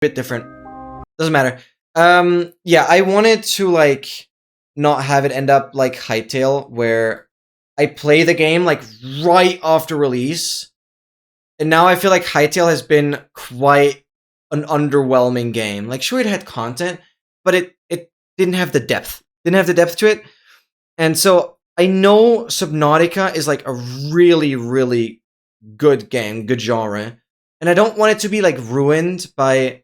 bit different. Doesn't matter. Yeah, I wanted to like not have it end up like Hytale, where I play the game like right after release, and now I feel like Hytale has been quite an underwhelming game. Like, sure, it had content, but it didn't have the depth. Didn't have the depth to it, and so I know Subnautica is like a really, really good game, good genre, and I don't want it to be like ruined by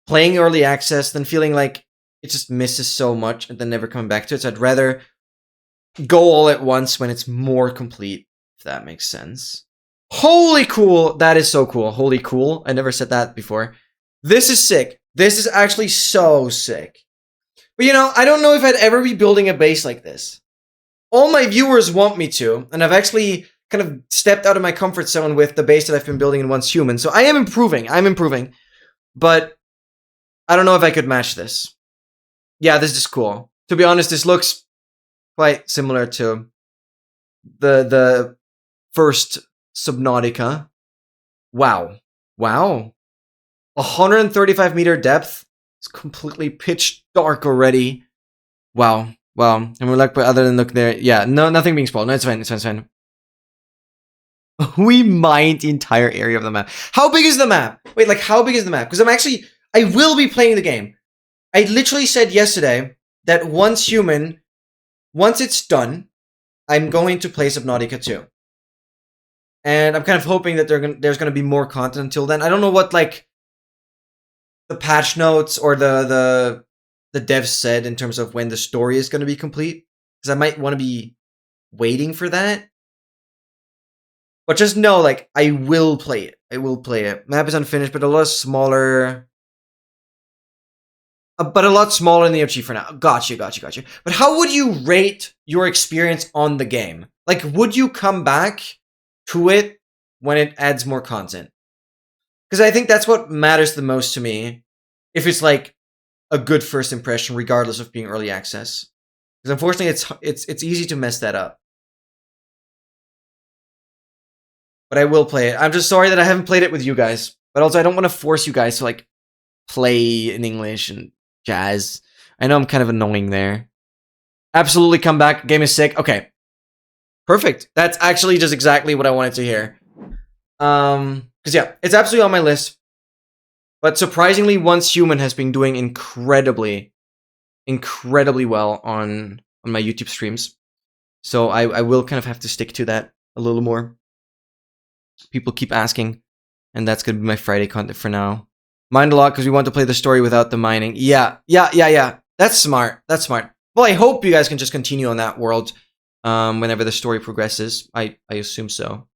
playing early access, then feeling like it just misses so much and then never coming back to it. So I'd rather go all at once when it's more complete, if that makes sense. Holy cool! That is so cool. Holy cool. I never said that before. This is sick. This is actually so sick. But you know, I don't know if I'd ever be building a base like this. All my viewers want me to, and I've actually kind of stepped out of my comfort zone with the base that I've been building in Once Human. So I am improving. I'm improving. But I don't know if I could match this. Yeah, this is cool. To be honest, this looks quite similar to the first Subnautica. Wow. Wow. 135-meter depth. It's completely pitch dark already. Wow. Wow. And we're like, but other than look there, yeah, no, nothing being spoiled. No, it's fine. It's fine. It's fine. We mined the entire area of the map. How big is the map? Wait, like, how big is the map? Because I will be playing the game. I literally said yesterday that Once Human, once it's done, I'm going to play Subnautica 2. And I'm kind of hoping that there's going to be more content until then. I don't know what, like, the patch notes or the devs said in terms of when the story is going to be complete. Because I might want to be waiting for that. But just know, like, I will play it. I will play it. Map is unfinished, but a lot smaller. But a lot smaller in the OG for now. Gotcha. But how would you rate your experience on the game? Like, would you come back to it when it adds more content? Because I think that's what matters the most to me. If it's like a good first impression, regardless of being early access. Because unfortunately, it's easy to mess that up. But I will play it. I'm just sorry that I haven't played it with you guys. But also, I don't want to force you guys to like play in English and jazz. I know I'm kind of annoying there. Absolutely come back. Game is sick. Okay. Perfect. That's actually just exactly what I wanted to hear. Because yeah, it's absolutely on my list. But surprisingly, Once Human has been doing incredibly well on my YouTube streams. So I will kind of have to stick to that a little more. People keep asking, and that's going to be my Friday content for now. Mind a lot because we want to play the story without the mining. Yeah. That's smart. Well, I hope you guys can just continue on that world whenever the story progresses. I assume so.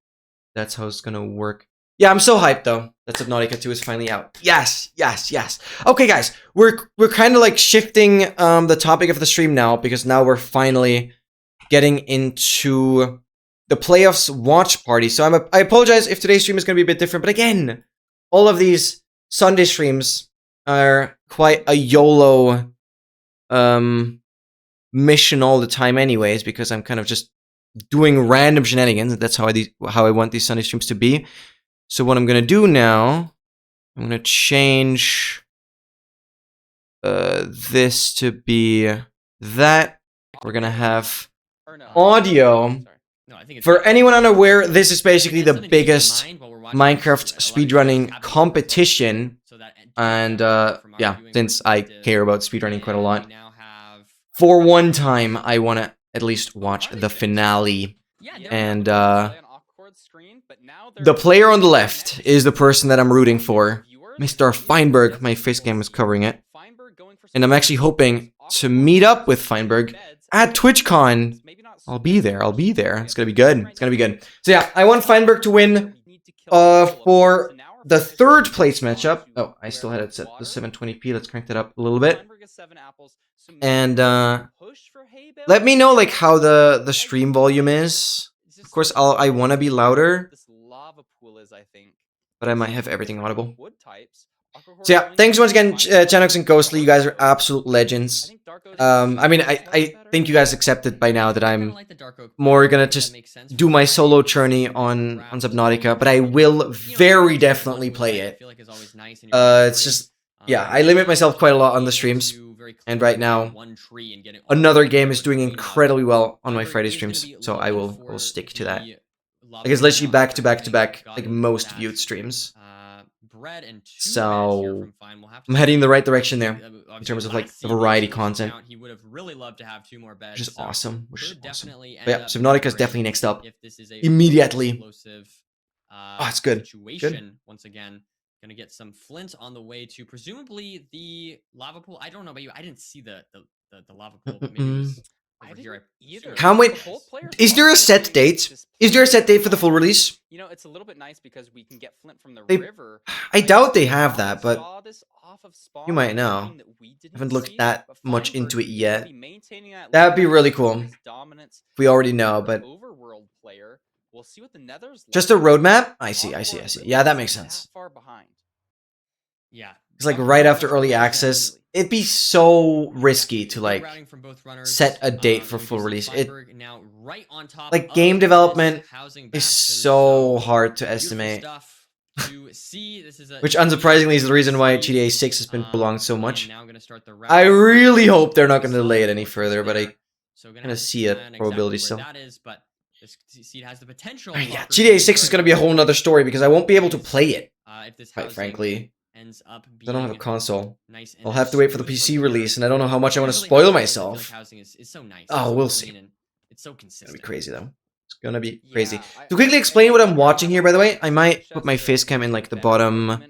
That's how it's going to work. Yeah, I'm so hyped, though, that Subnautica 2 is finally out. Yes. Okay, guys, we're kind of like shifting the topic of the stream now, because now we're finally getting into the playoffs watch party. So I apologize if today's stream is going to be a bit different, but again, all of these Sunday streams are quite a YOLO mission all the time anyways, because I'm kind of just doing random shenanigans. That's how I want these Sunday streams to be. So what I'm going to do now, I'm going to change this to be that. We're going to have audio. For anyone unaware, this is basically the biggest Minecraft speedrunning competition. And yeah, since I care about speedrunning quite a lot, for one time, I want to at least watch the finale. And the player on the left is the person that I'm rooting for, Mr. Feinberg. My face cam is covering it. And I'm actually hoping to meet up with Feinberg at TwitchCon. I'll be there. It's gonna be good. So yeah, I want Feinberg to win for the third place matchup. Oh, I still had it set to 720p. Let's crank that up a little bit. And let me know like how the stream volume is. Of course, I want to be louder, but I might have everything audible. So yeah, thanks once again, Chanox and Ghostly. You guys are absolute legends. I mean, I think you guys accepted by now that I'm more gonna just do my solo journey on Subnautica, but I will very definitely play it. It's just, yeah, I limit myself quite a lot on the streams, and right now, another game is doing incredibly well on my Friday streams, so I will stick to that. Like, it's literally back to back to back, like most viewed streams. So I'm heading in the right direction there in terms of like the variety content, which is awesome. But yeah, Subnautica is definitely next up immediately. Oh, it's good. Good. Once again, gonna get some flint on the way to presumably the lava pool. I don't know about you. I didn't see the lava pool. But maybe it was over here. Either. How wait? Is there a set date? Is there a set date for the full release? You know, it's a little bit nice because we can get flint from the river. I doubt they have that, but you might know. I haven't looked that much into it yet. That'd be really cool. We already know, but just a roadmap? I see. Yeah, that makes sense. Yeah. It's like right after early access. It'd be so risky to like set a date for full release. Like game development is so hard to estimate. Which unsurprisingly is the reason why GTA 6 has been prolonged so much. I really hope they're not going to delay it any further, but I kind of see a probability still. Yeah, GTA 6 is going to be a whole nother story because I won't be able to play it, quite frankly. I don't have a console. I'll have to wait for the PC release, and I don't know how much I want to spoil myself. Oh, we'll see. It's gonna be crazy, though. It's gonna be crazy. To quickly explain what I'm watching here, by the way, I might put my face cam in, like, the bottom,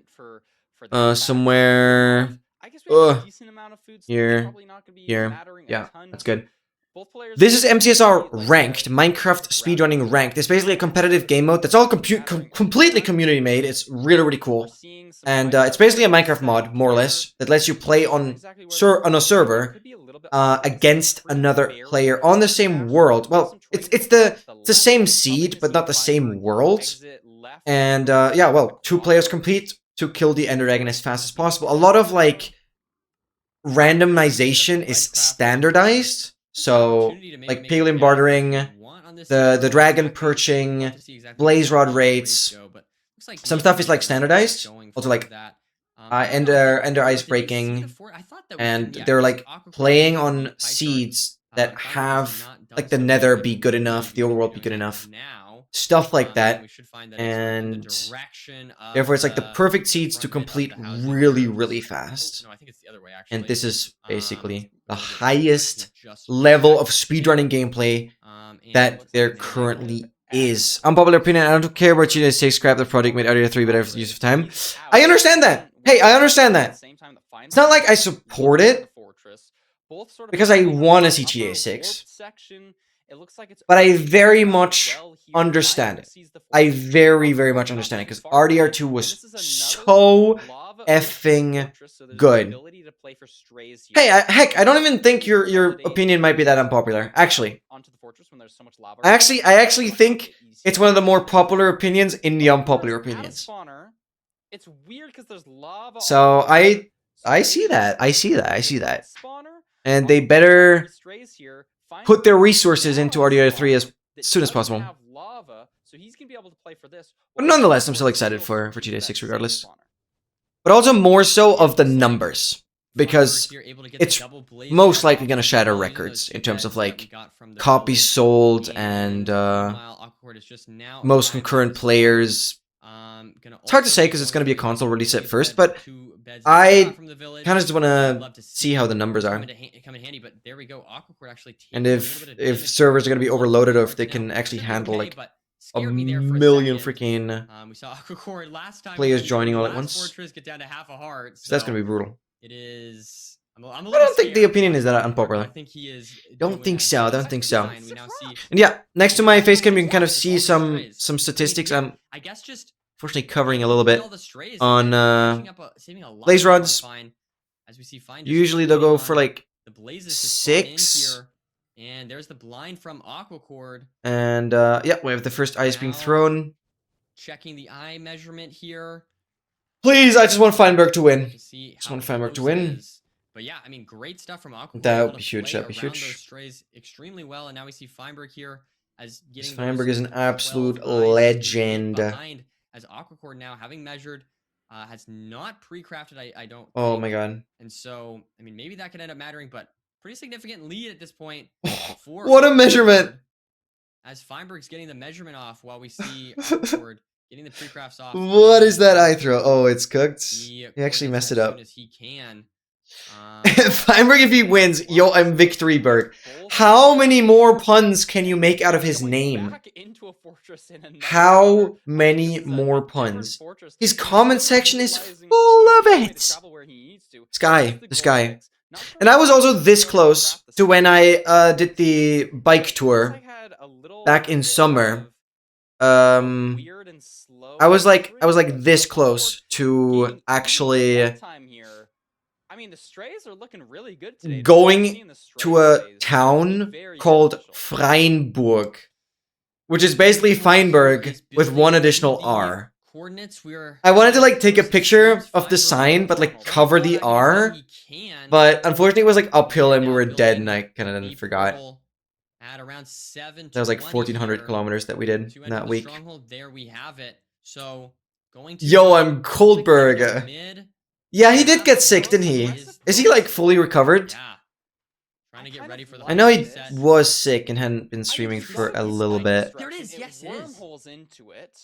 somewhere, here, yeah, that's good. This is MCSR Ranked, Minecraft Speedrunning Ranked. It's basically a competitive game mode that's all completely community made. It's really, really cool. And it's basically a Minecraft mod, more or less, that lets you play on a server against another player on the same world. Well, it's the same seed, but not the same world. And yeah, well, 2 players compete to kill the Ender Dragon as fast as possible. A lot of, like, randomization is standardized. So, like, piglin bartering, the dragon perching, blaze rod rates. Some stuff is, like, standardized. Also, like, ender ice breaking. And they're, like, playing on seeds that have, like, the nether be good enough, the overworld be good enough. Stuff like that. And therefore, it's like the perfect seeds to complete really, really fast. And this is basically the highest level of speedrunning gameplay that there currently is. Unpopular opinion, I don't care about GTA 6, scrap the project made earlier 3 better use of time. I understand that. Hey, I understand that. It's not like I support it, because I want to see GTA 6. But I very much understand it. I very, very much understand it, because RDR2 was so effing good. Hey, heck, I don't even think your opinion might be that unpopular. Actually, I actually think it's one of the more popular opinions in the unpopular opinions. It's weird because there's lava. So I see that. And they better put their resources into RDR3 as soon as possible. But nonetheless, I'm still excited for GTA 6 regardless. But also more so of the numbers. Because it's most likely going to shatter records in terms of, like, copies sold and most concurrent players. It's hard to say because it's going to be a console release at first, but I kind of just want to see how the numbers are. And if servers are going to be overloaded, or if they can actually handle, like, a million freaking players joining all at once. So that's going to be brutal. I don't think the opinion is that unpopular. Don't think so. And yeah, next to my face cam, you can kind of see some statistics. I'm unfortunately covering a little bit on blaze rods. Usually they'll go for like 6. And there's the blind from Aquacord. And yeah, we have the first ice being thrown. Checking the eye measurement here. Please, I just want Feinberg to win. To see Just how want Feinberg to close it win. is. But yeah, I mean, great stuff from Aquacore. That able would to be huge, play that'd be around huge. those strays extremely well, and now we see Feinberg here as This getting Feinberg those is an 12 absolute eyes to hit legend. behind, as Aquacore now having measured has not pre-crafted, I don't Oh think. my god. And so, I mean, maybe that could end up mattering, but pretty significant lead at this point for What a Aquacore, measurement! as Feinberg's getting the measurement off while we see Aquacore getting the pre-crafts off. What is that eye throw? Oh, it's cooked. He actually messed it as up. soon as he can. Feinberg, if he wins, yo, I'm Victoryberg. How many more puns can you make out of his name? How many more puns? His comment section is full of it. This guy. And I was also this close to when I did the bike tour back in summer. I was like this close to actually I mean, the strays are looking really good today. going to a town called Freinburg, which is basically Feinberg with one additional R. I wanted to like take a picture of the sign, but like cover the R. But unfortunately, it was like uphill and we were dead, and I kind of forgot. At around 7. That was like 1,400 kilometers that we did in that week. There we have it. So going to yo, I'm Koldberg. Yeah, he did get sick, didn't he? Is he like fully recovered? Yeah. Trying to get ready for the I know he was sick and hadn't been streaming for a little bit. There it is. Yes, it is. Wormholes into it.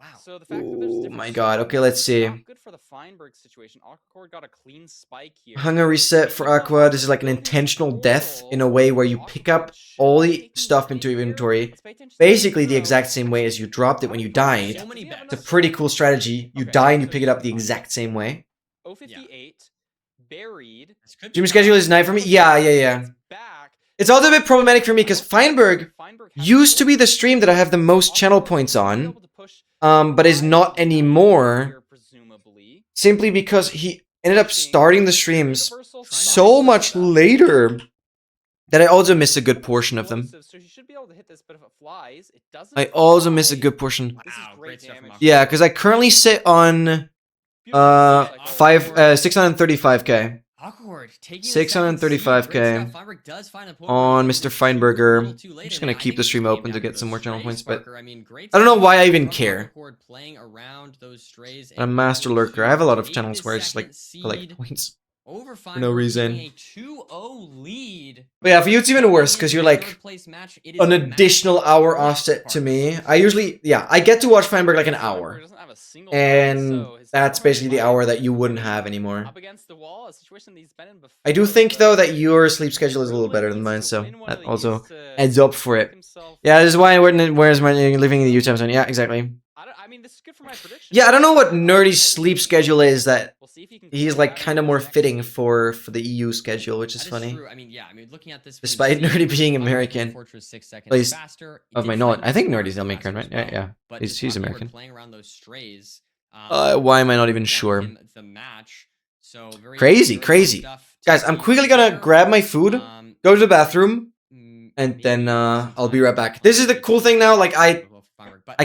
Wow. So the fact that there's Oh different my god. Okay, let's see. not good for the Feinberg situation. Aquacore got a clean spike here. Hunger reset for Aqua. This is like an intentional death in a way where you pick up all the stuff into inventory, basically the exact same way as you dropped it when you died. It's a pretty cool strategy. You die and you pick it up the exact same way. 058 buried. Stream schedule is 9 for me. Yeah. It's also a bit problematic for me because Feinberg used to be the stream that I have the most channel points on, but is not anymore, simply because he ended up starting the streams so much later that I also miss a good portion of them. I also miss a good portion. Yeah, because I currently sit on 635k. 635k on Mr. Feinberger. I'm just gonna keep the stream open to get some more channel points, but I don't know why I even care. I'm a master lurker. I have a lot of channels where I just like collect points for no reason. But yeah, for you it's even worse because you're like an additional hour offset to me. I usually, I get to watch Feinberg like an hour, and that's basically the hour that you wouldn't have anymore. I do think though that your sleep schedule is a little better than mine, so that also adds up for it. Yeah, this is why where's my living in the U time zone? Yeah, exactly. I mean, this is good for my prediction. Yeah, I don't know what Nerdy's sleep schedule is that he's like kind of more fitting for the EU schedule, which is funny. I mean, looking at this, despite Nerdy being American, at least of my knowledge. I think Nerdy's American, right? Yeah. He's American. Why am I not even sure? Crazy. Guys, I'm quickly gonna grab my food, go to the bathroom, and then I'll be right back. This is the cool thing now, like I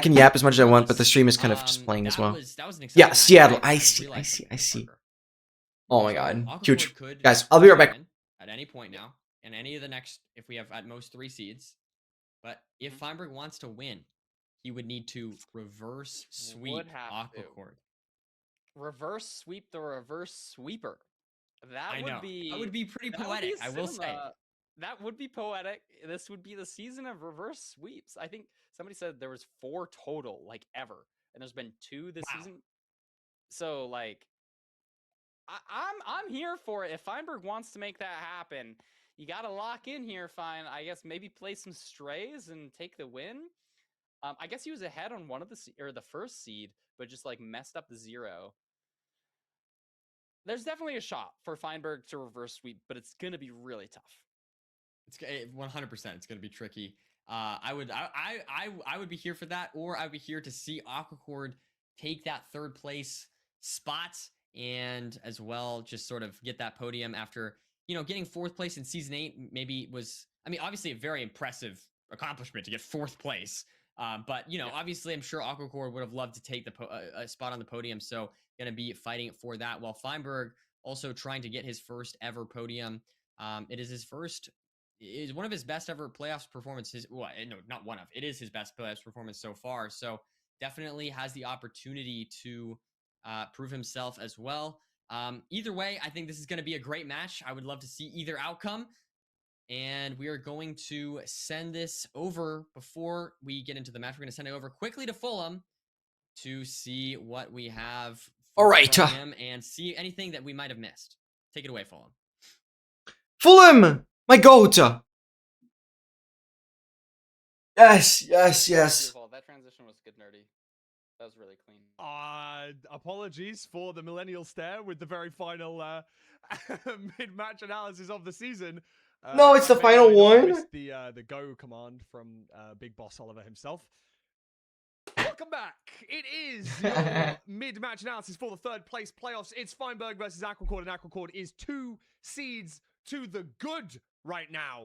can yap as much as I want, but the stream is kind of just playing as well. Yeah, Seattle. I see. Oh my god. Huge. Guys, I'll be right back. At any point now, in any of the next, if we have at most 3 seeds. But if Feinberg wants to win, he would need to reverse sweep Aquacore. Reverse sweep the reverse sweeper. That would be pretty poetic, I will say. That would be poetic. This would be the season of reverse sweeps. I think somebody said there was 4 total, like ever, and there's been 2 this season. So like, I'm here for it. If Feinberg wants to make that happen, you got to lock in here. Fine, I guess maybe play some strays and take the win. I guess he was ahead on one of the first seed, but just like messed up the 0. There's definitely a shot for Feinberg to reverse sweep, but it's gonna be really tough. It's 100%. It's gonna be tricky. I would be here for that, or I would be here to see Aquacore take that 3rd place spot, and as well just sort of get that podium after getting 4th place in season 8. Maybe was, I mean, obviously a very impressive accomplishment to get 4th place. But, Yeah. obviously, I'm sure Aquacore would have loved to take a spot on the podium. So, going to be fighting for that. While Feinberg also trying to get his first ever podium. It is his first, is one of his best ever playoffs performances. Well, no, not one of. It is his best playoffs performance so far. So, definitely has the opportunity to prove himself as well. Either way, I think this is going to be a great match. I would love to see either outcome. And we are going to send this over before we get into the match. We're going to send it over quickly to Fulham to see what we have All right. from him and see anything that we might have missed. Take it away, Fulham. Fulham, my goat. Yes, yes, yes. Beautiful. That transition was good, nerdy. That was really clean. Apologies for the millennial stare with the very final mid-match analysis of the season. No, it's the I final one. missed the go command from Big Boss Oliver himself. Welcome back. It is your mid-match analysis for the third place playoffs. It's Feinberg versus Aquacord, and Aquacord is 2 seeds to the good right now.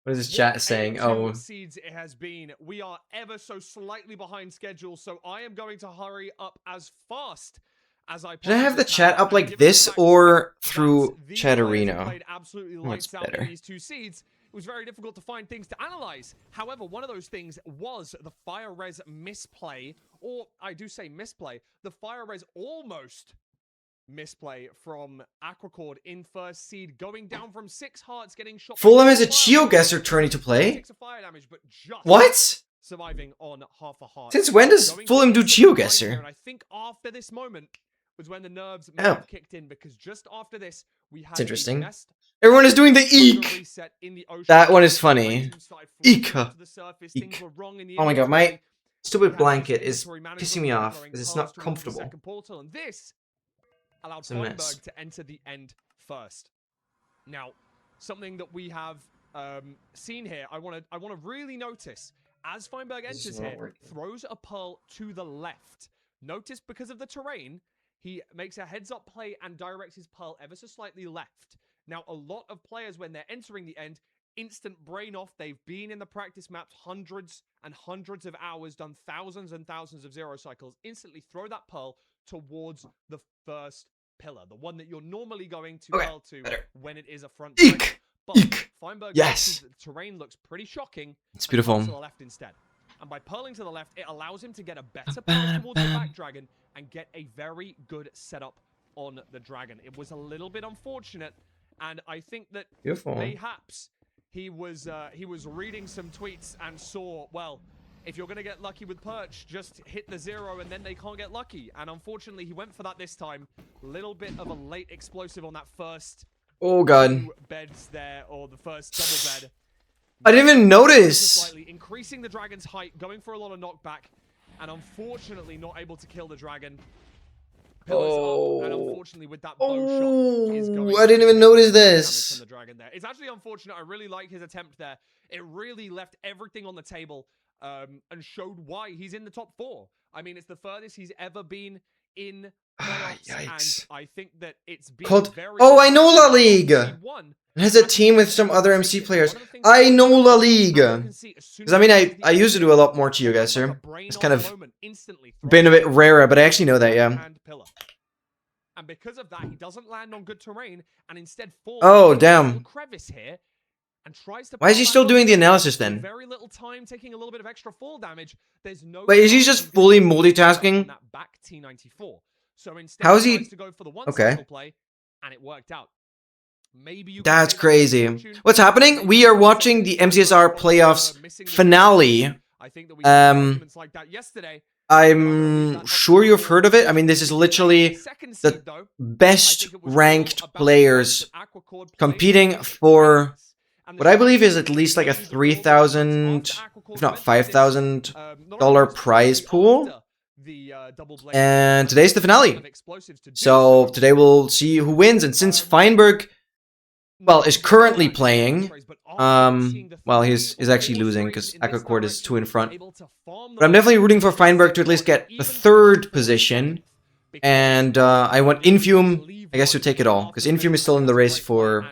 What is this chat saying? Oh, Seeds it has been. We are ever so slightly behind schedule, so I am going to hurry up as fast as I should I have the possibly chat can. up like Given the this fact or that through the Chat players Arena? played absolutely What's lights out better? in these 2 seeds, it was very difficult to find things to analyze. However, one of those things was the Fire Res misplay, or I do say misplay, the Fire Res almost misplay from Aquacord in first seed, going down from 6 hearts, getting shot. Fulham is a Geoguesser turning to play? 6 of fire damage, but just What? surviving on half a heart. Since when does Going Fulham do into the fight Geoguesser? here, and I think after this moment was when the nerves may Oh. have kicked in, because just after this, we had It's interesting. a messed Everyone is doing the hunger eek. reset in the ocean. That one is funny. Items started falling Eek. to the surface. Things Eek. were wrong in the Oh my god, my inventory. We stupid had blanket some is inventory management pissing me off blowing because it's past not towards the comfortable. second portal, and this allowed It's a mess. Feinberg to enter the end first. Now, something that we have seen here, I want to really notice as Feinberg This is enters not here, working. throws a pearl to the left. Notice because of the terrain, he makes a heads-up play and directs his pearl ever so slightly left. Now, a lot of players, when they're entering the end, instant brain off. They've been in the practice maps hundreds and hundreds of hours, done thousands and thousands of 0 cycles. Instantly throw that pearl towards the first pillar, the one that you're normally going to pearl to when it is a front. Eek. But Eek. Feinberg Yes. notices that the terrain looks pretty shocking. It's and pearls to the beautiful. left instead. And by pearling to the left, it allows him to get a better pearl towards the back dragon and get a very good setup on the dragon. It was a little bit unfortunate, and I think that Beautiful. mayhaps he was reading some tweets and saw, well, if you're going to get lucky with perch, just hit the 0 and then they can't get lucky. And unfortunately, he went for that this time. Little bit of a late explosive on that first Oh god. 2 beds there, or the first double bed. I didn't even notice. Slightly increasing the dragon's height, going for a lot of knockback, and unfortunately not able to kill the dragon. Pillars up, and unfortunately with that bow shot is going I didn't to even take notice damage from this. the dragon there. It's actually unfortunate. I really like his attempt there. It really left everything on the table and showed why he's in the top 4. I mean, it's the furthest he's ever been in playoffs, Yikes. and I think that it's been Called. very Oh, I know La League. Liga. It has a team with some other MC players. I know La Liga. Because I mean, I used to do a lot more Geoguesser. It's kind of been a bit rarer, but I actually know that, yeah. And because of that, he doesn't land on good terrain and instead falls. Oh, into a damn. little crevice here and tries to. Why is he still doing the analysis then? Very little time, taking a little bit of extra fall damage. There's no. Wait, is he just fully multitasking? That back T94. So instead, How is he he? tries to go for the one Okay. cycle play, and it worked out. Maybe you. That's crazy. What's happening? We are watching the MCSR playoffs finale. I think that we had Um, arguments like that yesterday. I'm sure you've heard of it. I mean, this is literally the best ranked players competing for what I believe is at least like a $3,000, if not $5,000 prize pool. And today's the finale. So today we'll see who wins. And since Feinberg, well, is currently playing, well, he's actually losing because Aquacord is 2 in front. But I'm definitely rooting for Feinberg to at least get the 3rd position. And I want Infume, I guess, to take it all. Because Infume is still in the race for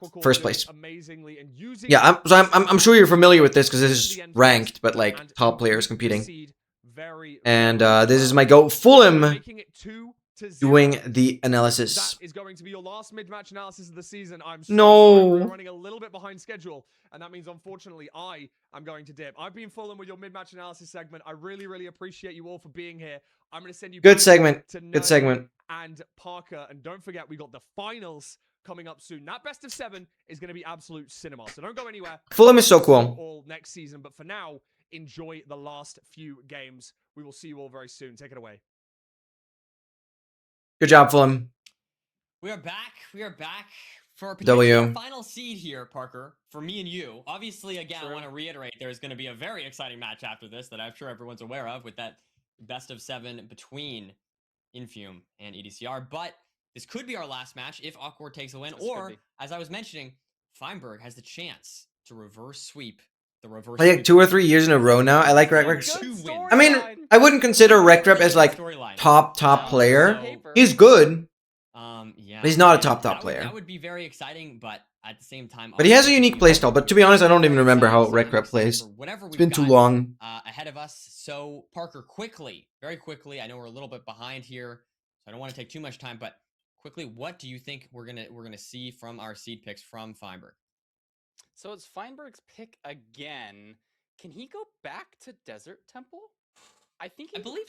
Aquacorp first doing place. amazingly and using Yeah, I'm sure you're familiar with this because this to is the end ranked, phase but like and top players beat the competing. seed very, And very this is well. my goat Fulham Making it 2-0. doing the That analysis. is going to be your last mid-match analysis of the season. I'm so No. sorry, we're running a little bit behind schedule, and that means, unfortunately, I am going to dip. I've been Fulham with your mid-match analysis segment. I really, really appreciate you all for being here. I'm going to send you Good back segment. to Good Nerdy segment. and Parker, and don't forget, we got the finals coming up soon. That best of 7 is going to be absolute cinema, so don't go anywhere. Fulham is so We'll see you cool. all next season, but for now, enjoy the last few games. We will see you all very soon. Take it away. Good job, Fulham. We are back. We are back for W. potentially our final seed here, Parker, for me and you. Obviously, again, I True. want to reiterate there's going to be a very exciting match after this that I'm sure everyone's aware of with that best of 7 between Infume and EDCR. But this could be our last match if Awkward takes a win, This could or be. as I was mentioning, Feinberg has the chance to reverse sweep the reverse. Like sweep 2 or 3 years in a row now. I like Good Rekrep. storyline. I mean, I wouldn't consider Rekrep as like Storyline. top No, player. on paper. He's good, Yeah, but he's not a and top that player. That would be very exciting, but at the same time, But he has a obviously, unique playstyle. But to be honest, I don't even remember how Very exciting Rekrep plays. for whatever It's we've been too got, long. ahead of us. So Parker, quickly, very quickly. I know we're a little bit behind here, so I don't want to take too much time. But quickly, what do you think we're gonna see from our seed picks from Feinberg? So it's Feinberg's pick again. Can he go back to Desert Temple? I think I he believe.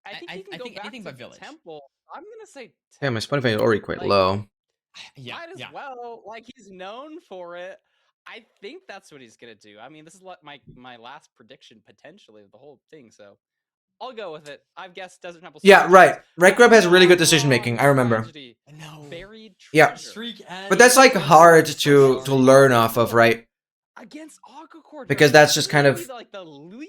I think he can go back anything to but Village. Temple. I'm gonna say Yeah, my Temple. Spotify is already quite Like, low. Yeah, Might as well. Like, he's known for it. I think that's what he's gonna do. I mean, this is my last prediction potentially of the whole thing. So I'll go with it. I've guessed Desert Temple. Yeah, right. Rekrep has really good Oh, decision making. I remember. tragedy. No. Buried Yeah. treasure. Streak But that's like ends. hard I'm to sorry. learn off of, right? Against Aquacord, Because that's just kind of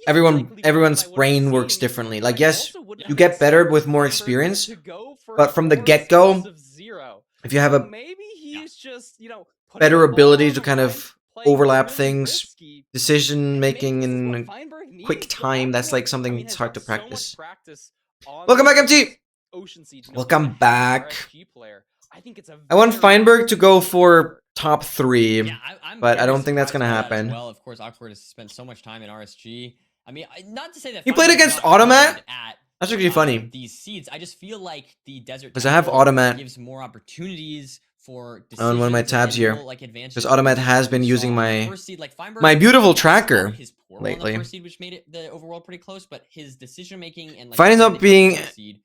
everyone's brain works differently. Like, yes, you get better with more experience, but from the get-go, if you have a maybe he's just putting better it all ability on to the kind line, of playing overlap really things, risky, decision and making maybe this is what in Feinberg needs quick to time, that's happen. like something I mean, that's he's hard had to so practice. much practice on Welcome back, these MT! Ocean Siege. Welcome being a back. RSG player. I think it's a I want very Feinberg to go good for start. top 3, Yeah, I'm but I very don't think that's surprised gonna by that as happen. well, of course, Awkward has spent so much time in RSG. I mean, not to say that He played Feinberg's against not Automat? good at That's actually funny. these seeds. I just feel like the Desert 'Cause I have Temple Automat gives more opportunities for on one of my decisions tabs and here. little, like, advantages. Because Automat has been We using saw on the my first seed, like Feinberg, my beautiful messed up tracker his poor roll on lately. the first seed, which made it the overall pretty close, but his decision making and like Finding the out being fourth seed,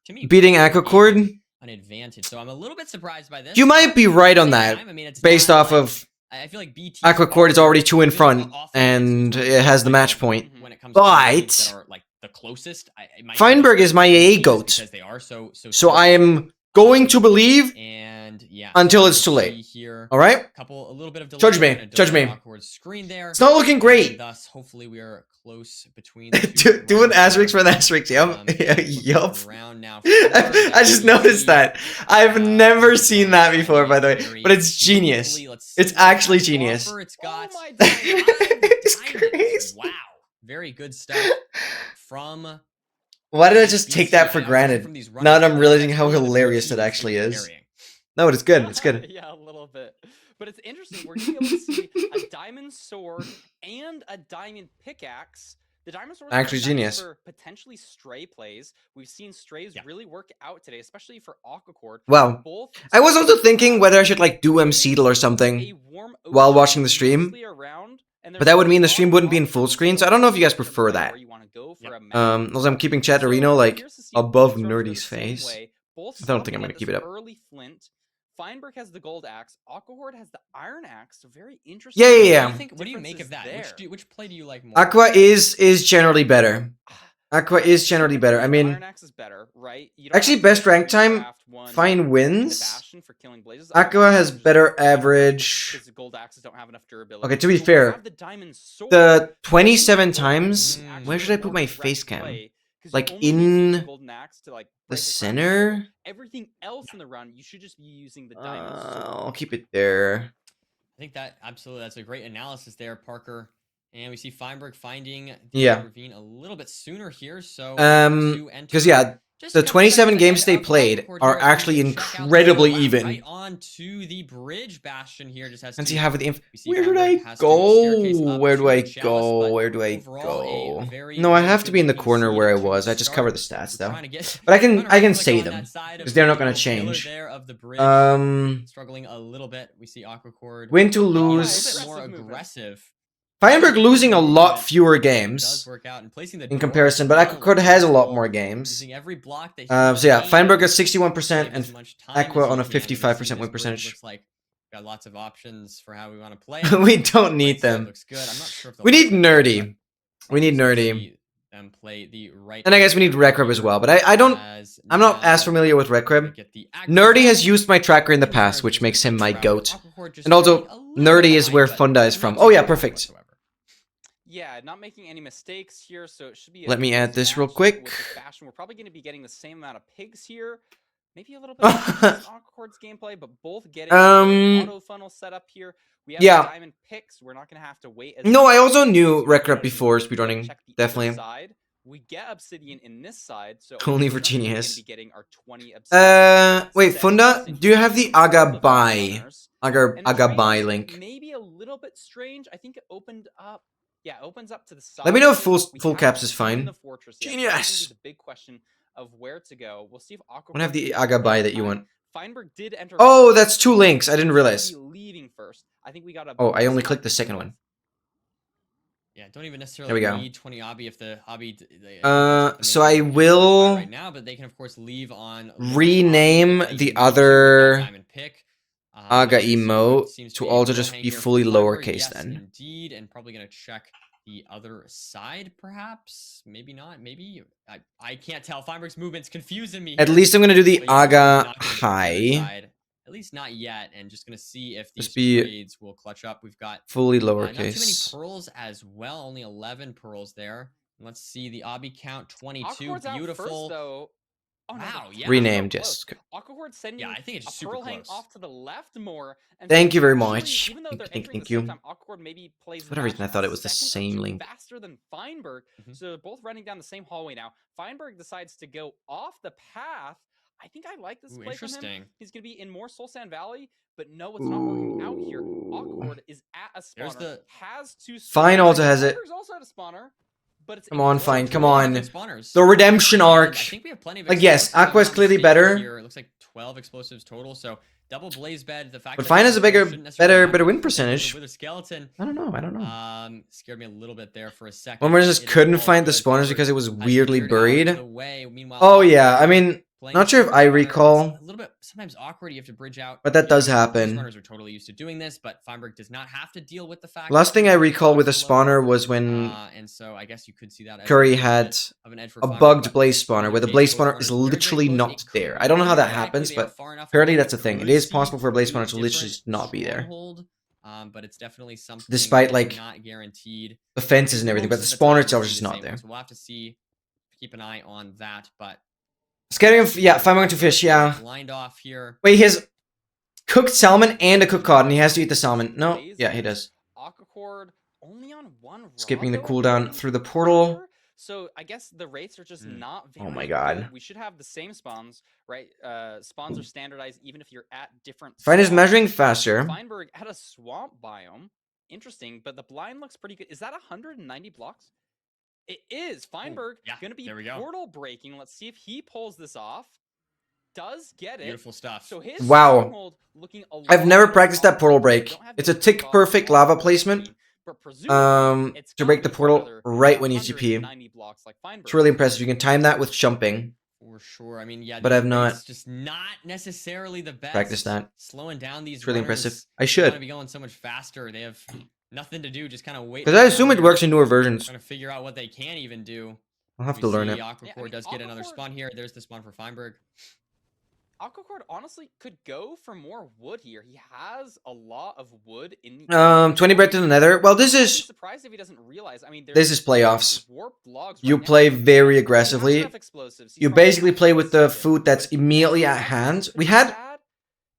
to me, beating really gave Aquacord. him an advantage. So I'm a little bit surprised by this. You might but be at right the on same that, time, I mean, it's based not off like- of I feel like BT Aquacord is already 2 in front, offense and is it has the like match point. when it comes But to teams that are like the closest. It might be Feinberg is my AA just goat, because they are so so I am going to believe and yeah until it's too we'll late. see here. All right? A little bit of delay. Judge me, and a judge delay me. Awkward screen there. It's not looking great. And thus, hopefully, we are close between the two. Do an runners asterisk here. for an asterisk. Yep. Looking Yup. around now. I just noticed that. I've never seen that before, by the way. But it's genius. It's actually genius. It's got Oh my It's diamonds. crazy. Wow, very good stuff from. Why did I just take that BC. for I would say granted? from these Now that runners, I'm realizing that's how really the hilarious BT it actually that's is. carrying. No, it's good. It's good. Yeah, a little bit. But it's interesting. We're gonna be able to see a diamond sword and a diamond pickaxe. The diamond sword Actually nice genius. for potentially stray plays. We've seen strays Yeah. really work out today, especially for Aquacord. Wow. Both I was also strays thinking have whether I should like do MC or something a warm while ocean watching the stream. mostly around, and But there's that would a mean the lot stream of wouldn't be in options full to screen, go so I don't know if you guys in terms of prefer like that. where you wanna go for a map. Also I'm keeping chat Reno like Here's to see if above both throws go Nerdy's the same face. way. Both I don't think swapping I'm gonna at keep this it up. Early flint. Feinberg has the gold axe. Aquahord has the iron axe. So very interesting. Yeah, yeah, What yeah. do you think? What do you make of differences that? there. Which play do you like more? Aqua is generally better. Aqua is generally better. I The mean, iron axe is better, right? You don't actually have to best rank time, recraft one Fine in the wins. Bastion for killing blazes. Aqua has Just better don't have average. because the gold axes don't have enough durability. Okay, to be But we fair, have the diamond sword. the I 27 think the gold axe times, is actually where should a I put more my direct face cam? play, 'cause you Like only need to use the in golden axe to like the break a crack. center? Everything else in the run, you should just be using the diamond sword. I'll keep it there. I think that absolutely that's a great analysis there, Parker. And we see Feinberg finding the Yeah. ravine a little bit sooner here. So Because yeah, Just the a couple 27 seconds games ahead they of played Aquacord are here, actually as we check out the incredibly wow, even. Right on to the bridge bastion here. Just has And to. see how the inf. We see Where should Feinberg I has to staircase go? up Where do to I the chalice, go? but Where do I overall, a go? very, No, I very have to be in the good corner seed where I to was. I just cover the start. stats We're though. trying to get, But I trying can to right-click say on them that side of because they're not the gonna pillar change. there of the bridge. Struggling a little bit. We see Aquacord Win to being a little lose. bit more Aggressive movement. aggressive. Feinberg losing a lot But fewer it games does work out and placing the in door comparison, as but well Aquacord looks has a lot beautiful, more games. using every block that he So yeah, can Feinberg at to 61% save and as much time Aqua as he on a can. We see 55% this win bridge percentage. looks like got lots of options for how we want to play it. We don't Right need side them. looks good. I'm not sure if We need but nerdy. We need just gonna nerdy. see them play the right And I guess we need Rekreb as well, but I'm not as familiar with Rekreb. Nerdy has used my tracker in the past, which makes him my goat. And also, Nerdy is where Funda is from. Oh yeah, perfect. Yeah, not making any mistakes here, so it should be. Let me add close this real match quick. with this bastion. We're probably going to be getting the same amount of pigs here. Maybe a little bit of Aquacord's gameplay, but both getting auto funnel set up here. We have Yeah. diamond picks. We're not going to have to wait. As No, long I also as knew we Rekreb before speedrunning. check the other Definitely. side. We get obsidian in this side, so Only we're for not gonna genius. be getting our 20 obsidian. Wait, 7 Funda, obsidian do you have the from Aga all of our buy? runners. Aga And the terrain buy is link. maybe a little bit strange. I think it opened up. Yeah, it opens up to the side. Let me know if here. full We caps haven't is seen fine. the fortress yet, so that's Genius. gonna be the big question of where to go. We'll see if Aquacord Wanna have the can Aga buy take that you time. want. Feinberg did enter. Oh, first. that's 2 links. I didn't He realize. should be leaving first. I think we got a. Oh, I only spot clicked the to second begin one. with. Yeah, don't even There necessarily we go. need 20 obby if the hobby. So I will right now, but they can of course leave on rename lowest obby if they the need to with that other diamond pick. Aga This one emote seems to be a also good just low-hang be here for fully Feinberg. lowercase Yes, then. indeed, and probably gonna check the other side, perhaps. Maybe not. Maybe I can't tell. Feinberg's movement's confusing me. At here. least I'm gonna do the But yeah, probably Aga not gonna get the other high. side. At least not yet, and just gonna see if these Just be trades will clutch up. We've got fully not too many lowercase. pearls as well. Only 11 pearls there. Let's see the obby count. 22. Aquacord's out Beautiful. first, though. Oh, no, Wow, that's yeah. so Renamed, close. yes. Aquacord sending Yeah, I think it's a super pearl hang close. off to the left more. And Thank so you very actually, much. Even though they're entering Thank the same you. time, Aquacord maybe plays For whatever reason, I thought it was the second or same two link. faster than Feinberg. So they're both running down the same hallway now. Feinberg decides to go off the path. I think I like this Ooh, play from him. interesting. He's going to be in more Soul Sand Valley, but no, it's not working out here. Awkward is at a There's spawner. the- Has two Fine spawners. also has it. Feinberg's also at a spawner, but it's Come on, a Fine, close come range. on. Spawners. The redemption And arc. I think we have plenty of Like, yes, explosives, if I'm Aqua's not clearly mistaken better. Here. It looks like 12 explosives total. So double blaze bed. The fact But that Fine has a bigger, shouldn't necessarily better win matter. percentage. With a skeleton. I don't know. Scared me a little bit there for a second. When we just It is couldn't all find the good. spawners Feinberg because it was has weirdly cleared out buried. the way. Meanwhile, Oh yeah, Aquacord I mean, playing not sure if I spawner. It's recall, a little bit sometimes awkward. You have to bridge out. but that does These happen. runners are totally used to doing this, but Feinberg does not have to deal with the fact. Last that thing I the recall with a blocks are low. spawner was when And so I guess you could see that as Curry a little had bit of an edge for a Feinberg, bugged but blaze in spawner, either where the case, blaze both spawner runners is very, very literally close. not It there. could I don't know how be that theoretically happens, they are but far enough apparently away that's a that thing. we It could is see possible for a blaze spawner to completely literally just different not be there. stronghold, but it's definitely something Despite, that like, is not guaranteed. The fences and everything, but the Most of spawner time itself we'll is see just the not same there. one, so we'll have to keep an eye on that. But Scaring of, yeah, 5 fish, yeah. lined off here. Wait, he has cooked salmon and a cooked cod, and he has to eat the salmon. No, yeah, he does. Aquacord only on one Skipping the rod, though, cooldown according through the to portal. Feinberg. So I guess the rates are just not very Oh my god. good. We should have the same spawns, right? Spawns are standardized even if you're at different Fine is spawns. measuring faster. Feinberg at a swamp biome. Interesting, but the blind looks pretty good. Is that 190 blocks? It is. Feinberg yeah, going to be there we go. portal breaking. Let's see if he pulls this off. Does get it. Beautiful stuff. So his Wow. stronghold looking a lot I've never better practiced that off. portal We break. don't have It's a the tick cost perfect on lava the placement. screen, but presumably it's To gotta break the be portal farther right than when you TP. 190 blocks like Feinberg. It's really impressive. You can time that with jumping. For sure. I mean, yeah, But these I've not rates just not necessarily the best. practiced that. Slowing down these It's really runners, impressive. I They should. want to be going so much faster. They have nothing to do, just kind of wait. Because I assume it works in newer versions. Trying to figure out what they can even do. I'll have We to learn see it. Aquacord Yeah, I mean, does get another Aquacord- spawn here. There's the spawn for Feinberg. Aquacord honestly could go for more wood here. He has a lot of wood in the 20 bread to the nether. Well, this I'd be is surprised if he doesn't realize. I mean, this is playoffs. there's warped logs You right now. play very He has aggressively. enough explosives. He's You probably basically not play gonna with the save it. food that's immediately at hand. We had Bad.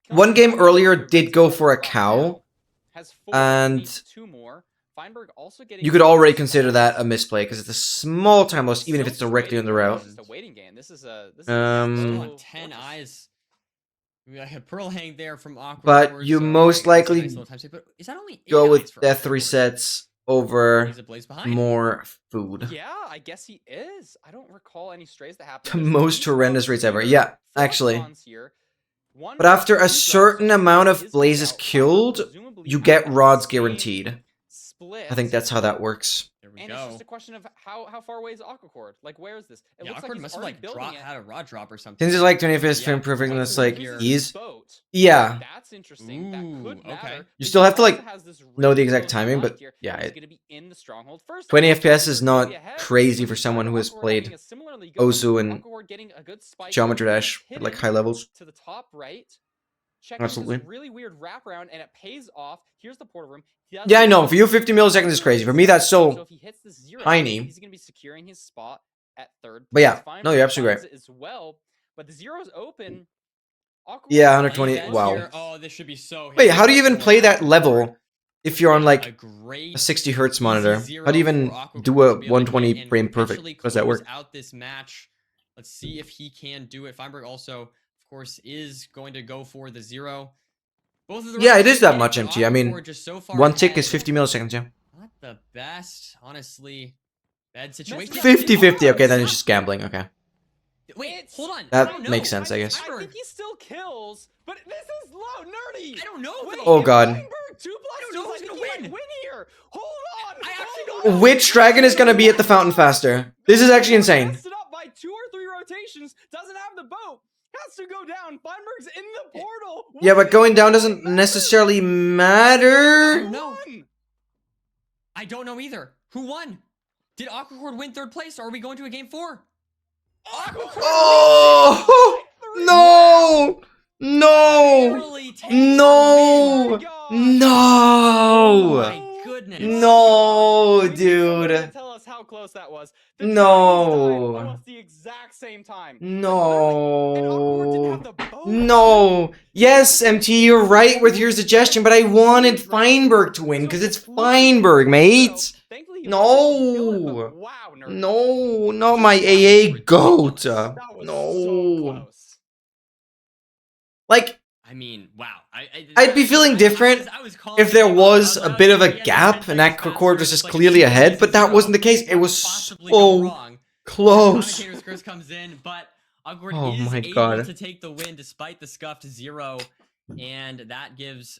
one game Feinberg earlier has did go for a got cow, now. Has 4, and needs 2 more. Feinberg also getting. You could already consider that a misplay because it's a small time loss, even if it's Still just directly on the waiting game. route. This is a waiting game. This is a. This is Still Um, on 10 eyes. We got a pearl hang there from Awkward. But you so most it's a likely nice little time save, but is that only 8 go eyes with for death Awkward? resets over He's a blaze behind. more food. Yeah, I guess he is. I don't recall any strays that happened. The There's most three horrendous spawns rates ever. here, Yeah, four actually. spawns here, one But after drop, a two drops, certain so amount is of no blazes doubt. Feinberg killed, presumably you has get that rods same guaranteed. Split. I think that's how that works. There we And it's go. just a question of how far away is Aquacord? Like, where is this? It Yeah, looks Awkward like must he's have already like building it. had a rod drop or something. Since it's like 25th Yeah, for improving right, this so like here- ease. Boat. Yeah. That's interesting. That Ooh, could okay. matter. You but still he have to, also like, has this know the really exact close timing, line but here. yeah, He's it- gonna be in the stronghold first. 20 Aquacord FPS is could be not ahead, crazy but for he's someone got who has Aquacord played having a similarly good Osu and Aquacord getting a good spike Geometry here, Dash at like hitting high levels. to the top right. Checking Absolutely. this really weird wraparound, and it pays off. Here's the portal room. He does Yeah, I know. have For you, the 50 milliseconds is crazy. For me, that's so so if he hits the 0, tiny. he's going to be securing his spot at third. But yeah, place. no, Feinberg you're absolutely finds it as well, but the 0 is open. Awkward Yeah, is 120 close wow. here. Oh, this should be so. Wait, hit how do you even for play that Awkward. level if you're on Yeah, like a great a 60 hertz easy monitor? How do you zero even for Aquacord do to a be able to get 120 and frame perfect? potentially How does that close work? out this match. Let's see if he can do it. Feinberg also, of course, is going to go for the 0. Both of the Yeah, rounds it is that in much for MT. I mean, Aquacord just so far one tick is ahead. 50 milliseconds, yeah. Not the best, honestly. Bad situation. Messes up 50-50, okay, then odds. it's just gambling, okay. Wait, It's- hold on. That I don't know. makes sense, I guess. I think he still kills, but this is low nerdy. I don't know. Wait, Oh, if God. Feinberg 2+2, don't know who's I think gonna he might win. win here. Hold on. I actually hold don't on. know. Which dragon is gonna be at the fountain faster? This is actually insane. Messed it up by 2 or 3 rotations. Doesn't have the boat. Has to go down. Feinberg's in the portal. Yeah, What but going down does it doesn't matter? necessarily I matter. don't know. Won. I don't know either. Who won? Did Aquacord win 3rd place, or are we going to a game 4? Aquacord Oh no! No! barely takes No! the win. Oh No! My goodness. No, We need somebody to dude. tell us how close that was. The No. dragons died almost the exact same time. No. And Aquacord didn't have the boat. No. Yes, MT, you're right with your suggestion, but I wanted Feinberg to win because it's Feinberg, mate. Thankfully, he No. wasn't able to kill it, but wow, nerd. No, not my AA goat. That was so No. close. Like, I mean, wow. I'd be feeling different calling if there it, was I a was bit of a like, yeah, gap this and guy's that faster, Aquacord was it's just like clearly 2 ahead, places but that zero. wasn't the case. It Can't was possibly go so wrong. close. Commentator's curse comes in, but Awkward Oh is my able God. to take the win despite the scuffed 0, and that gives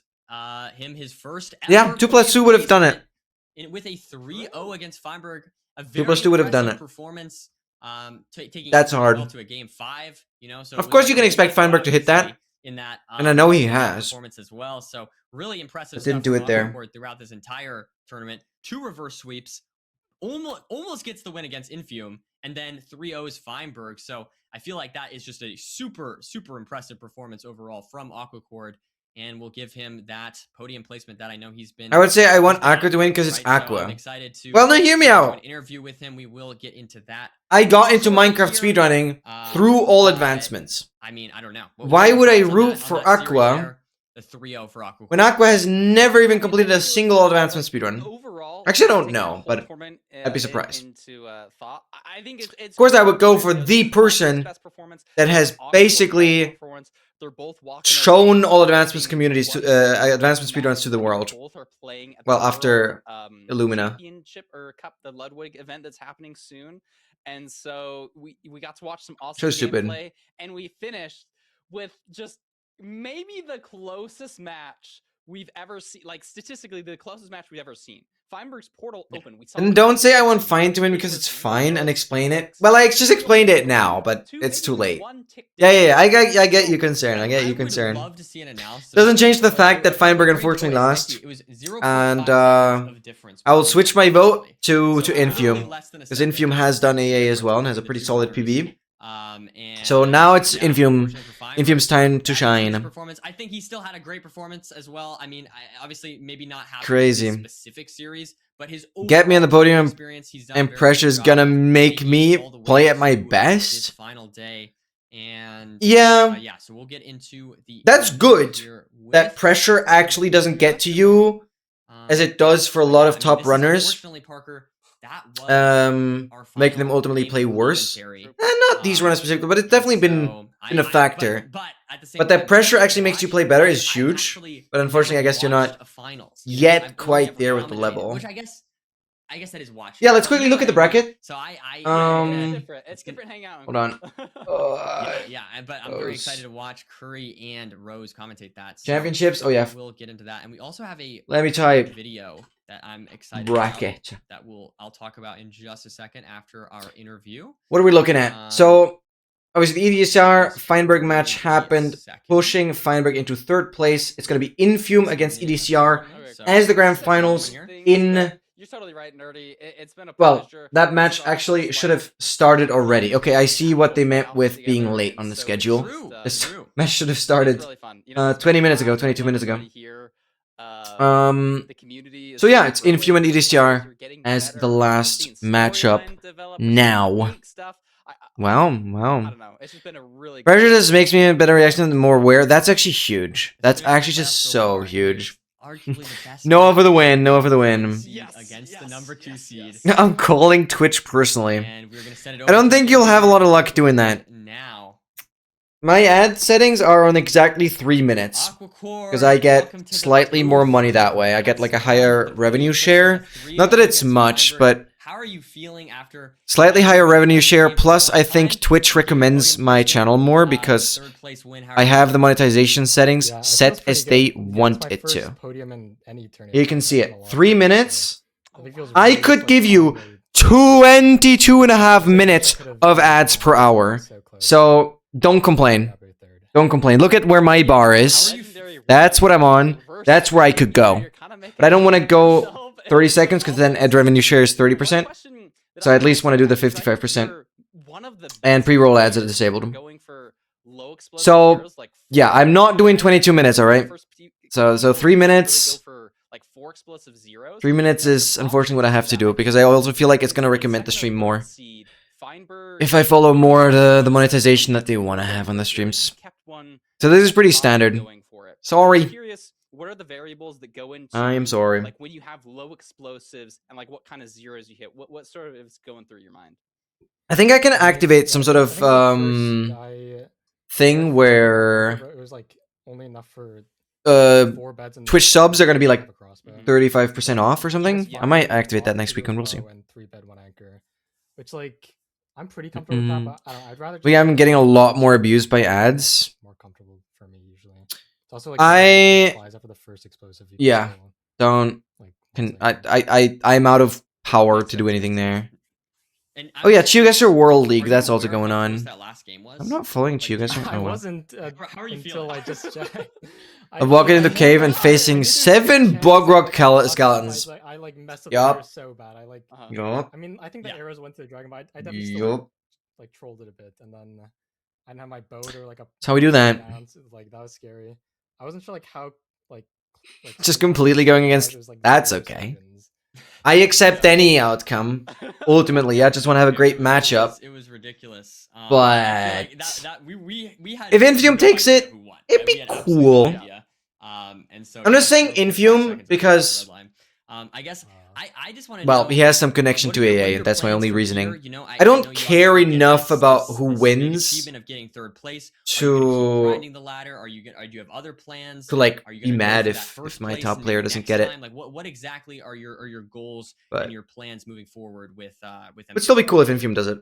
him his first ever Yeah, 2 plus 2 would have done it. with a 3-0 against Feinberg. A 2 very plus 2 would have done impressive it. performance. Taking That's it hard. well to a game 5, you know. So Of it course was you can a expect nice Feinberg to hit that. consistency in that, And I know he in that has. performance as well. So really impressive. But didn't stuff do from it there. Awkward throughout this entire tournament. 2 reverse sweeps, almost gets the win against Infium, and then 3-0s Feinberg. So I feel like that is just a super impressive performance overall from Aquacord, and we'll give him that podium placement that I know he's been. I would say I want he's been Aqua to win because it's right? So I'm Aqua. excited to. Well, no, hear me do out. An interview with him. We will get into that. I got into shortly Minecraft here. speedrunning through all But, advancements. I mean, I don't know. Why are your would I thoughts on root that- on for that series Aqua there? The 3-0 for Aqua. when Aqua has never even completed a single advancement speedrun? Overall, Actually, I don't taking know, the whole but tournament, I'd be surprised. Into thought, I think it's. Of course, I would go for the person best performance, that has Aqua's basically best performance. They're both walking shown away all advancements being communities to one advancement match. speedruns to the world. Both are playing at Well, the after World, Illumina. Championship or Cup, the Ludwig event that's happening soon, and so we got to watch some awesome So stupid. gameplay, and we finished with just maybe the closest match we've ever seen, like statistically the closest match we've ever seen. Feinberg's portal open. We saw And it don't say I happen. want Fine to win It because was it's fine and real explain it. close. Well, I just explained it now, but Two, it's maybe too even late. one tick Yeah, I difference. get your concern. I get your would concern. love to see an analysis. Doesn't of change the it, fact but that Feinberg great unfortunately choice. lost. Thank you. It was 0.5 And, seconds of difference I will between switch the my two, vote actually. to So Infium really less than a because second Infium has done AA difference as well and has a between the pretty two solid runners. PB. And So now it's yeah, Infium. unfortunately for Feinberg, Infium's time to that is his shine. performance. I think he still had a great performance as well. I mean, obviously maybe not having Crazy. this specific series, but his Get me on the overall podium, experience, he's done a and very good pressure's job gonna of make taking me all the way play at my to this best. final day. And Yeah, yeah, so we'll get into the That's interview good here that with pressure actually doesn't get to you as it does for a lot of I mean, top this is runners, unfortunately, Parker, that was our making them final ultimately game play worse. commentary. Not these runners specifically, but it's definitely been a factor. But at the same But time, that pressure I've actually makes you play better is I've huge. actually But unfortunately, I never guess you're watched not a finals, yet I've only quite ever there with the commentated, level. which I guess that is watching. Yeah, let's quickly look at the bracket. So I It's Um, different. It's different hanging out. hold on. But I'm very Rose. excited to watch Curry and Rose commentate that. So Championships. Oh yeah. we'll get into that, and we also have a Let me type video that I'm excited bracket. about that I'll talk about in just a second after our interview. What are we looking at? So obviously the EDSR Feinberg match happened, pushing Feinberg into third place. It's going to be Infume against EDCR as the grand finals in... You're totally right, Nerdy. It's been a Well, pleasure. that match actually should have started already. Okay, I see what they meant with being late on the schedule. This match should have started 20 minutes ago, 22 minutes ago. So yeah, it's Infume and EDCR as the last matchup now. Wow. I don't know. It's just been a really Prejudice makes me a better reaction, the more aware. That's actually huge. That's actually just so huge. Noah for the win. Noah for the win. Against the number 2 seed. I'm calling Twitch personally. And we're gonna send it I don't think you'll have a lot of luck doing that. Now. My ad settings are on exactly 3 minutes. Because I get slightly more money that way. I get like a higher revenue share. Not that it's much, but how are you feeling after slightly higher revenue share. Plus, I think Twitch recommends my channel more because I have the monetization settings set as they want it to. You can see it. 3 minutes. I could give you 22.5 minutes of ads per hour. So don't complain. Don't complain. Look at where my bar is. That's what I'm on. That's where I could go. But I don't want to go 30 seconds because then ad revenue share is 30%. So I at least want to do the 55%. And pre-roll ads are disabled. So yeah, I'm not doing 22 minutes, alright? So 3 minutes. 3 minutes is unfortunately what I have to do because I also feel like it's going to recommend the stream more. If I follow more the monetization that they want to have on the streams. So this is pretty standard. Sorry. What are the variables that go into I am sorry. like when you have low explosives and like what kind of zeros you hit? What sort of is going through your mind? I think I can activate some sort of thing where it was like only enough for Twitch subs are going to be like 35% off or something. I might activate that next week and we'll see. And 3-bed 1 anchor, which like I'm pretty comfortable with that, but I don't know, I'd rather. But yeah, I'm getting a lot more abused by ads. More comfortable for me usually. It's also like after the first explosive. Yeah. Don't I'm out of power to do anything there. Oh yeah, Chiugasser World League, that's also going on. I'm not following Chiugasser. I Oh, well. wasn't How are you until feeling? I just checked. I'm walking into the cave and facing 7 Bog skeletons. I like messed up Yup. the arrows so bad. I like. Yup. I mean, I think the Yeah. arrows went to the dragon, but I definitely still Yup. like trolled it a bit, and then I didn't have my boat or like a. That's how we do that. down, so, like that was scary. I wasn't sure like how like. Just completely going against- it was, like, that's 0 okay. seconds. I accept any outcome. Ultimately, I just want to have a great matchup. It was ridiculous. But I feel like that we had if Infume no takes idea it, who won. it'd be We had absolutely cool. no idea. And so I'm just saying those 5 Infume seconds of because- red line. I guess I just want to. Well, he has some connection what to are your- what are AA, your and that's my plans only from reasoning. here? You know, I know don't you care obviously get enough this- about this who big wins achievement of getting third place. Are you gonna keep to grinding the ladder? Are you do you have other plans? like Are you be gonna go mad for that if first my place top and player maybe doesn't next get it. time? Like what exactly are your goals But and your plans moving forward with would still be cool if Infume does it.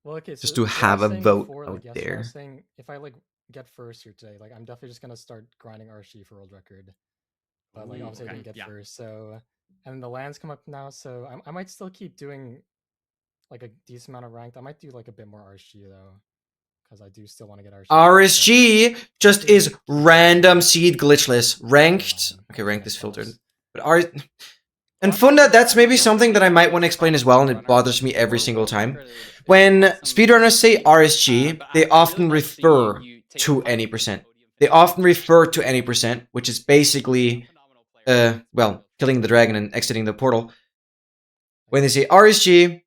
Well, okay. Just so to what I have was a saying vote before, out like, yesterday, I there. was saying if I like get first here today, like I'm definitely just gonna start grinding RC for world record. But like Ooh, obviously I okay, didn't get yeah. first, so and the lands come up now, so I might still keep doing like a decent amount of ranked. I might do like a bit more RSG though, because I do still want to get RSG. RSG just is random seed glitchless. Ranked. Okay, ranked is filtered. But R and Funda, that's maybe something that I might want to explain as well, and it bothers me every single time. When speedrunners say RSG, they often refer to any percent. They often refer to any percent, which is basically, well, killing the dragon and exiting the portal. When they say RSG,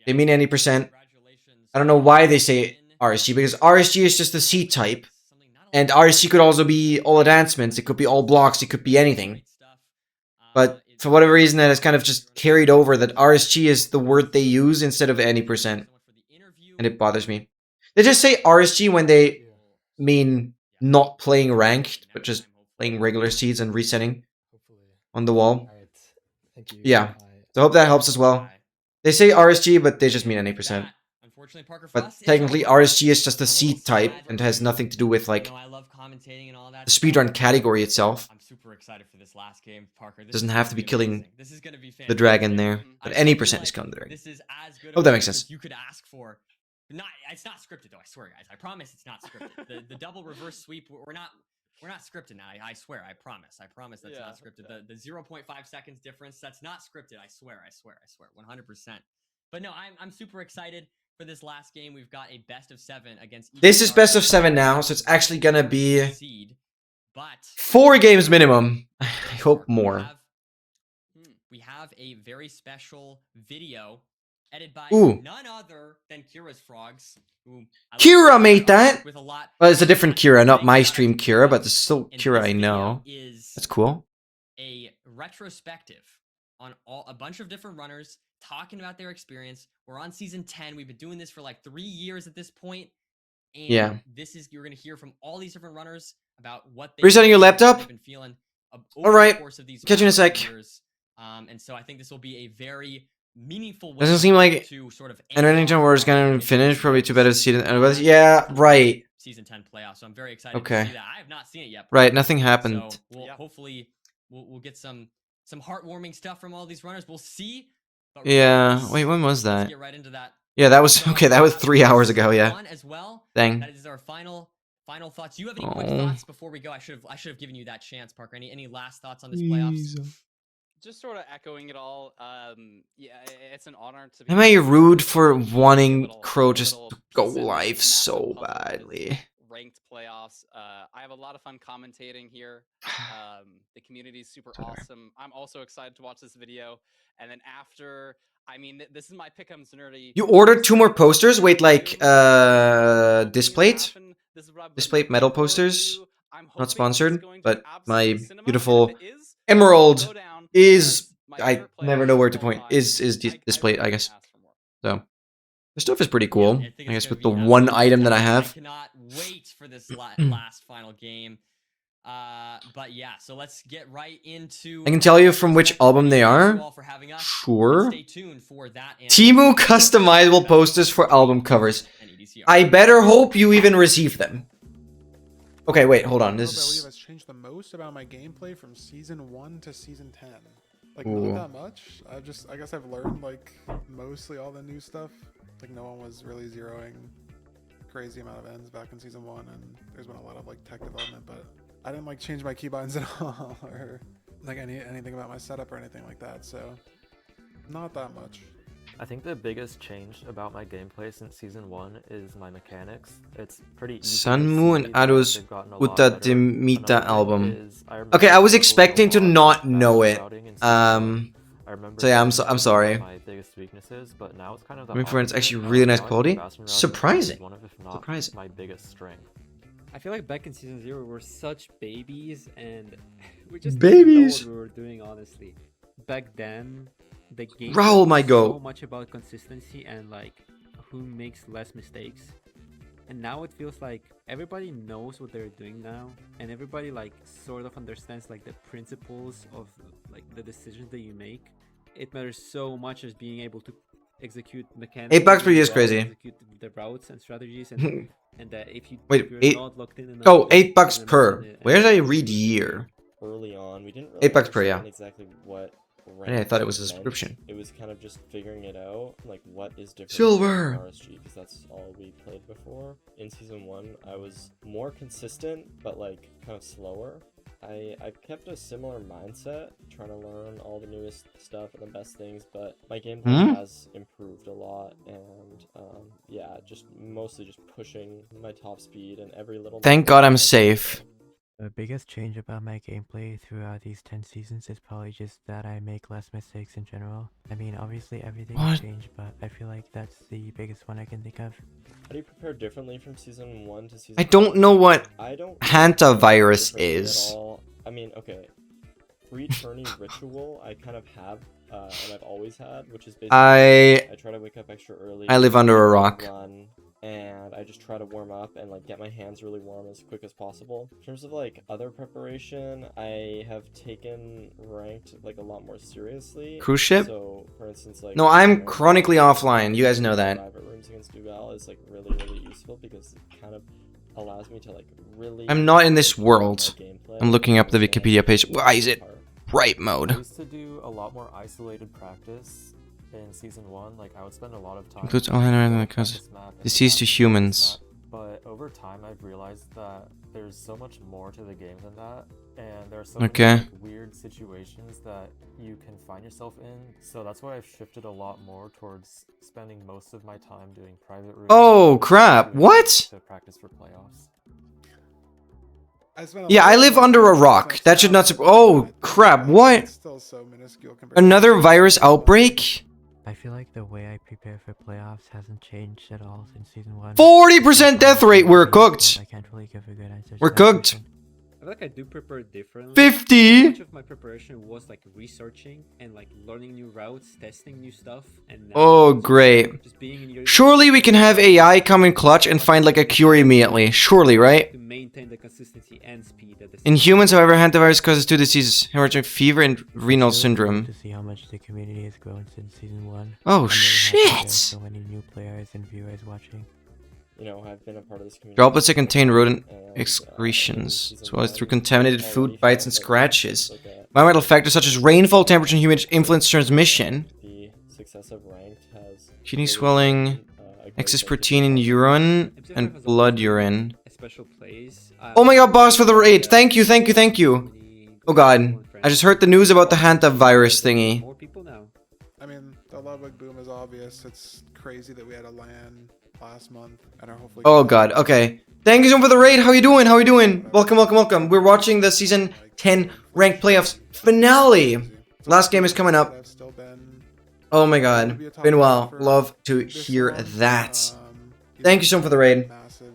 they mean any percent. I don't know why they say RSG, because RSG is just a seed type. And RSG could also be all advancements, it could be all blocks, it could be anything. but for whatever reason that has kind of just carried over that RSG is the word they use instead of any percent. And it bothers me. They just say RSG when they mean not playing ranked, but just playing regular seeds and resetting Hopefully. on the wall. Alright. Thank you. Yeah. Bye. So I hope that helps as well. They say RSG, but they just mean any percent. Unfortunately, Parker, for But us, it's technically, over. RSG is just a I'm a seed little type sad. and has nothing to do with like You know, I love commentating and all that the stuff, speedrun but category itself. I'm super excited for this last game, Parker. This Doesn't is have gonna to be killing amazing. This is gonna be the dragon fantastic. there, but I any feel percent is like killing the dragon. This is as good Hope of that a makes game as sense. you could ask for. It's not scripted though. I swear, guys. I promise it's not scripted. the double reverse sweep. We're not scripted now. I swear. I promise that's not scripted. The 0.5 seconds difference. That's not scripted. I swear. 100%. But no, I'm super excited for this last game. We've got a best of 7 against. This is best of 7 now, so it's actually gonna be seed, but 4 games minimum. I hope more. We have a very special video edited by Ooh. none other than Kira's Frogs. Who Kira made that? With a lot. Well, it's a different Kira, not my stream Kira, but it's still Kira I know. That's cool. A retrospective on a bunch of different runners talking about their experience. We're on season 10. We've been doing this for like 3 years at this point. And yeah. You're going to hear from all these different runners about what resetting your laptop. Been feeling all right. Catch you in a sec. And so I think this will be a very meaningful way. Doesn't seem like to sort of and anytime we're gonna finish, probably too bad to see it. Yeah, right. Season 10 playoffs. So I'm very excited okay. to see that. I have not seen it yet. Right, nothing happened. So hopefully we'll get some heartwarming stuff from all these runners. We'll see. But yeah. Wait, when was that? Let's get right into that. Yeah, that was okay. That was 3 hours ago. Yeah. As well. Dang. That is our final thoughts. Do you have any quick thoughts before we go? I should have given you that chance, Parker. Any last thoughts on this playoffs? Just sort of echoing it all. Yeah, it's an honor to be. Am I rude for wanting Crow just to go live so badly? Ranked playoffs. I have a lot of fun commentating here. The community is super awesome. I'm also excited to watch this video. And then after, I mean, this is my pick'ems nerdy. You ordered 2 more posters? Wait, like Displayed metal posters? Not sponsored, but my beautiful Emerald is, I never know where to point, is displayed, I guess. So the stuff is pretty cool. I guess with the one item that I have. I cannot wait for this last final game. But yeah, so let's get right into. I can tell you from which album they are. Sure. Stay tuned for that. Temu customizable posters for album covers. I better hope you even receive them. Okay, wait, hold on. This is. Has changed the most about my gameplay from season 1 to season 10. Like not that much. I guess I've learned like mostly all the new stuff. Like no one was really zeroing crazy amount of ends back in season 1, and there's been a lot of like tech development, but I didn't like change my keybinds at all or like anything about my setup or anything like that. So not that much. I think the biggest change about my gameplay since season 1 is my mechanics. It's pretty easy. Sunmu and Arus Uta Demita album. Okay, I was expecting to not know it. So yeah, I'm sorry. My biggest weaknesses, but now it's kind of the I mean, for it's actually really nice quality. Surprising. One of, if not, Surprising. my biggest strength. I feel like back in season 0 we were such babies and we just babies. didn't know what we were doing, honestly. Back then, the game Raul was might go. so much about consistency and like who makes less mistakes. And now it feels like everybody knows what they're doing now, and everybody like sort of understands like the principles of like the decisions that you make. It matters so much as being able to execute mechanics. $8 per year is crazy. Execute the routes and strategies, and if you wait, if you're not locked in enough, $8 per. Where did I read year? Early on, we didn't really $8 per, yeah. exactly what. I thought it was a subscription. It was kind of just figuring it out, like what is different Silver. from RSG, because that's all we played before. In season 1, I was more consistent, but like kind of slower. I kept a similar mindset, trying to learn all the newest stuff and the best things, but my gameplay has improved a lot, and yeah, just mostly just pushing my top speed and every little. Thank God I'm safe. The biggest change about my gameplay throughout these 10 seasons is probably just that I make less mistakes in general. I mean, obviously everything has changed, but I feel like that's the biggest one I can think of. How do you prepare differently from season 1 to season I don't know what I don't hantavirus is. I mean, okay. pre-turning ritual I kind of have, and I've always had, which is basically I try to wake up extra early. live under a rock. Run, and I just try to warm up and like get my hands really warm as quick as possible. In terms of like other preparation, I have taken ranked like a lot more seriously. Cruise ship? So, for instance, like No, I'm ranked chronically offline. You guys know that. private rooms against Duval is like really useful because it kind of allows me to like really. I'm not in this world. my gameplay I'm looking up the and Wikipedia page. Why is it part. bright I mode? used to do a lot more isolated practice in season 1. Like I would spend a lot of time. Includes all the cause disease to humans. But over time, I've realized that there's so much more to the game than that, and there are so Okay. many like, weird situations that you can find yourself in. So that's why I've shifted a lot more towards spending most of my time doing private rooms. Oh crap! What? To practice for playoffs. Yeah, I live under a rock. That should not. Oh crap! What? It's still so minuscule compared to Another virus outbreak? I feel like the way I prepare for playoffs hasn't changed at all since season 1. 40% death rate. We're cooked. I can't really give a good answer to We're that cooked. question. I feel like I do prepare differently. 50? Much of my preparation was like researching and like learning new routes, testing new stuff, and now Oh it's great. just being in your Surely we can have AI come in clutch and find like a cure immediately. Surely, right? to maintain the consistency and speed at the In same humans, however, hantavirus causes two diseases: hemorrhagic fever and renal It's really cool syndrome. to see how much the community has grown since season 1. Oh I'm really happy there are shit! so many new players and viewers watching. You know, I've been a part of this community. Droplets that contain rodent and, excretions, in as well as season through 1, contaminated already food, bites, felt and like scratches. like a- Environmental factors such as rainfall, temperature, and humidity influence transmission. The success of ranked has Kidney really swelling, been, a great excess benefit protein to in my urine, MCSR and has blood always urine. been a special place. Oh my god, boss for the raid! Thank you, thank you, thank you! Oh god, I just heard the news about the hantavirus thingy. More people now. I mean, the Ludwig boom is obvious. It's crazy that we had a LAN last month, and are hopefully. Oh god, okay. Thank you so much for the raid. How you doing? How you doing? Welcome, welcome, welcome. We're watching the season 10 ranked playoffs finale. Last game is coming up. I've still been Oh my god, been well. Love to hear that. Thank you so much for the raid. Massive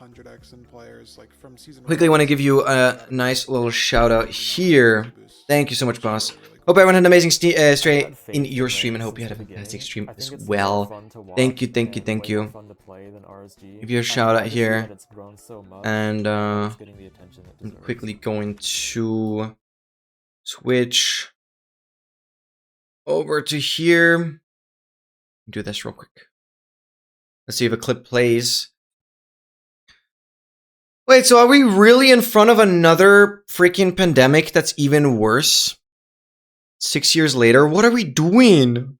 100x in players like from season. Quickly want to give you a nice little shout out here. Thank you so much, boss. Hope everyone had an amazing stray in your stream, and hope you had a fantastic stream as well. Thank you, thank you, thank you. Give you a shout out here, and I'm quickly going to switch over to here. Do this real quick. Let's see if a clip plays. Wait, so are we really in front of another freaking pandemic that's even worse? 6 years later, what are we doing?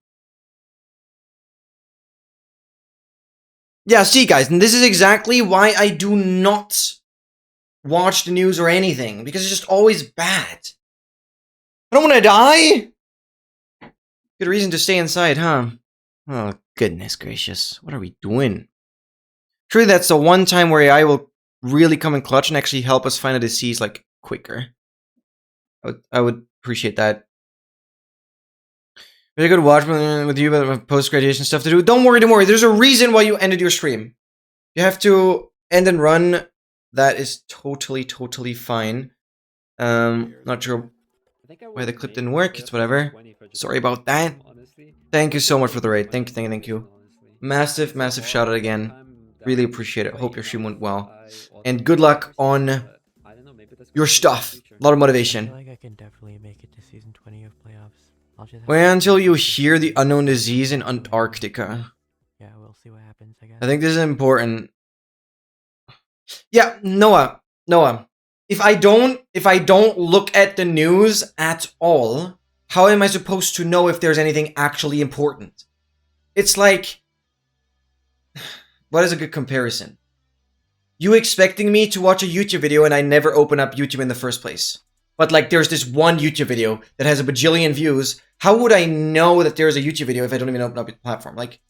Yeah, see guys, and this is exactly why I do not watch the news or anything, because it's just always bad. I don't want to die! Good reason to stay inside, huh? Oh, goodness gracious. What are we doing? Surely that's the one time where AI will really come in clutch and actually help us find a disease, like, quicker. I would appreciate that. Really good watch with you, but post-graduation stuff to do. Don't worry, don't worry. There's a reason why you ended your stream. You have to end and run. That is totally, totally fine. Not sure why the clip didn't work. It's whatever. Sorry about that. Thank you so much for the raid. Thank you, thank you, thank you. Massive, massive shout out again. Really appreciate it. Hope your stream went well. And good luck on your stuff. A lot of I motivation. feel like I can definitely make it to season 20 of playoffs. I'll just have Wait to- until you hear the unknown disease in Antarctica. Yeah, we'll see what happens, I guess. I think this is important. Yeah, Noah. If I don't look at the news at all, how am I supposed to know if there's anything actually important? It's like, what is a good comparison? You expecting me to watch a YouTube video and I never open up YouTube in the first place. But like there's this one YouTube video that has a bajillion views. How would I know that there's a YouTube video if I don't even open up the platform? Like,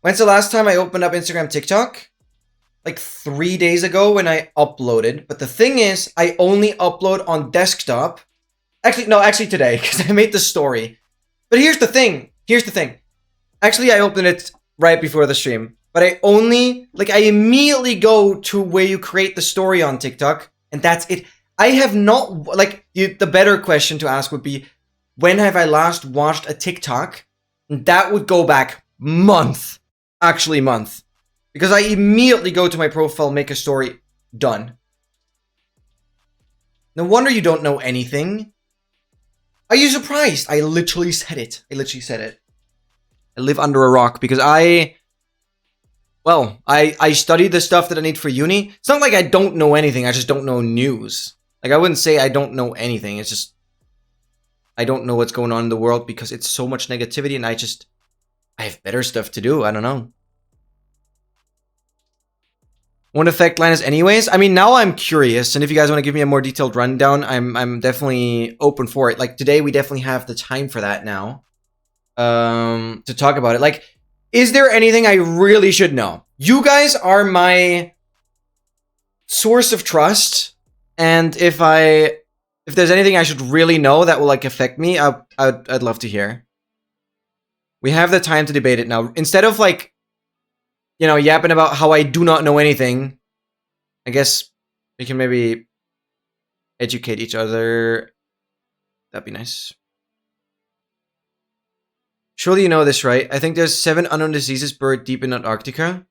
when's the last time I opened up Instagram, TikTok? Like 3 days ago when I uploaded. But the thing is, I only upload on desktop. Actually today, because I made the story. But here's the thing. Actually, I opened it right before the stream. But I immediately go to where you create the story on TikTok. And that's it. I have not, like, the better question to ask would be, when have I last watched a TikTok? And that would go back month. Actually, month. Because I immediately go to my profile, make a story, done. No wonder you don't know anything. Are you surprised? I literally said it. I literally said it. I live under a rock because I study the stuff that I need for uni. It's not like I don't know anything, I just don't know news. Like, I wouldn't say I don't know anything, it's just I don't know what's going on in the world because it's so much negativity and I have better stuff to do, I don't know. Won't affect Linus anyways? I mean, now I'm curious, and if you guys want to give me a more detailed rundown, I'm definitely open for it. Like, today we definitely have the time for that now. To talk about it. Like, is there anything I really should know? You guys are my source of trust, and if there's anything I should really know that will, like, affect me, I'd love to hear. We have the time to debate it now. Instead of, like, you know, yapping about how I do not know anything, I guess we can maybe educate each other. That'd be nice. Surely you know this, right? I think there's 7 unknown diseases buried deep in Antarctica.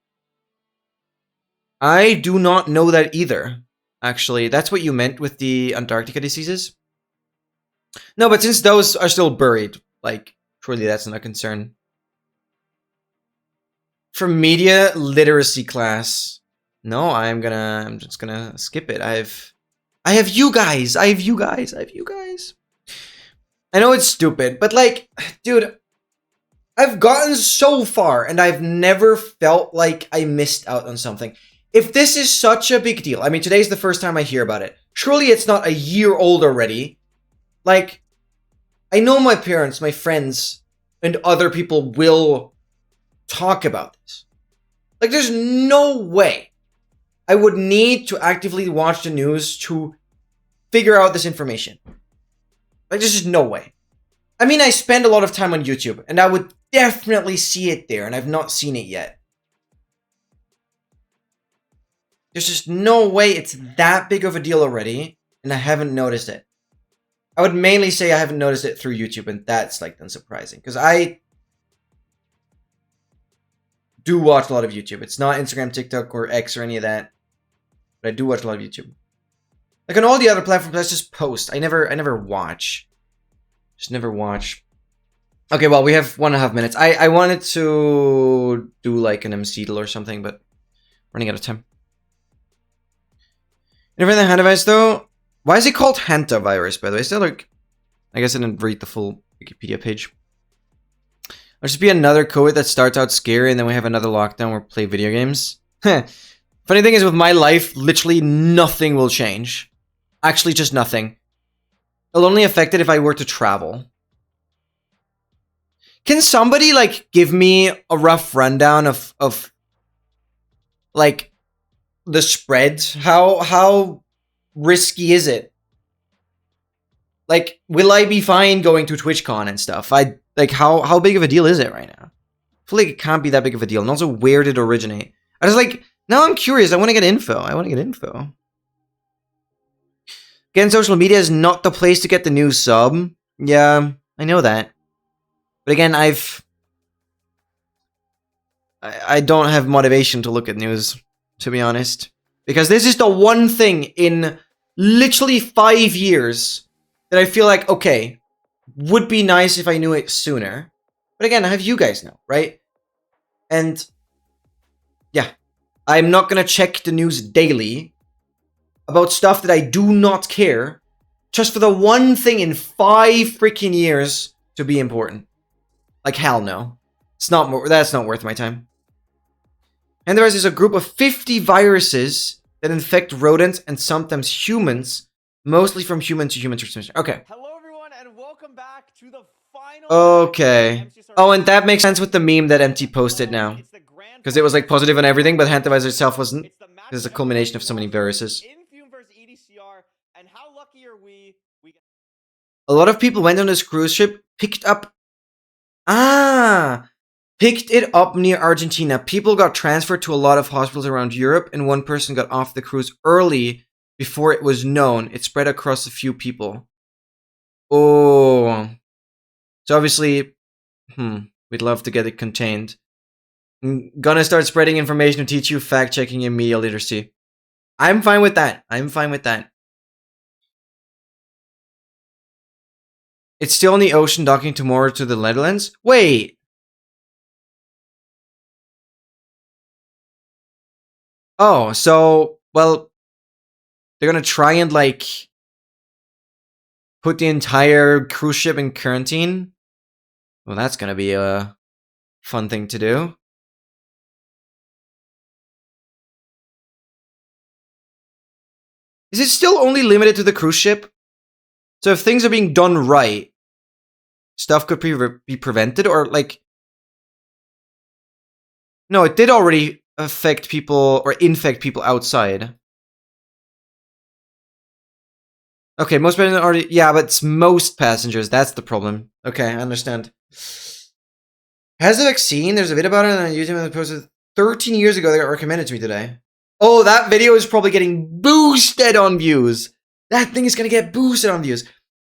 I do not know that either, actually. That's what you meant with the Antarctica diseases? No, but since those are still buried, like, surely that's not a concern. For media literacy class, no, I'm just gonna skip it. I have you guys. I know it's stupid, but, like, dude, I've gotten so far and I've never felt like I missed out on something. If this is such a big deal, I mean, today's the first time I hear about it. Surely it's not a year old already. Like, I know my parents, my friends, and other people will talk about this. Like, there's no way I would need to actively watch the news to figure out this information. Like, there's just no way. I mean, I spend a lot of time on YouTube, and I would definitely see it there, and I've not seen it yet. There's just no way it's that big of a deal already, and I haven't noticed it. I would mainly say I haven't noticed it through YouTube, and that's, like, unsurprising. Because I do watch a lot of YouTube. It's not Instagram, TikTok, or X, or any of that. But I do watch a lot of YouTube. Like, on all the other platforms, I just post. I never watch. Just never watch. Okay, well, we have 1.5 minutes. I wanted to do, like, an MC deal or something, but running out of time. Never the hand device, though. Why is it called hantavirus, by the way? Is that, like, I guess I didn't read the full Wikipedia page. There'll just be another COVID that starts out scary, and then we have another lockdown where we play video games. Funny thing is, with my life, literally nothing will change. Actually, just nothing. It'll only affect it if I were to travel. Can somebody, like, give me a rough rundown of like, the spread? How risky is it? Like, will I be fine going to TwitchCon and stuff? Like, how big of a deal is it right now? I feel like it can't be that big of a deal. And also, where did it originate? I was like, now I'm curious. I want to get info. Again, social media is not the place to get the news sub. Yeah, I know that. But again, I don't have motivation to look at news, to be honest. Because this is the one thing in literally 5 years that I feel like, okay, would be nice if I knew it sooner. But again, I have you guys know, right? And yeah, I'm not gonna check the news daily about stuff that I do not care, just for the one thing in 5 freaking years to be important. Like, hell no. That's not worth my time. And there is a group of 50 viruses that infect rodents and sometimes humans, mostly from human to human transmission. Okay. Hello everyone and welcome back to the final. Okay. Oh, and that makes sense with the meme that MT posted now. Because it was, like, positive on everything, but Hantavirus itself wasn't. It's a culmination of so many viruses. And how lucky are we? A lot of people went on this cruise ship, picked it up near Argentina. People got transferred to a lot of hospitals around Europe, and one person got off the cruise early before it was known. It spread across a few people. Oh. So obviously, we'd love to get it contained. I'm gonna start spreading information to teach you fact-checking and media literacy. I'm fine with that. I'm fine with that. It's still in the ocean, docking tomorrow to the Netherlands? Wait. Oh, so, well, they're gonna try and, like, put the entire cruise ship in quarantine? Well, that's gonna be a fun thing to do. Is it still only limited to the cruise ship? So if things are being done right, stuff could be prevented, or like... No, it did already affect people, or infect people outside. Okay, most passengers already... Yeah, but it's most passengers, that's the problem. Okay, I understand. Has the vaccine? There's a bit about it on YouTube that posted 13 years ago that got recommended to me today. Oh, that video is probably getting boosted on views. That thing is gonna get boosted on views.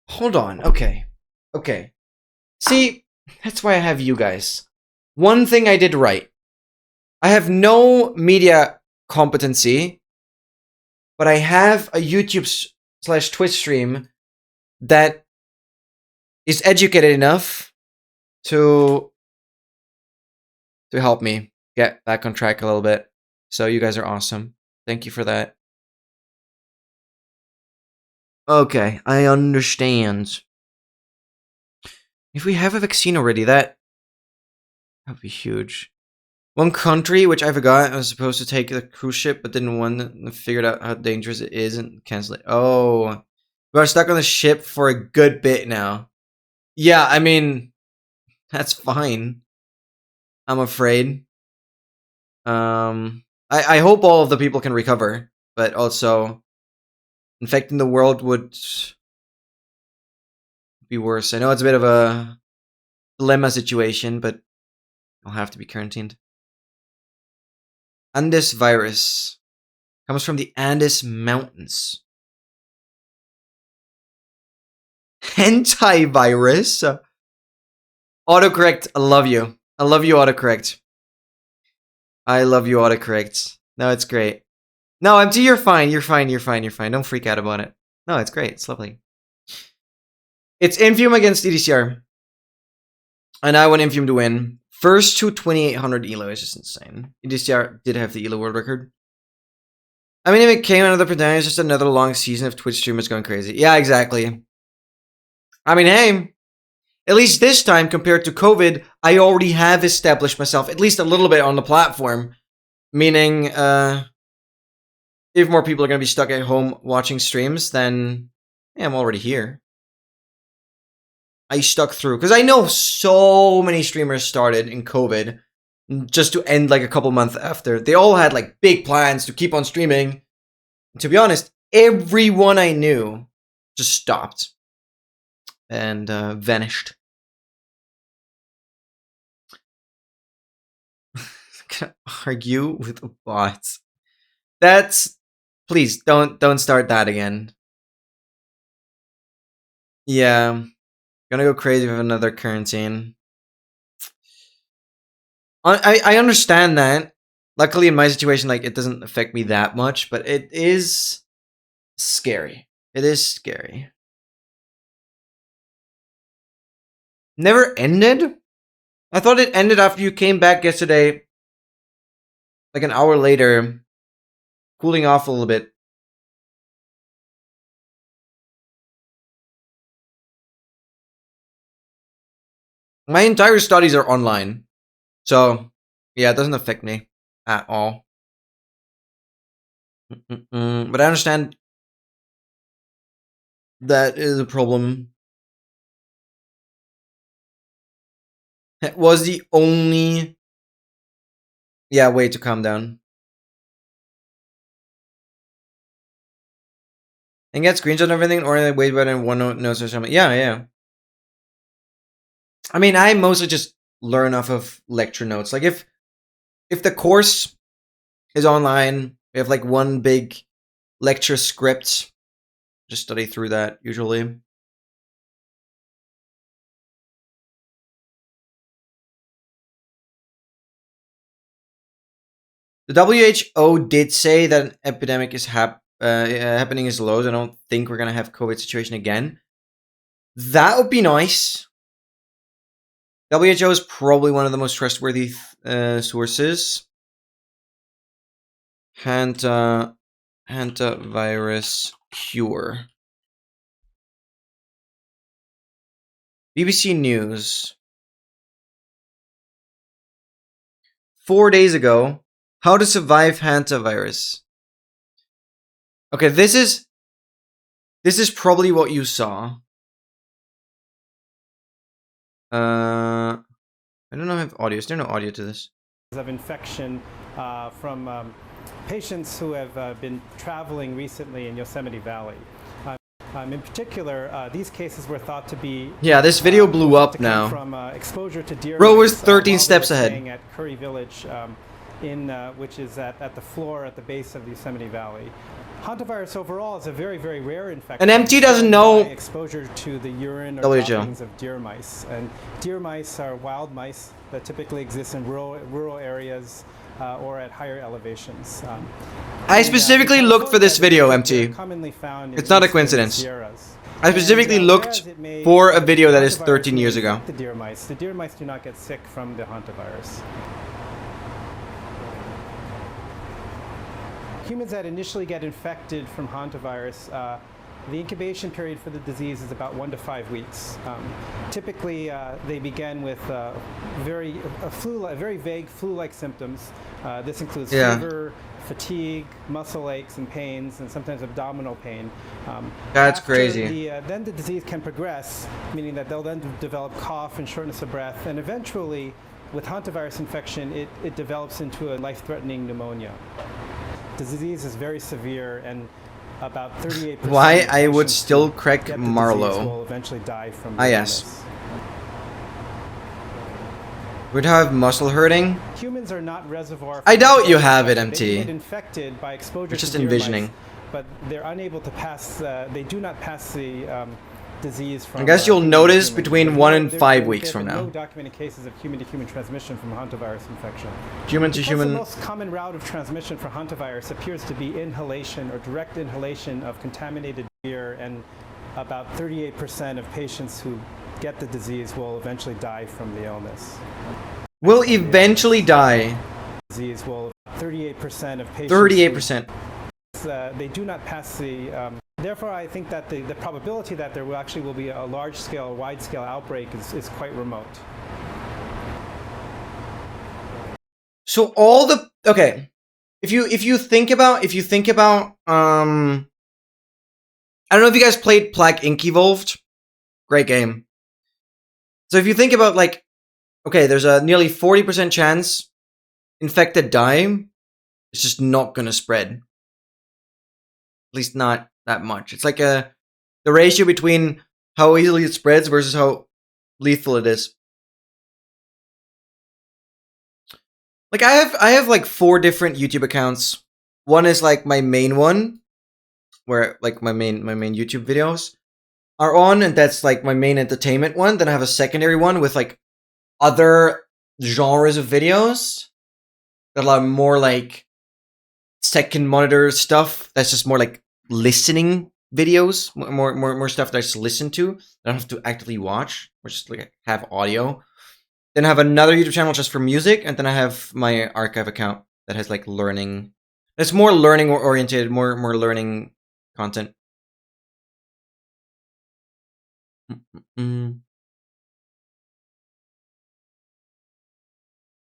Hold on, okay. Okay. See, that's why I have you guys. One thing I did right. I have no media competency, but I have a YouTube/Twitch stream that is educated enough to help me get back on track a little bit. So you guys are awesome. Thank you for that. Okay, I understand. If we have a vaccine already, that would be huge. One country, which I forgot, I was supposed to take the cruise ship, but didn't want to figured out how dangerous it is and cancel it. Oh, we are stuck on the ship for a good bit now. Yeah, I mean, that's fine. I'm afraid. I hope all of the people can recover, but also infecting the world would be worse. I know it's a bit of a dilemma situation, but I'll have to be quarantined. Andes virus comes from the Andes Mountains. Hentai virus? Autocorrect, I love you. I love you, autocorrect. I love you, autocorrect. No, it's great. No, MT, you're fine. You're fine. You're fine. You're fine. Don't freak out about it. No, it's great. It's lovely. It's Infium against EDCR. And I want Infium to win. First to 2800 ELO is just insane. EDCR did have the ELO world record. I mean, if it came another pandemic, it's just another long season of Twitch streamers going crazy. Yeah, exactly. I mean, hey, at least this time, compared to COVID, I already have established myself at least a little bit on the platform. Meaning, if more people are going to be stuck at home watching streams, then yeah, I'm already here. I stuck through. Because I know so many streamers started in COVID just to end like a couple months after. They all had like big plans to keep on streaming. And to be honest, everyone I knew just stopped and vanished. Can I argue with the bots? That's... Please, don't start that again. Yeah. Gonna go crazy with another quarantine. I understand that. Luckily, in my situation, like, it doesn't affect me that much, but it is scary. It is scary. Never ended? I thought it ended after you came back yesterday, like an hour later, cooling off a little bit. My entire studies are online. So, yeah, it doesn't affect me at all. But I understand that is a problem. It was the only... Yeah, way to calm down. And get screenshots and everything, or way better than OneNote or something. Yeah, yeah. I mean, I mostly just learn off of lecture notes. Like, if the course is online, we have like one big lecture script. Just study through that usually. The WHO did say that an epidemic is happening is low. So I don't think we're gonna have COVID situation again. That would be nice. WHO is probably one of the most trustworthy sources. Hantavirus cure. BBC News. 4 days ago, how to survive hantavirus. Okay, this is probably what you saw. I don't know if I have audio. Is there no audio to this? Of infection from patients who have been traveling recently in Yosemite Valley. In particular, these cases were thought to be this video blew up now. From exposure to deer. Bro was 13 steps ahead. At Curry Village, which is at the floor at the base of the Yosemite Valley. Hantavirus overall is a very, very rare infection. And MT doesn't know exposure to the urine or droppings of deer mice. And deer mice are wild mice that typically exist in rural areas or at higher elevations. I specifically looked for this video, MT. It's not a coincidence. I specifically looked for a video that is 13 years ago. The deer mice do not get sick from the hantavirus. Humans that initially get infected from hantavirus, the incubation period for the disease is about 1 to 5 weeks. Typically, they begin with very vague flu-like symptoms. This includes fever, fatigue, muscle aches and pains, and sometimes abdominal pain. That's crazy. Then the disease can progress, meaning that they'll then develop cough and shortness of breath, and eventually, with hantavirus infection, it develops into a life-threatening pneumonia. The disease is very severe, and about 38%. Why I would still crack Marlowe. Will eventually die from yes. Would have muscle hurting. Humans are not reservoir. I doubt you have it, MT. They get infected by exposure. We're just to envisioning. Mice, but they're unable to pass. They do not pass the disease from. I guess you'll notice between 1 and 5 weeks from now. No documented cases of human-to-human transmission from hantavirus infection. Human-to-human. The most common route of transmission for hantavirus appears to be inhalation or direct inhalation of contaminated air, and about 38% of patients who get the disease will eventually die from the illness. Will eventually die. Disease will 38% of patients. 38%. They do not pass the. Therefore, I think that the probability that there will be a large-scale, wide-scale outbreak is quite remote. So all the if you think about I don't know if you guys played Plague Inc. Evolved. Great game. So if you think about there's a nearly 40% chance infected die. It's just not gonna spread. At least not that much. It's like the ratio between how easily it spreads versus how lethal it is. Like I have like 4 different YouTube accounts. One is like my main one, where like my main YouTube videos are on, and that's like my main entertainment one. Then I have a secondary one with like other genres of videos that are more like second monitor stuff. That's just more like listening videos, more stuff that I just listen to. I don't have to actively watch, or just like have audio. Then I have another YouTube channel just for music, and then I have my archive account that has like learning. It's more learning oriented, more learning content.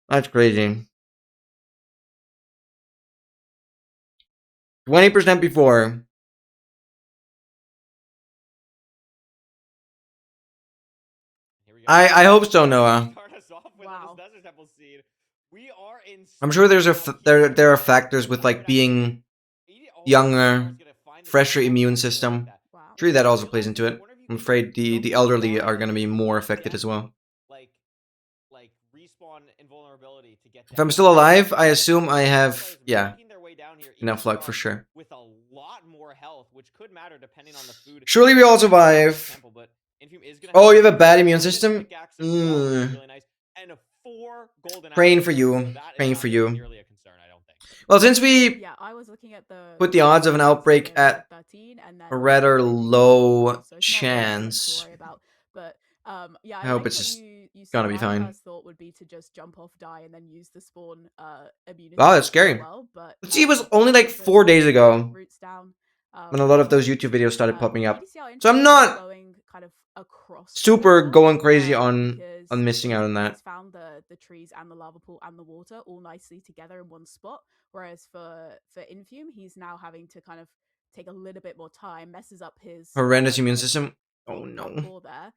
That's crazy. 20% before. I hope so, Noah. Wow. I'm sure there are factors with like being younger, fresher immune system. Wow. I'm sure that also plays into it. I'm afraid the elderly are going to be more affected as well. Like respawn invulnerability to get. If I'm still alive, I assume I have enough luck for sure. With a lot more health, which could matter depending on the food. Surely we all survive. Temple, but Infume is gonna Oh, you have a bad a immune bonus system? pickaxe as well, which is Mm. really nice. And 4 golden Praying apples, for you. so that is Praying not for gonna you. be nearly a concern, I don't think. Well, since we Yeah, I was looking at the put the odds of an outbreak at 13, and then a rather low so it's not really chance, to worry about. But yeah, I hope like it's what just you said. gonna be My fine. first thought would be to just jump off, die, and then use the spawn immunity. Wow, that's as scary. well, but Let's see, it was only like 4 days ago roots down. when a lot of those YouTube videos started popping up. EDCR So I'm is not going kind of across the super water, going crazy on because missing out on that. he's found the trees and the lava pool and the water all nicely together in one spot. Whereas for Infume, he's now having to kind of take a little bit more time, messes up his Horrendous immune kind of system. Oh no. parkour there,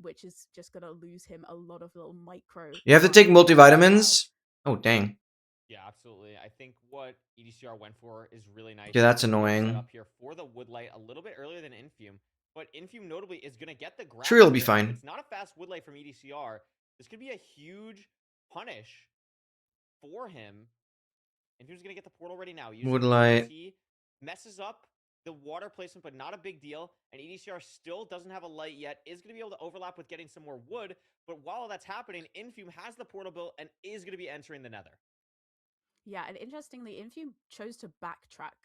which is just gonna lose him a lot of little micro. You have to take multivitamins? Oh dang. Yeah, absolutely. I think what EDCR went for is really nice. Yeah, that's Set annoying. up here for the Woodlight a little bit earlier than Infume, but Infume notably is going to get the grab. Sure, he'll be here. fine. If it's not a fast Woodlight from EDCR, this could be a huge punish for him. Infume's going to get the portal ready now. Using Woodlight. TNT, messes up the water placement, but not a big deal. And EDCR still doesn't have a light yet. Is going to be able to overlap with getting some more wood. But while that's happening, Infume has the portal built and is going to be entering the Nether. Yeah, and interestingly, Infume chose to backtrack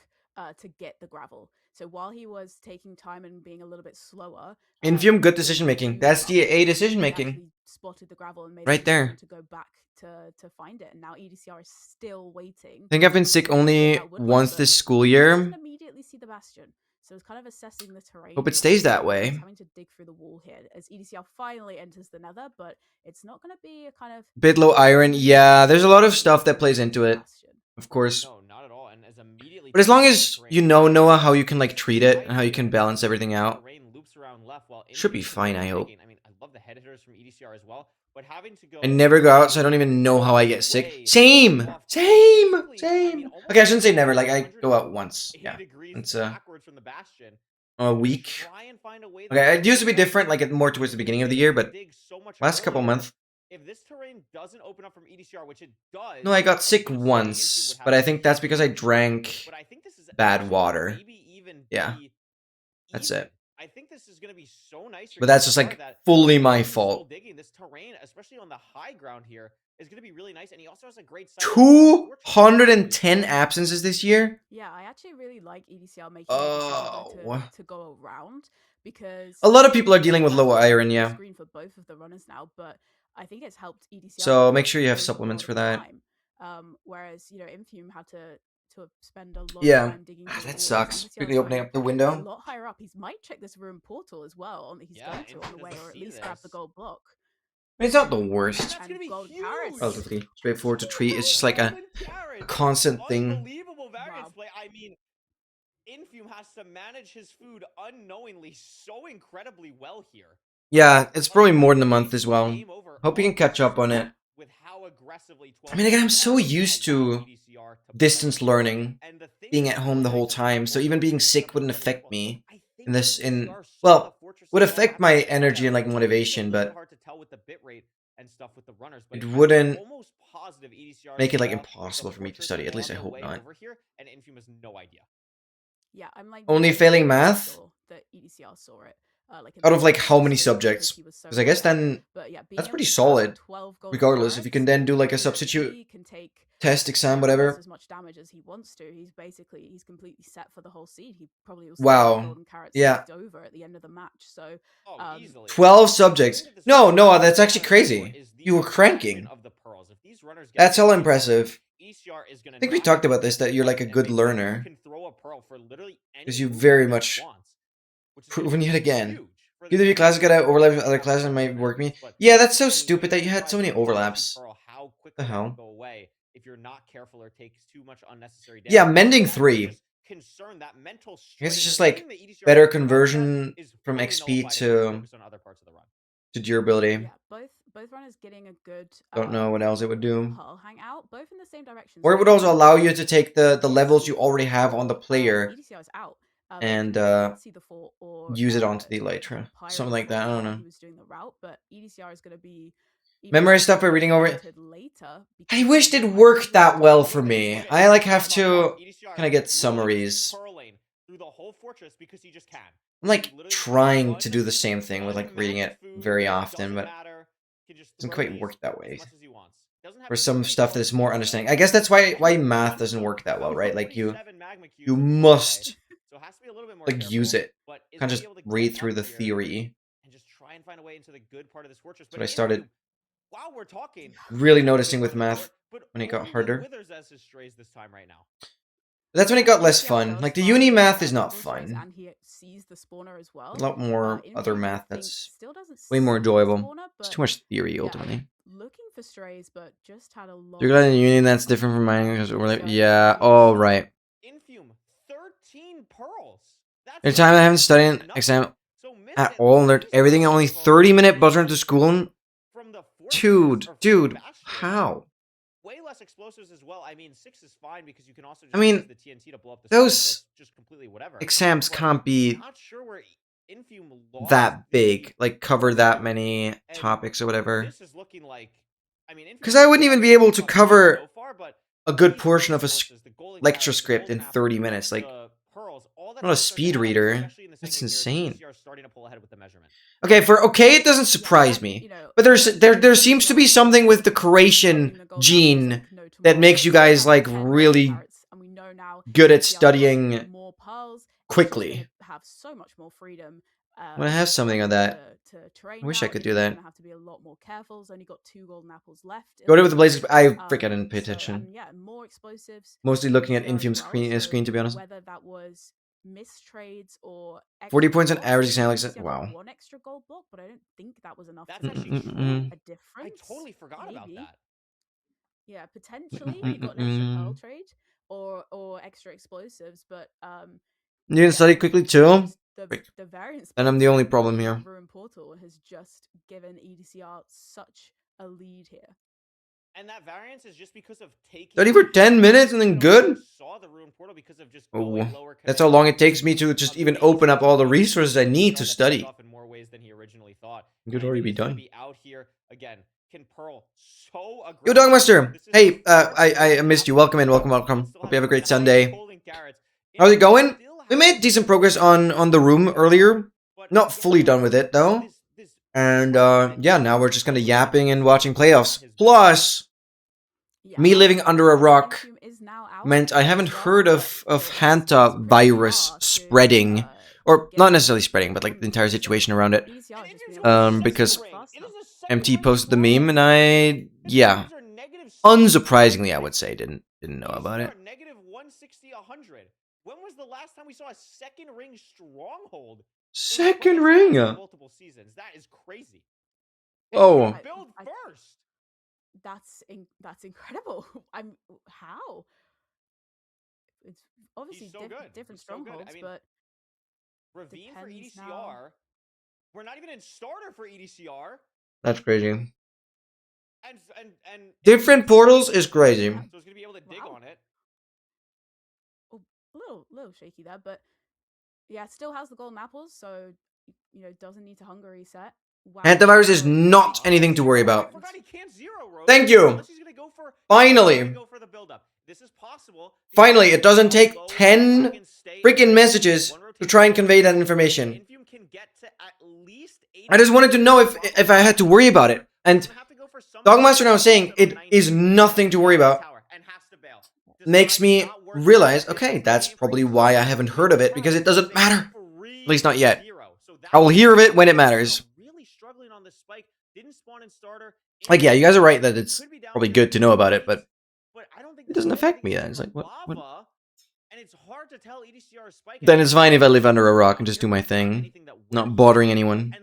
to get the gravel. So while he was taking time and being a little bit slower, Infume, good decision making. That's the A decision making. Spotted the gravel and made right there. to go back to find it. And now EDCR is still waiting. I think I've been sick only once this school He year. doesn't immediately see the bastion, so it's kind of assessing the terrain. Hope it stays that He's way. having to dig through the wall here as EDCR finally enters the Nether, but it's not going to be a kind of Bit low iron. Yeah, there's a lot of stuff that plays into it. Of course. No, not at all. And as immediately But as long as you know, Noah, how you can like treat it and how you can balance everything out, should be fine, I hope. I mean, I love the head hitters from EDCR as well, but having to go I never go out, so I don't even know how I get sick. Same! Same! Same! Okay, I shouldn't say never, like, I go out once. Yeah. It's a week. Okay, it used to be different, like, more towards the beginning of the year, but last couple months. If this terrain doesn't open up from EDCR, which it does. No, I got sick once, but I think that's because I drank bad water. Yeah. That's it. I think this is going to be so nice. But that's just like fully my fault. Digging this terrain, especially on the high ground here, is going to be really nice. And he also has a great 210 absences this year? Yeah, I actually really like EDCR making to go around, because a lot of people are dealing with low iron, yeah. Screen for both of the runners now, but I think it's helped EDCR. So make sure you have supplements for that. Whereas, you know, Infume had to spend a lot of yeah, time digging that sucks. Quickly opening up the window. A lot higher up. He might check this room portal as well. He's going to on the way, or at least grab the gold block. It's not the worst. That's gonna be huge. Relatively straightforward to treat. It's just like a constant thing. Unbelievable variance play. I mean, Infume has to manage his food unknowingly so incredibly well here. Yeah, it's probably more than a month as well. Hope you can catch up on it. I mean, again, I'm so used to distance learning, being at home the whole time, so even being sick wouldn't affect me well, would affect my energy and like motivation, but it wouldn't make it like impossible for me to study. At least I hope not. Yeah, I'm like only failing math? That EDCR saw it. Out of like how many subjects? Because I guess then that's pretty solid. Regardless, if you can then do like a substitute test, exam, whatever. As much damage as he wants to. He's completely set for the whole seed. He probably was wow. Yeah. Over at the end of the match. So 12 subjects. No, that's actually crazy. You were cranking. That's all impressive. I think we talked about this, that you're like a good learner. Because you very much proven yet again. Either your classes got out overlap with other classes and might work me. Yeah, that's so stupid that you had so many overlaps. What the hell? Yeah, mending 3. I guess it's just like better conversion from XP to durability. Yeah, both runners getting a good. Don't know what else it would do. Hangout, both in the same direction. Or it would also allow you to take the levels you already have on the player and use it onto the Elytra. Something like that. I don't know. He was doing the route, but EDCR is going to be Memorize stuff by reading over it. Later I wished it worked that well for me. I like have to kind of get summaries. Through the whole fortress because he just can. I'm like trying to do the same thing with like reading it very often, but it doesn't quite work that way. For some stuff that is more understanding. I guess that's why math doesn't work that well, right? Like you must like use it. Can't just read through the theory. And just try and find a way into the good part of this fortress. But I started while we're talking, really noticing with math when it got harder. Withers as his strays this time right now. That's when it got less fun. Like the uni math is not fun. And he sees the spawner as well. A lot more other Infuse, math I think, that's still doesn't way more see the enjoyable. spawner, It's but too much theory yeah, ultimately. looking for strays, but just had a lot. You're glad in uni that's different from mine because we're like, yeah, all right. Infume, 13 pearls. Every time I haven't studied an exam at all and learned everything in only 30-minute bus run to school. Dude, how? Way less explosives as well. I mean, 6 is fine because you can also just I mean, use the TNT to blow up the those spike, so it's just completely whatever. exams can't be Not sure where Infume lost that big, the- like cover that many topics or whatever. This is looking like, I mean, Because I wouldn't even be able to cover so far, but a good portion of a lecture script in 30 minutes. Like, I'm not a speed reader. That's insane. Okay, it doesn't surprise me. But there seems to be something with the creation gene that makes you guys like really good at studying quickly. Have so much more freedom. I'm gonna have something on that. I wish I could do that. Have to be a lot more careful. There's only got 2 golden apples left. Go to with the blazes. I freaking didn't pay attention. And yeah, more explosives. Mostly looking at Infume's screen to be honest. Whether that was mistrades or 40 points on average exam. Wow. 1 extra gold block, but I don't think that was enough. That's to actually a difference. I totally forgot about that. Yeah, potentially you got an extra pearl trade or extra explosives, but you didn't study quickly too? The variance And I'm the only problem here. Ruin Portal has just given EDCR such a lead here. And that variance is just because of taking. Study for 10 minutes and then good? Saw the Ruin Portal because of just Oh, that's how long it takes me to just even open up all the resources I need to study. In more ways than he originally thought. It could already be done. Out here again. Can Pearl so Yo, Dogmaster! Hey, I missed you. Welcome in, welcome. Hope you have a great Sunday. How's it going? We made decent progress on the room earlier. Not fully done with it, though. And, yeah, now we're just kind of yapping and watching playoffs. Plus, me living under a rock meant I haven't heard of Hanta virus spreading. Or, not necessarily spreading, but, like, the entire situation around it. Because MT posted the meme, and yeah. Unsurprisingly, I would say, didn't know about it. Negative 160, 100. When was the last time we saw a second ring stronghold? Second ring? Multiple seasons. That is crazy. Oh. Build first. That's incredible. How? It's obviously so different so strongholds, I mean, but Ravine for EDCR. Now. We're not even in starter for EDCR. That's crazy. And different portals is crazy. So it's gonna be able to dig on it. Oh, a little shaky there, but yeah, it still has the golden apples, so doesn't need to hunger reset. Wow. Antivirus is not anything to worry about. Thank you. Finally. Finally, it doesn't take 10 freaking messages to try and convey that information. I just wanted to know if I had to worry about it. And Dogmaster now saying it is nothing to worry about makes me realize, okay, that's probably why I haven't heard of it, because it doesn't matter. At least not yet. I will hear of it when it matters. Like, yeah, you guys are right that it's probably good to know about it, but it doesn't affect me then. It's like, what? Then it's fine if I live under a rock and just do my thing, not bothering anyone.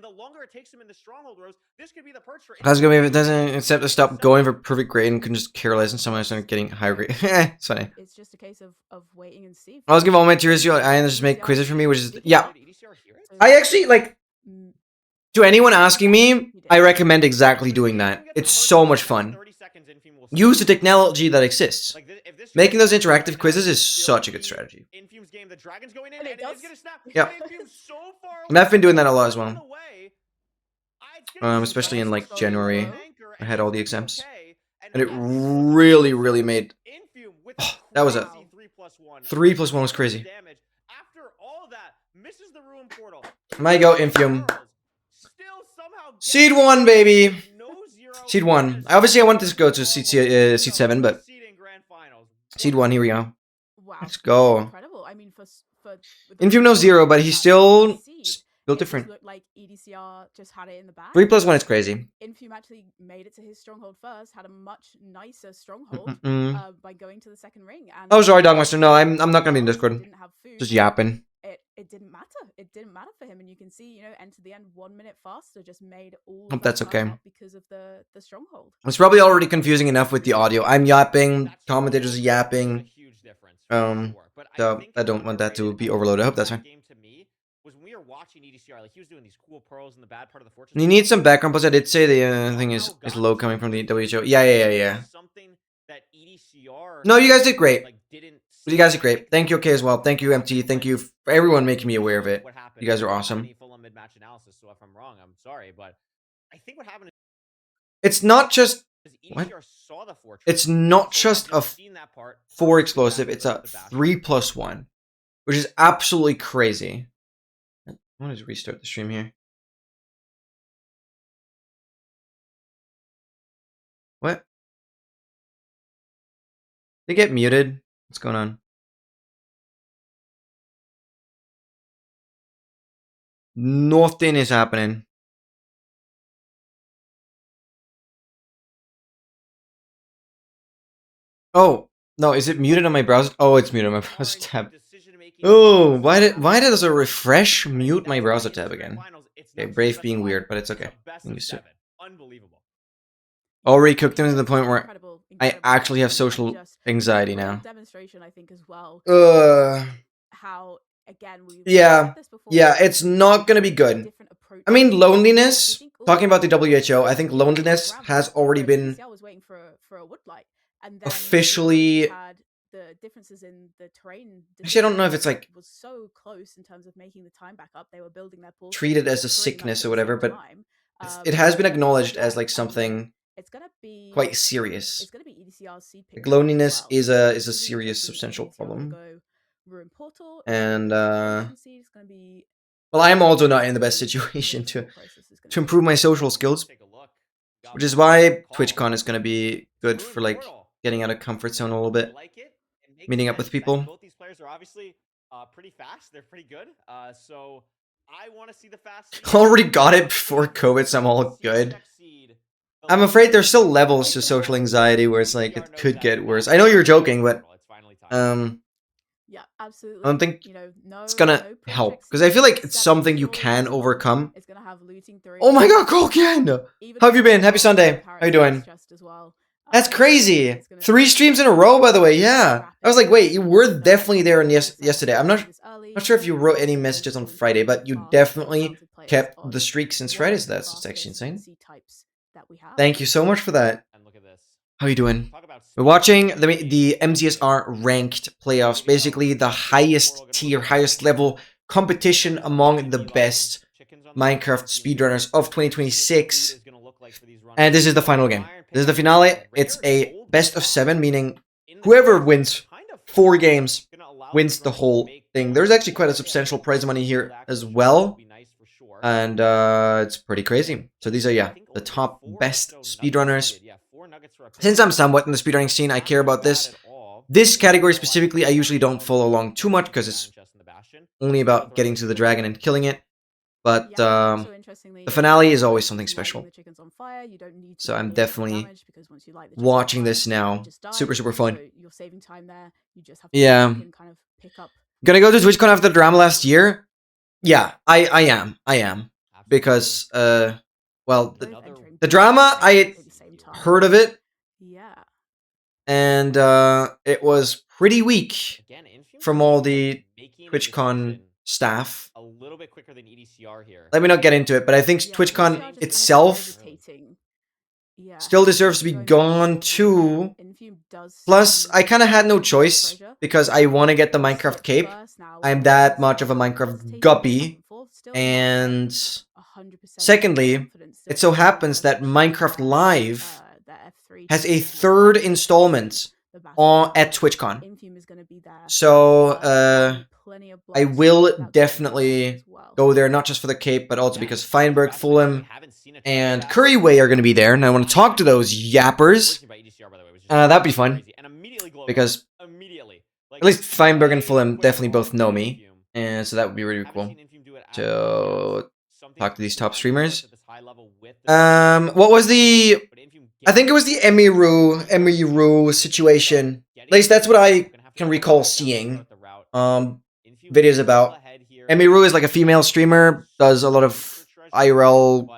How's it gonna be if it doesn't accept to stop going for perfect grade and can just care less and someone start getting higher grade? It's funny. It's just a case of waiting and see. I was giving all my materials to you, and just make quizzes for me, which is, yeah. I actually, like, to anyone asking me, I recommend exactly doing that. It's so much fun. Use the technology that exists. Making those interactive quizzes is such a good strategy. Yeah. And I've been doing that a lot as well. Especially in, like, January. I had all the exams. Okay, And it that's really made... Infume with Oh, that was a... crazy 3+1. 3+1 was crazy. Damage. After all that, misses the ruin portal. Might go Infium. Still somehow Seed 1, baby! no zero Seed 1. Obviously, I want this to go to seed 7, but... Seed 1, here we go. Wow, Let's go. incredible. I mean, for Infium no 0, but he's still built it different. looked like EDCR just had it in the bag. 3+1 is crazy. Infium actually made it to his stronghold first, had a much nicer stronghold by going to the second ring. And Oh, sorry, Dogmaster. No, I'm not gonna be in Discord. Didn't have food. Just yapping. It didn't matter. It didn't matter for him, and you can see, enter the end 1 minute faster. Just made all. Hope that's okay. Because of the stronghold. It's probably already confusing enough with the audio. I'm yapping. Commentators are yapping. So I don't want that to be overloaded. I hope that's fine. Was when we were watching EDCR, like he was doing these cool pearls in the bad part of the fortress. You need some background, plus I did say the thing is low coming from the WHO. Yeah. Something that EDCR. No, you guys did great. Like, didn't you guys did great. Thank you, okay, as well. Thank you, MT. Thank you for everyone making me aware of it. You guys are awesome. Full-on mid-match analysis, so if I'm wrong, I'm sorry, but I think what happened is it's not just what? EDCR saw the fortress. It's not just a seen that part, 4 explosive. It's a 3+1, which is absolutely crazy. I want to just restart the stream here. What? They get muted? What's going on? Nothing is happening. Oh, no, is it muted on my browser? Oh, it's muted on my browser tab. Oh, why does a refresh mute my browser tab again? Okay, Brave being weird, but it's okay. I'm used to it. Unbelievable. Already cooked them to the point where I actually have social anxiety now. Demonstration, I think, as well. How again? Yeah, it's not gonna be good. I mean, loneliness. Talking about the WHO, I think loneliness has already been officially. The differences in the terrain. Actually, I don't know if it's like was so close in terms of making the time back up. They were building their pools treated as a sickness or whatever, but it has been acknowledged as like something it's gonna be quite serious. It's gonna be EDCR's seed pick. Like loneliness is a serious substantial problem. And well, I am also not in the best situation to improve my social skills, which is why TwitchCon is gonna be good for like getting out of comfort zone a little bit. Meeting up with people. Both these players are obviously pretty fast. They're pretty good. So I want to see the fast. Already got it before COVID, so I'm all good. I'm afraid there's still levels to social anxiety where it's like it could get worse. I know you're joking, but yeah, absolutely. I don't think it's gonna help because I feel like it's something you can overcome. It's gonna have looting through. Oh my god, Colkin! How have you been? Happy Sunday. How you doing? That's crazy. 3 streams in a row, by the way. Yeah, I was like, wait, you were definitely there yesterday. I'm not sure if you wrote any messages on Friday, but you definitely kept the streak since Friday. So that's actually insane. Thank you so much for that. How you doing? We're watching the MCSR ranked playoffs, basically the highest tier, highest level competition among the best Minecraft speedrunners of 2026. And this is the final game. This is the finale. It's a best of 7, meaning whoever wins 4 games wins the whole thing. There's actually quite a substantial prize money here as well. And it's pretty crazy. So these are, the top best speedrunners. Since I'm somewhat in the speedrunning scene, I care about this. This category specifically, I usually don't follow along too much because it's only about getting to the dragon and killing it. But the finale is always something special. So I'm definitely watching this now. Super, super fun. Yeah. Gonna go to TwitchCon after the drama last year? Yeah, I am. Because, well, the drama, I heard of it. And it was pretty weak from all the TwitchCon staff. A little bit quicker than EDCR here. Let me not get into it, but I think TwitchCon itself still deserves to be gone too. Plus, I kind of had no choice because I want to get the Minecraft cape. I'm that much of a Minecraft guppy. And secondly, it so happens that Minecraft Live has a third installment at TwitchCon. So I will definitely go there, not just for the cape, but also because Feinberg, Fulham, and Curryway are going to be there, and I want to talk to those yappers. That'd be fun, because at least Feinberg and Fulham definitely both know me, and so that would be really cool to talk to these top streamers. What was the... I think it was the Emiru situation. At least that's what I can recall seeing videos about. Emiru is like a female streamer, does a lot of IRL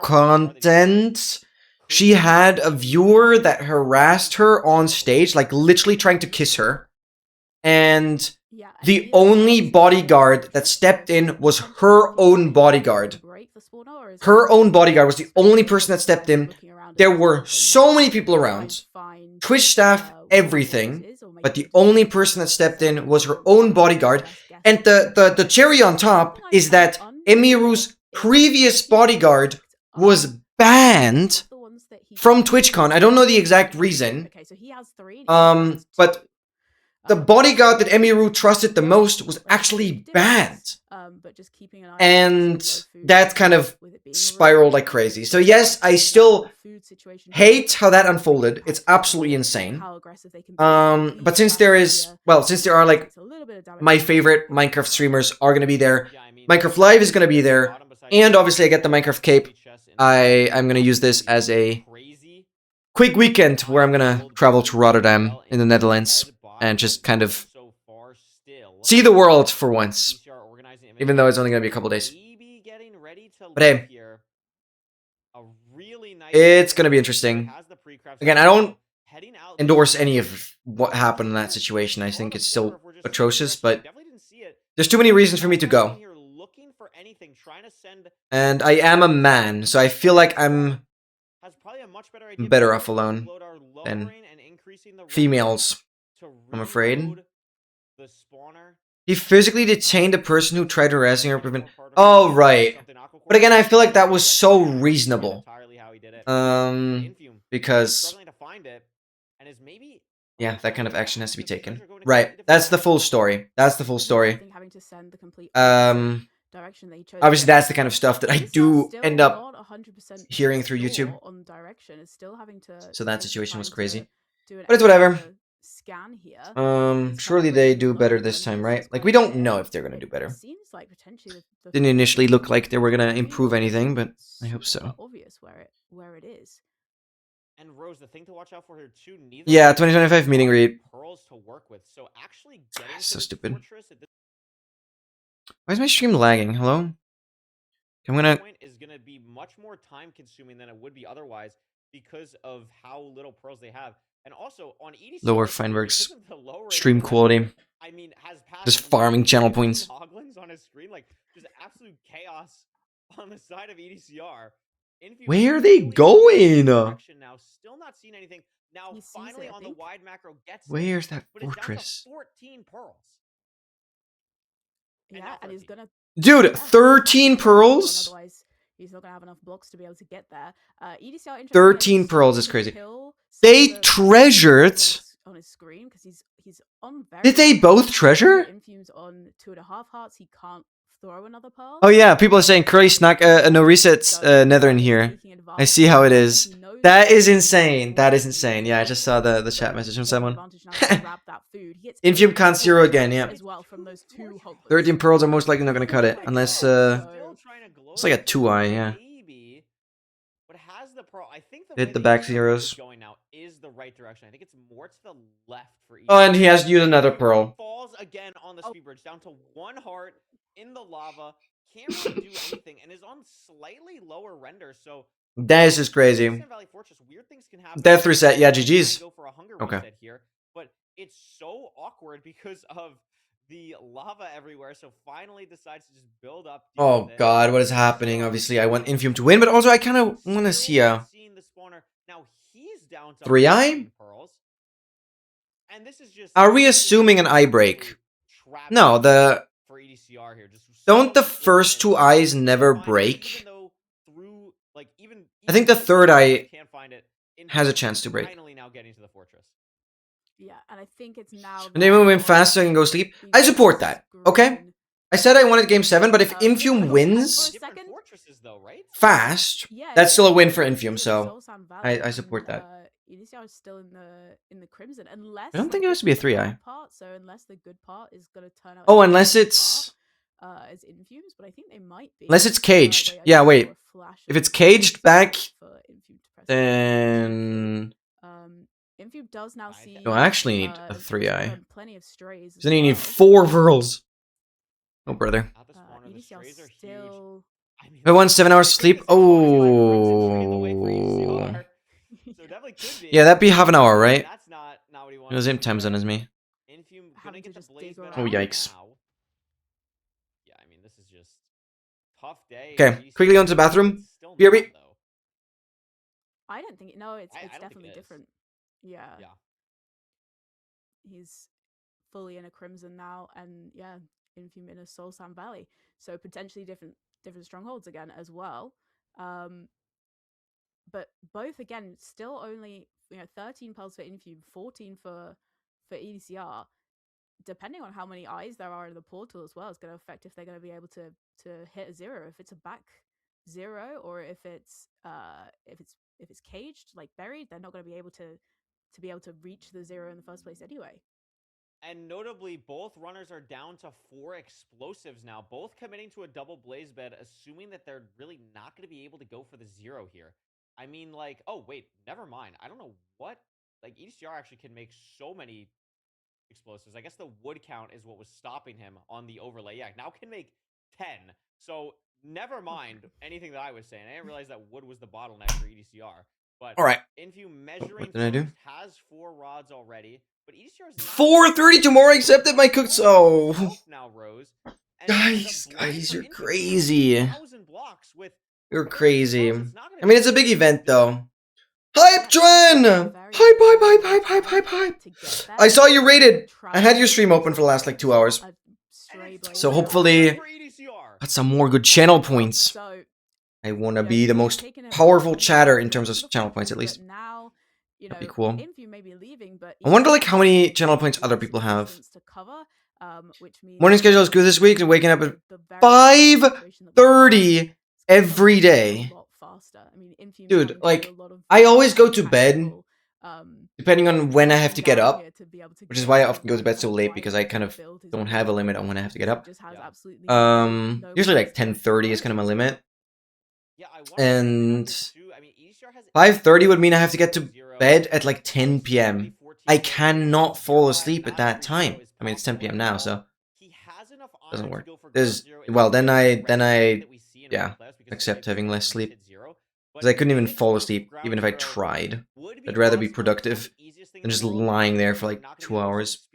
content. She had a viewer that harassed her on stage, like literally trying to kiss her. And the only bodyguard that stepped in was her own bodyguard. Her own bodyguard was the only person that stepped in. There were so many people around. Twitch staff, everything. But the only person that stepped in was her own bodyguard. And the cherry on top is that Emiru's previous bodyguard was banned from TwitchCon. I don't know the exact reason. But the bodyguard that Emiru trusted the most was actually banned. And that kind of spiraled like crazy. So yes, I still hate how that unfolded. It's absolutely insane. But since there are like my favorite Minecraft streamers are going to be there, Minecraft Live is going to be there, and obviously I get the Minecraft cape. I'm going to use this as a quick weekend where I'm going to travel to Rotterdam in the Netherlands and just kind of see the world for once, even though it's only going to be a couple days. But hey, it's going to be interesting. Again, I don't endorse any of what happened in that situation. I think it's still atrocious, but there's too many reasons for me to go. And I am a man, so I feel like I'm better off alone than females, I'm afraid. He physically detained a person who tried harassing her. Oh, right. But again, I feel like that was so reasonable. Because... yeah, that kind of action has to be taken. Right, that's the full story. That's the full story. Obviously, that's the kind of stuff that I do end up hearing through YouTube. So that situation was crazy. But it's whatever. Surely they do better this time, right? Like, we don't know if they're gonna do better. Didn't initially look like they were gonna improve anything, but I hope so. And Rose, the thing to watch out for here too. Yeah, 2025 meeting read. Pearls to work with, so actually so stupid. Why is my stream lagging? Hello? I'm gonna... is gonna be much more time consuming than it would be otherwise because of how little pearls they have. And also on EDC, lower Feinberg's stream quality. I mean, has just farming channel points. On his screen, like just absolute chaos on the side of EDCR. Where are they going? Now, still not seeing anything. Now, finally on the wide macro gets. Where's that fortress? 14 pearls. Yeah, and he's gonna. Dude, 13 pearls. Otherwise, he's not gonna have enough blocks to be able to get there. EDCR 13 pearls is crazy. They treasured. On his screen because he's on. Did they both treasure? Infume's on 2.5 hearts. He can't throw another pearl. Oh yeah, people are saying Curly snuck a no resets nether in here. I see how it is. That is insane. That is insane. Yeah, I just saw the chat message from someone. Infume can't zero again. Yeah. 13 pearls are most likely not gonna cut it unless it's like a 2-eye. Yeah. Hit the back zeros. Is the right direction. I think it's more to the left for each. Oh, and he has to use another pearl. Falls again on the speed bridge down to 1 heart in the lava. Can't really do anything and is on slightly lower render. So that is just crazy. Weird things can happen. Death reset. Yeah, GG's. Okay. Here, but it's so awkward because of the lava everywhere. So finally decides to just build up. Oh God, what is happening? Obviously, I want Infume to win, but also I kind of want to see a 3-eye. Are we assuming an eye break? No, don't the first 2 eyes never break? Like even I think the even third eye can't find it. has a Infuse chance to break. Finally, now getting to the fortress. Yeah, and I think it's now. And they move in fast so I can go sleep. I support that. Okay? I said I wanted game 7, but if Infume wins Different fortresses, though, right? fast, Yeah, that's still a win for it's Infume, still so Soul Valley, I support and, that. EDCR is still in the crimson, unless I don't think like, it has to be a this is the 3-eye. bad part. So unless the good part is gonna turn out. Oh, as the unless good it's part, as Infumes, but I think they might be. unless it's Wait, caged. I Yeah, just wait. saw a flash If of it's caged back, for Infume to press then Infume does now see. no, I actually need a Infume still 3-eye. have plenty of strays. Then you need 4 Virls. Oh, brother. EDCR still. I want 7 hours of sleep. So Oh. definitely could be. Yeah, that'd be half an hour, right? That's not what he It wants. was same time zone as me. Infume gonna get the blaze bed Oh, out yikes. now. Yeah, I mean this is just tough day. Okay, quickly go into the bathroom. BRB. I don't think no, it's I don't think definitely it is. different. Yeah. Yeah. He's fully in a crimson now, and yeah, Infume in a Soul Sand Valley. So potentially different strongholds again as well. But both again still only 13 pearls for Infume, 14 for EDCR. Depending on how many eyes there are in the portal as well, is going to affect if they're going to be able to hit a 0. If it's a back 0, or if it's caged, like buried, they're not going to be able to reach the 0 in the first place anyway. And notably, both runners are down to 4 explosives now, both committing to a double blaze bed, assuming that they're really not going to be able to go for the 0 here. I mean, like, oh, wait, never mind. I don't know what, like, EDCR actually can make so many explosives. I guess the wood count is what was stopping him on the overlay. Yeah, now can make 10. So never mind anything that I was saying. I didn't realize that wood was the bottleneck for EDCR. But all right, Infume measuring what did I do? has 4 rods already. But EDCR is 4:30 more, except that my cooks. Oh, now rose. guys, you're crazy. 1,000 blocks with You're crazy. I mean, it's a big event though. Hype, Dren! Hype. I saw you rated. I had your stream open for the last like 2 hours. So hopefully, got some more good channel points. I want to be the most powerful chatter in terms of channel points, at least. That'd be cool. I wonder like how many channel points other people have. Morning schedule is good this week. And waking up at 5:30 every day. Dude, like, I always go to bed depending on when I have to get up, which is why I often go to bed so late, because I kind of don't have a limit on when I have to get up. Usually like 10:30 is kind of my limit. And 5:30 would mean I have to get to bed at like 10 p.m. I cannot fall asleep at that time. I mean, it's 10 p.m. now, so doesn't work. Well, then I accept having less sleep, because I couldn't even fall asleep even if I tried. I'd rather be productive than just lying there for like 2 hours.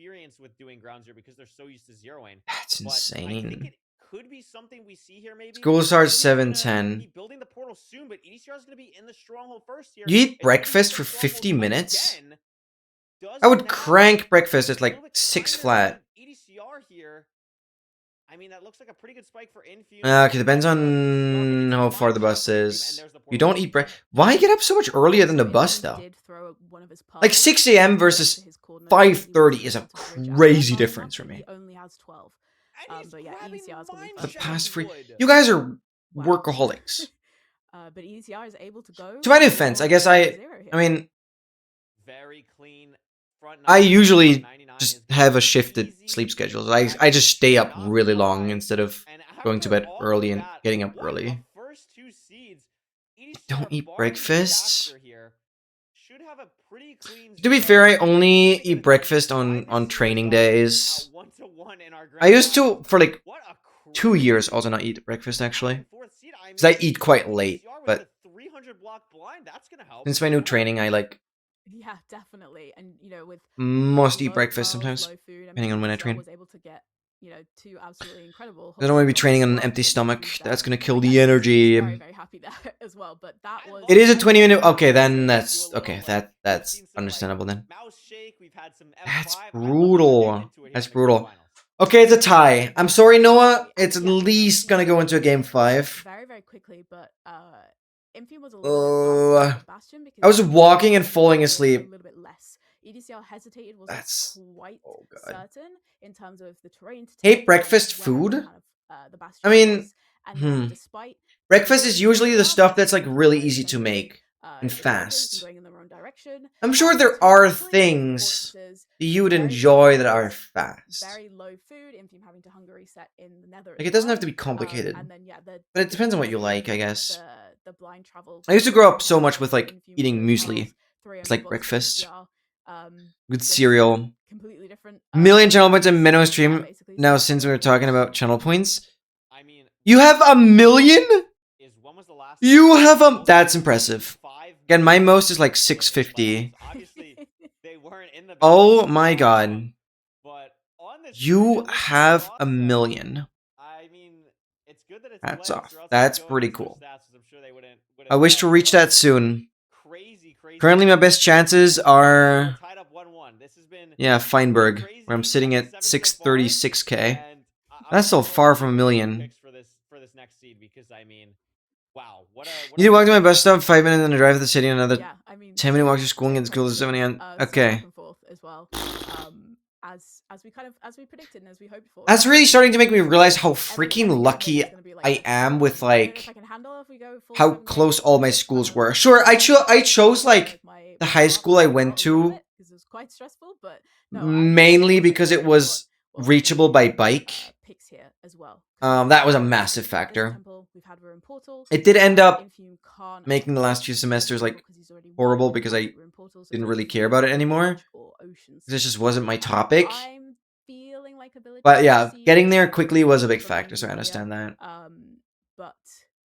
That's insane. Could be something we see here maybe. School starts 7:10. Building the portal soon, but EDCR is going to be in the stronghold first here. You eat breakfast for 50 minutes? I would crank breakfast at like 6 flat. EDCR here. I mean, that looks like a pretty good spike for Infume. Okay, depends on how far the bus is. You don't eat breakfast. Why get up so much earlier than the bus, though? Like 6 a.m. versus 5:30 is a crazy difference for me. But yeah, EDCR is going to be The past free. You guys are workaholics. But EDCR is able to go. To my defense, I guess I mean, very clean front. I usually just have a shifted sleep schedule. I just stay up really long instead of going to bed early and getting up early. Don't eat breakfast. To be fair, I only eat breakfast on training days. I used to, for like 2 years, also not eat breakfast, actually. Because I eat quite late, but since my new training, I like... Yeah, definitely. And, with... must eat breakfast sometimes, depending on when I train. Was able to get, 2 absolutely incredible... I don't want to be training on an empty stomach. That's going to kill the energy. Very, very happy there as well, but that was... It is a 20-minute... Okay, then that's... Okay, that's understandable then. That's brutal. That's brutal. Okay, it's a tie. I'm sorry, Noah. It's at least going to go into a game 5. Very, very quickly, but Infium was a little bit faster than Bastion because I was Bastion walking and was falling a asleep. little bit less. EDCR hesitated, wasn't That's quite oh god. certain in terms of the terrain to Hey, take breakfast and food? where kind of the Bastion I mean, was. And then despite breakfast the is usually the EDCR stuff that's like taking really very easy to defensive, make and distance and fast. going in the wrong direction, I'm sure two there are completely different things fortresses, that you would very enjoy that are fast, fast. very low food. Infium having to hunger reset in the Nether. Like as it doesn't well. have to be complicated. And then yeah, But it depends on what you the like, I guess. the blind travel. I used to grow up so Infium much with like Infium eating Blue muesli. Tiles, 3 It's only like box for breakfast. EDCR, With just cereal. completely different. Million channel points in Minnow Yeah, stream. basically. Now, So since we were talking about channel points, I mean, you have 1 million? is when was the last You time have also that's impressive. 5 Again, my million most is like playoffs? 650. Obviously, they weren't in the Oh big my league, god. but on this You stream, it looks have pretty 1 awesome. million. I mean, it's good that it's Hats playing, off. or else That's going pretty against their cool. stats, 'cause I'm sure they wouldn't I wish to bet, reach but that soon. crazy Currently, my best chances We're are tied up 1-1. This has been yeah, Feinberg, crazy where I'm sitting at 7 so far, 636k. and I'm That's still looking far forward to from 1 your million. picks for this next seed, because I mean, wow, what a You need to walk to my bus stop, 5 minutes, and then drive to the city, and another yeah, I mean, 10-minute walk to school and so get to school at 7 a.m. so Okay. back and forth as well. As we predicted and as we hoped for. That's really starting to make me realize how Every freaking time we go, lucky it's gonna be like I this. am with I don't know if I like can handle if we go full how 7 close games, all my it's schools kind were. of Sure, I chose like my the high heart school I rate went out a little to bit, 'cause it was quite stressful, but no, I'm mainly excited because to it see was what reachable by bike. picks here as well. 'Cause That was a massive this factor. temple, we've had Ruin Portal. It did end up Infium can't making the attack last few semesters like because he's already won horrible because I Ruin Portal, so didn't it's really either care about it Village anymore. or Ocean This Seed. just wasn't my topic. I'm feeling like a Village But yeah, Seed getting there quickly was a big from factor, so I Infium, understand that. but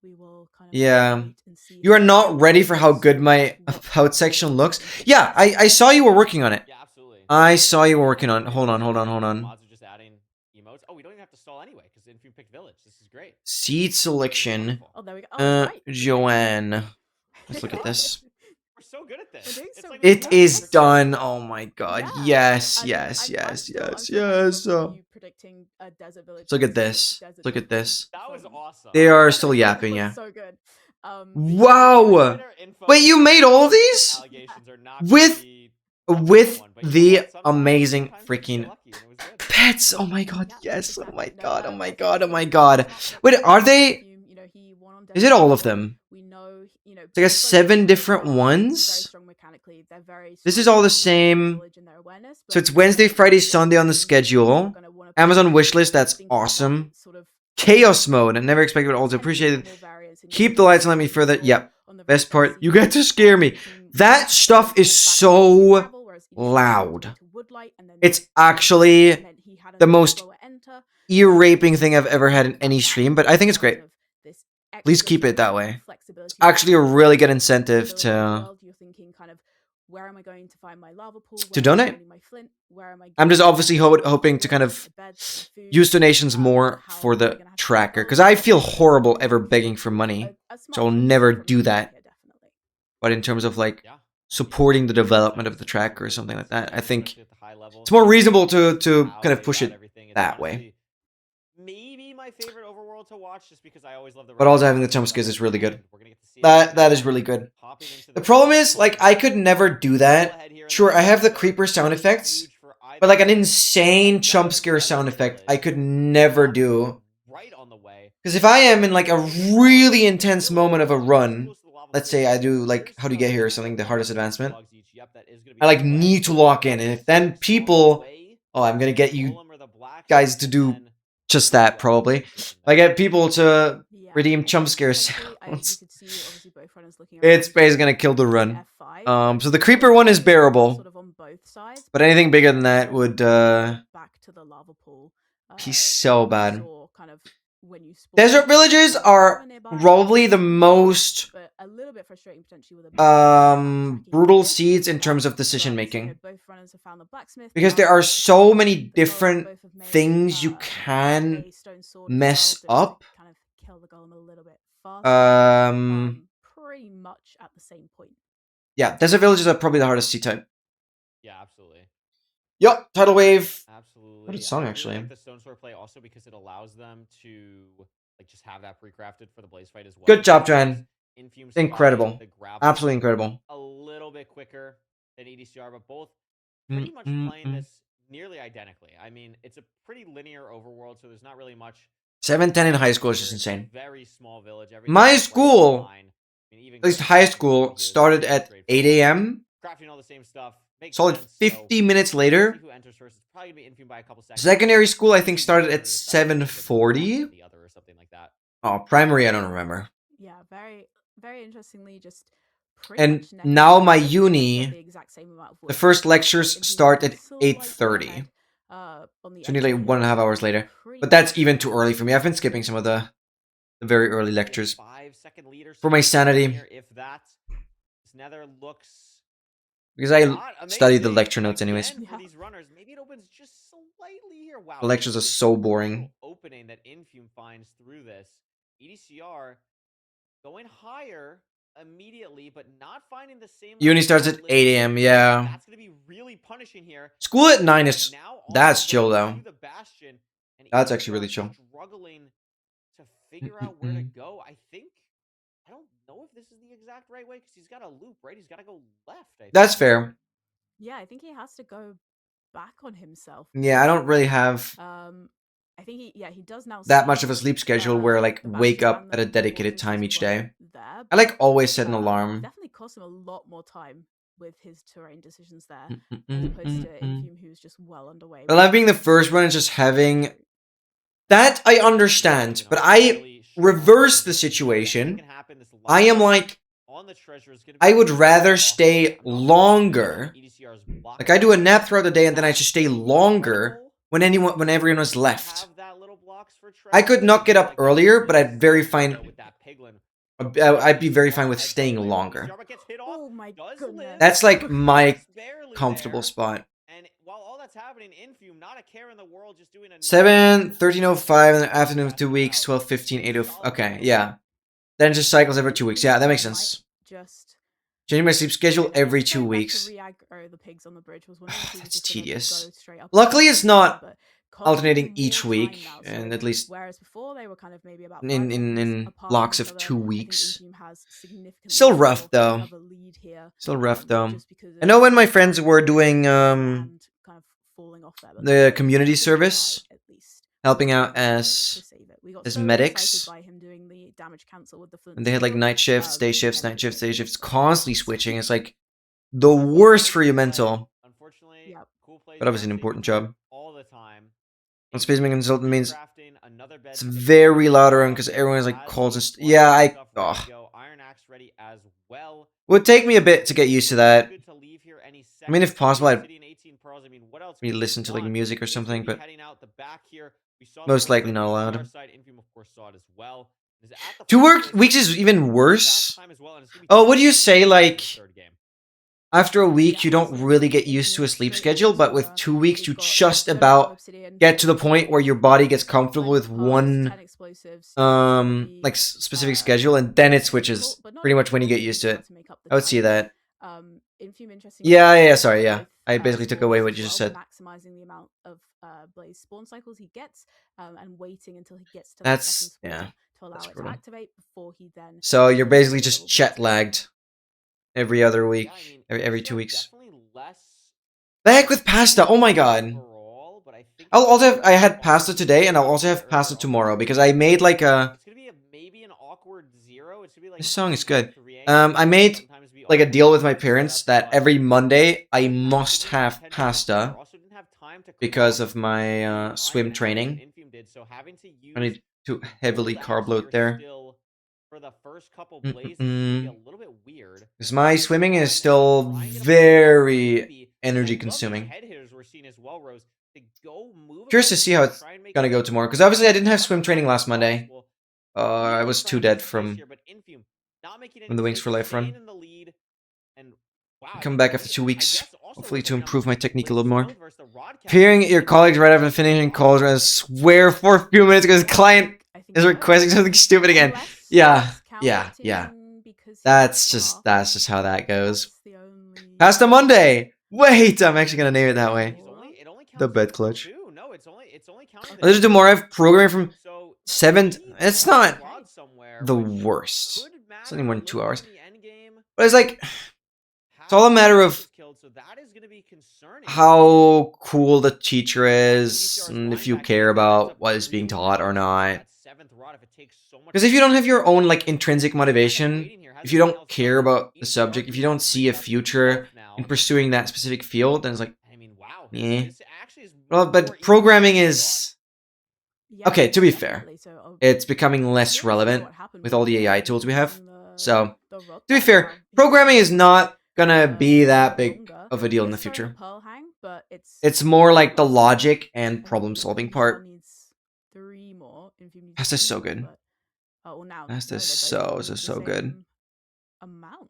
we will kind of Yeah. wait and see You are how not ready for how good what my about section looks. Yeah, I saw you were working on it. Yeah, absolutely. I saw you were working on. Hold on. Mods are just adding emotes. Oh, we don't even have to stall anyway because Infium picked Village. This is great. Seed selection. Oh, there we go. Oh, great. Joanne. Let's look at this. We're so good at this. doing It's so like good. we It have is to- done. Oh my god. Yeah. Yes, I mean, yes, I'm yes, still yes, hanging on yes. from you predicting a Desert Village. Let's look at instead of this. Desert Look at Village this. That was from- awesome. They are That still yapping, was yeah. So good. Wow. Wait, you made all of these? Allegations are not With- gonna be With one, but you know the what? Sometimes- amazing sometimes you freaking get lucky, and it was good. pets. Oh my god, Yeah, yes. Oh my exactly. No, god, oh my I think god, oh my it's god. not Wait, like are they? you know, he won on Is Desert it all Village. of them? We know, you know, It's like a both 7 different are very ones? strong mechanically. They're very This is strong all the in same. knowledge and their awareness, So but it's Wednesday, Friday, Sunday on the you're schedule. gonna wanna Amazon play wishlist, that's think about that awesome. sort of Chaos mode, I never expected it all to appreciate it. Keep the lights and let me further. Yep. Best part, you get to scare me. That stuff is so loud. It's actually the most ear-raping thing I've ever had in any stream, but I think it's great. Please keep it that way. It's actually a really good incentive to where am I going to find my lava pool? to donate. I'm just getting obviously hoping to kind of beds, food, use donations more how for am I the gonna have to tracker, because follow I that? feel horrible ever begging for money. A So I'll smart choice never from do Infium that. here, definitely. But in terms of like Yeah. supporting the development of the tracker or something like that, I think Especially at the high level, it's more reasonable to how kind of they push got it everything. It's that way. honestly Maybe my favorite overworld to watch, just because I always love the. But also having the jump scares is really good. We're gonna get to see That is really good. hopping into The problem is, like, I could never do that. Sure, I have the creeper sound effects, but like an insane jump scare sound effect, I could never do. Right on the way. Because if I am in like a really intense moment of a run, let's say I do like How Do You Get Here or something, the hardest advancement, I like need to lock in, and if then people, oh, I'm gonna get you guys to do just that probably. If I get people to redeem jump scare sounds, it's basically gonna kill the run. So the creeper one is bearable, but anything bigger than that would be so bad. Desert villages are probably the most brutal seeds in terms of decision making, because there are so many different things you can mess up. Pretty much at the same point. Yeah, desert villages are probably the hardest seed type. Yeah, absolutely. Yup, tidal wave. Absolutely. What a song, I really actually. like the Stone Sword play also because it allows them to like just have that pre-crafted for the blaze fight as well. Good job, Joanne. Infum Incredible. spotted the grapple Absolutely incredible. a little bit quicker than EDCR, but both pretty much playing this nearly identically. I mean, it's a pretty linear overworld, so there's not really much. 7-10 in high school is just insane. Very small village. My school, at least high school, started at 8 a.m. Crafting all the same stuff. Solid 50 minutes later. Secondary school, I think, started at 7:40. Oh, primary, I don't remember. Yeah, very, very interestingly, just And much neck now and my neck, uni, the exact same amount of the work. first So lectures Infum start at slightly 8:30. ahead, on the So nearly entry 1.5 here, hours later. pretty But that's much even too early for me. I've been skipping some of the very early lectures. 5-second leader For my sanity. here, if that. This Nether looks Because I not studied the amazing. lecture notes anyways. Again, for these runners, maybe it opens just slightly here. Wow, The lectures are so boring. opening that Infum finds through this. EDCR going higher immediately, but not finding the same. Uni starts at 8 a.m. Yeah. That's gonna be really punishing here. School at 9 is Now on that's the chill way though. to the Bastion, and That's actually EDCR really chill. Struggling to figure out where to go. I don't know if this is the exact right way because he's got a loop, right? He's got to go left. I think. That's fair. Yeah, I think he has to go back on himself. Yeah, I don't really have I think he does now that see, much of a sleep schedule where I like the wake Bastion up and at a the dedicated portals time as each well day. there, I like but, always set an alarm. definitely cost him a lot more time with his terrain decisions there, as opposed to Infum, who's just well underway. I love being the first one and just having that. I understand, but I reverse the situation. I am like, I would rather stay longer. Like I do a nap throughout the day and then I just stay longer when everyone is left. I could not get up earlier, but I'd be very fine with staying longer. Oh my goodness. That's like my comfortable spot. And while all that's happening, Infum, not a care in the world, just doing a 13:05 in the afternoon of 2 weeks, 12:15, 8:05. Okay, yeah. Then it just cycles every 2 weeks. Yeah, that makes sense. Just Changing my sleep schedule I every guess 2 going back to weeks. re-aggro the pigs on the bridge was one of the things That's just gonna tedious. go straight up Luckily, and it's not but alternating costing each more week, time now, and so at least whereas before they were kind of maybe about 5 in seconds apart blocks from each of other, 2 I think weeks. Infum has significantly Still more rough though. of a lead here, Still rough though. just because I know when my of friends were doing and kind of falling off there, but the they community did try service, at least helping out to as save it. We got as so medics. excited by him doing the damage cancel with the flint And they had like steel, night shifts, day shifts, then night shifts, it day shifts, just constantly switching. It's like the worst for your mental, Unfortunately, Yep. cool plays but obviously an don't important save job. all the time. What space making consultant means Crafting another bed it's to get very the loud around because everyone's like as calls and well. yeah, I Stuff ready to oh. go. Iron axe ready as well. Would take me a bit to get used to that. Good to leave here any I mean, if second. possible, I'd Obsidian 18 pearls. I mean, what else maybe could you listen to like want? music or He's something, gonna be but heading out the back here. We saw most the likely work not on the allowed. ECR side. Infum, of course, saw it as well. Is at the 2 first weeks place. is even Fast worse. time as well, and it's gonna be Oh, what do you 2 say? in the Like third game. after a week, you Yeah, don't so really get taking used to a it sleep straight schedule, into but with 2 weeks, we've you got just so much about obsidian, get to the so point where your body gets comfortable with 10 one explosives, and it's gonna be, like specific schedule, and then it switches difficult, but not pretty much when you get impossible used to to be able it. to make up the I would see time. that. Infum, interestingly, Yeah, sorry, yeah. with, I basically took away spawns what as you just well, said. maximizing the amount of blaze spawn cycles he gets, and waiting until he gets to that That's second spawn yeah. to allow That's it to brutal. activate before he then. So you're goes basically for the just little jet blitz. lagged every other week, Yeah, I mean, every ECR 2 weeks. definitely less Back with pasta. Oh my god. overall, but I think I'll also have, I had on pasta today, and I'll also have pasta tomorrow because I made like a. It's gonna be maybe an awkward 0. It's gonna be like This song is good. 3 I made sometimes be like a awkward deal with my setup, parents that but every Monday I massively must have intended pasta also didn't have time to cook because up of my the iron swim axe training. that Infum did, so having to use I need to the heavily gold carb axe load here there. still for the first couple blazes is gonna be a little bit weird. Because my swimming is And still try and get a very maybe. energy I love these consuming. head hitters we're seeing as well, Rose. To go move Curious to about see how it's try and make gonna it go as tomorrow. Because obviously I didn't have much swim training time as last Monday. possible. I Really was trying too to dead keep pace from here, but Infum not making any the Wings for mistakes, Life run. staying in the lead, and wow, I Come mean, back after maybe, 2 I weeks, guess also hopefully to depending on improve my technique a Blaze's little more. build versus the Rodcast Appearing build, at your colleagues right after finishing calls, I swear for a few minutes because client I think is so. requesting something stupid again. Unless Yeah, it's yeah. counting because he That's got just far. how that goes. That's the only. Pasta Monday. Wait, I'm actually gonna name it that way. it only The counts bed for clutch. 2. No, it's only counting the Let's do more. I have programming from so 7. maybe It's on the not quad somewhere, the which worst. could It's only more than 2 hours. in the end game. But it's like, it's all a matter of Killed, so that is going to be concerning. how cool the teacher is, and if you care about what is being taught or not. Because if you don't have your own like intrinsic motivation, if you don't care about the subject, if you don't see a future in pursuing that specific field, then it's like, I mean, wow. yeah. This actually is Well, more but easy programming than I is Yeah, okay. To be fair, definitely. So, it's becoming less curious to know relevant what happened with all the the AI tools we have. using So, the rock to be band fair, now. He's programming is using not gonna the be that rock big longer. of a deal in the It's slowing future. Pearl hang, but It's more like the less. logic and I think problem solving EDCR part. needs 3 more. Infume needs Pasta's 2 so more, good. but well, now Pasta's they're both so the good. same amount.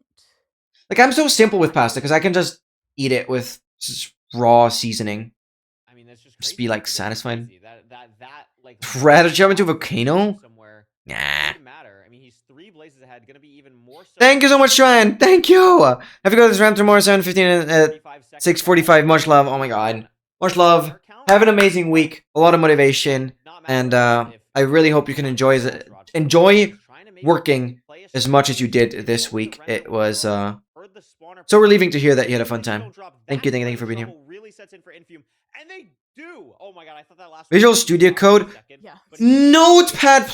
Like, I'm so simple with pasta because I can just eat it with just raw seasoning. I mean, that's just Just crazy. be like It is satisfied. crazy. That like Rather jump into a volcano? somewhere Nah. would matter. I mean, he's 3 blazes ahead, gonna be even more so. Thank you so much, Ryan. Thank you. Have you got this round tomorrow, 7:15 and 6:45. Much love. Oh my god. Much love. Have an amazing week. A lot of motivation. And I really hope you can enjoy working as much as you did this week. It was so relieving to hear that you had a fun time. Thank you for being here. Really sets in for Infume, and they do. Oh my god, I thought that last Visual Studio Code, Notepad++.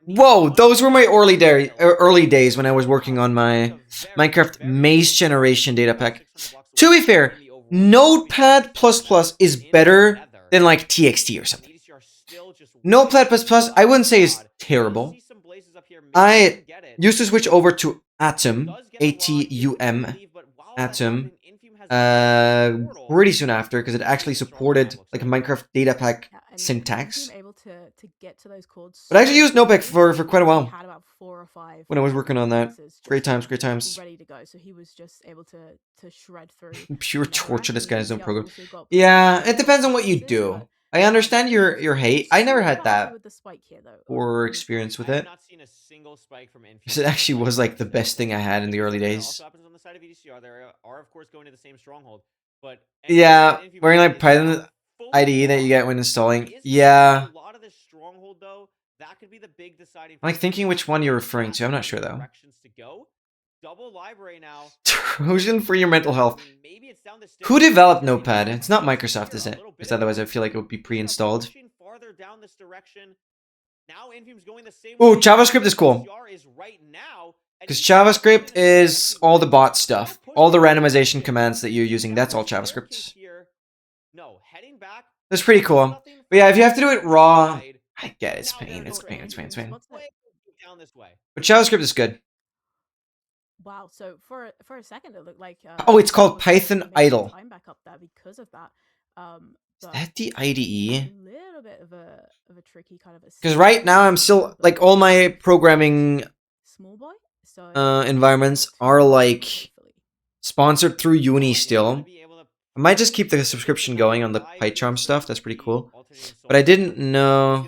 Whoa, those were my early days when I was working on my Minecraft Maze Generation data pack. To be fair, Notepad++ is better than like TXT or something. Notepad++ I wouldn't say is terrible. I used to switch over to Atom, A-T-U-M, Atom, pretty soon after because it actually supported like a Minecraft data pack syntax. Able to get to those chords. But I actually used Notepad for quite a while. Had about 4 or 5 when I was working on that. Great times. ready to go, so he was just able to shred through. Pure torture this guy's own EDCR program. also got Yeah, it plenty depends on of what you bonuses, do. but I understand your hate. I never had super happy that with the spike here, though, or honestly. experience with I have it. not seen a single spike from Infume. Because it actually was like the best thing I had in the early days. Also happens on the side of EDCR. They are of course going to the same stronghold, but Yeah, Infume wearing like is Python fully IDE that you locked. get when installing. Is Yeah. a lot of this stronghold though. That could be the big deciding. I'm like thinking which one you're referring to. I'm not sure though. Directions to go. Double library now. Trojan for your mental health. I mean, maybe it's down to Who developed Notepad? It's not Microsoft, is it? Because otherwise I feel like it would be pre-installed. Farther down this direction. Now Infume's going the same Ooh, way JavaScript is cool. EDCR is right now. Because JavaScript is all the bot stuff. All the randomization commands that you're using, that's all JavaScript. No, heading back. That's pretty cool. But yeah, if you have to do it raw, I get it. It's pain. It's pain. Down this way. But JavaScript is good. Wow, so for a second it looked like Oh, it's called was Python making Idle. time back up there because of that. Is But that the a IDE? little bit of a tricky kind of a Because right now I'm still like all my programming small boy. So environments are like sponsored through Uni still. I might just keep the subscription going on the PyCharm stuff. That's pretty cool. But I didn't know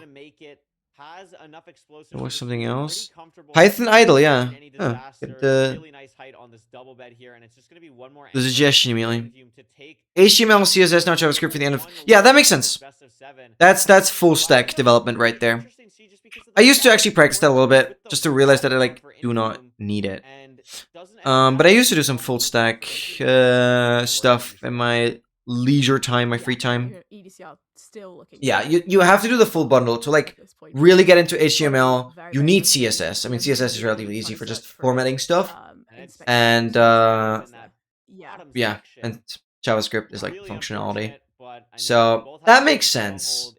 there was something else. Python Idle, yeah. Huh. Get the suggestion immediately. HTML, CSS, not JavaScript for the end of. Yeah, that makes sense. That's full stack development right there. I used to actually practice that a little bit just to realize that I like do not need it. But I used to do some full stack stuff in my leisure time, my free time. EDCR still looking. Yeah, you have to do the full bundle to like really get into HTML. You need CSS. I mean, CSS is relatively easy for just formatting stuff, and yeah, and JavaScript is like functionality. So that makes sense.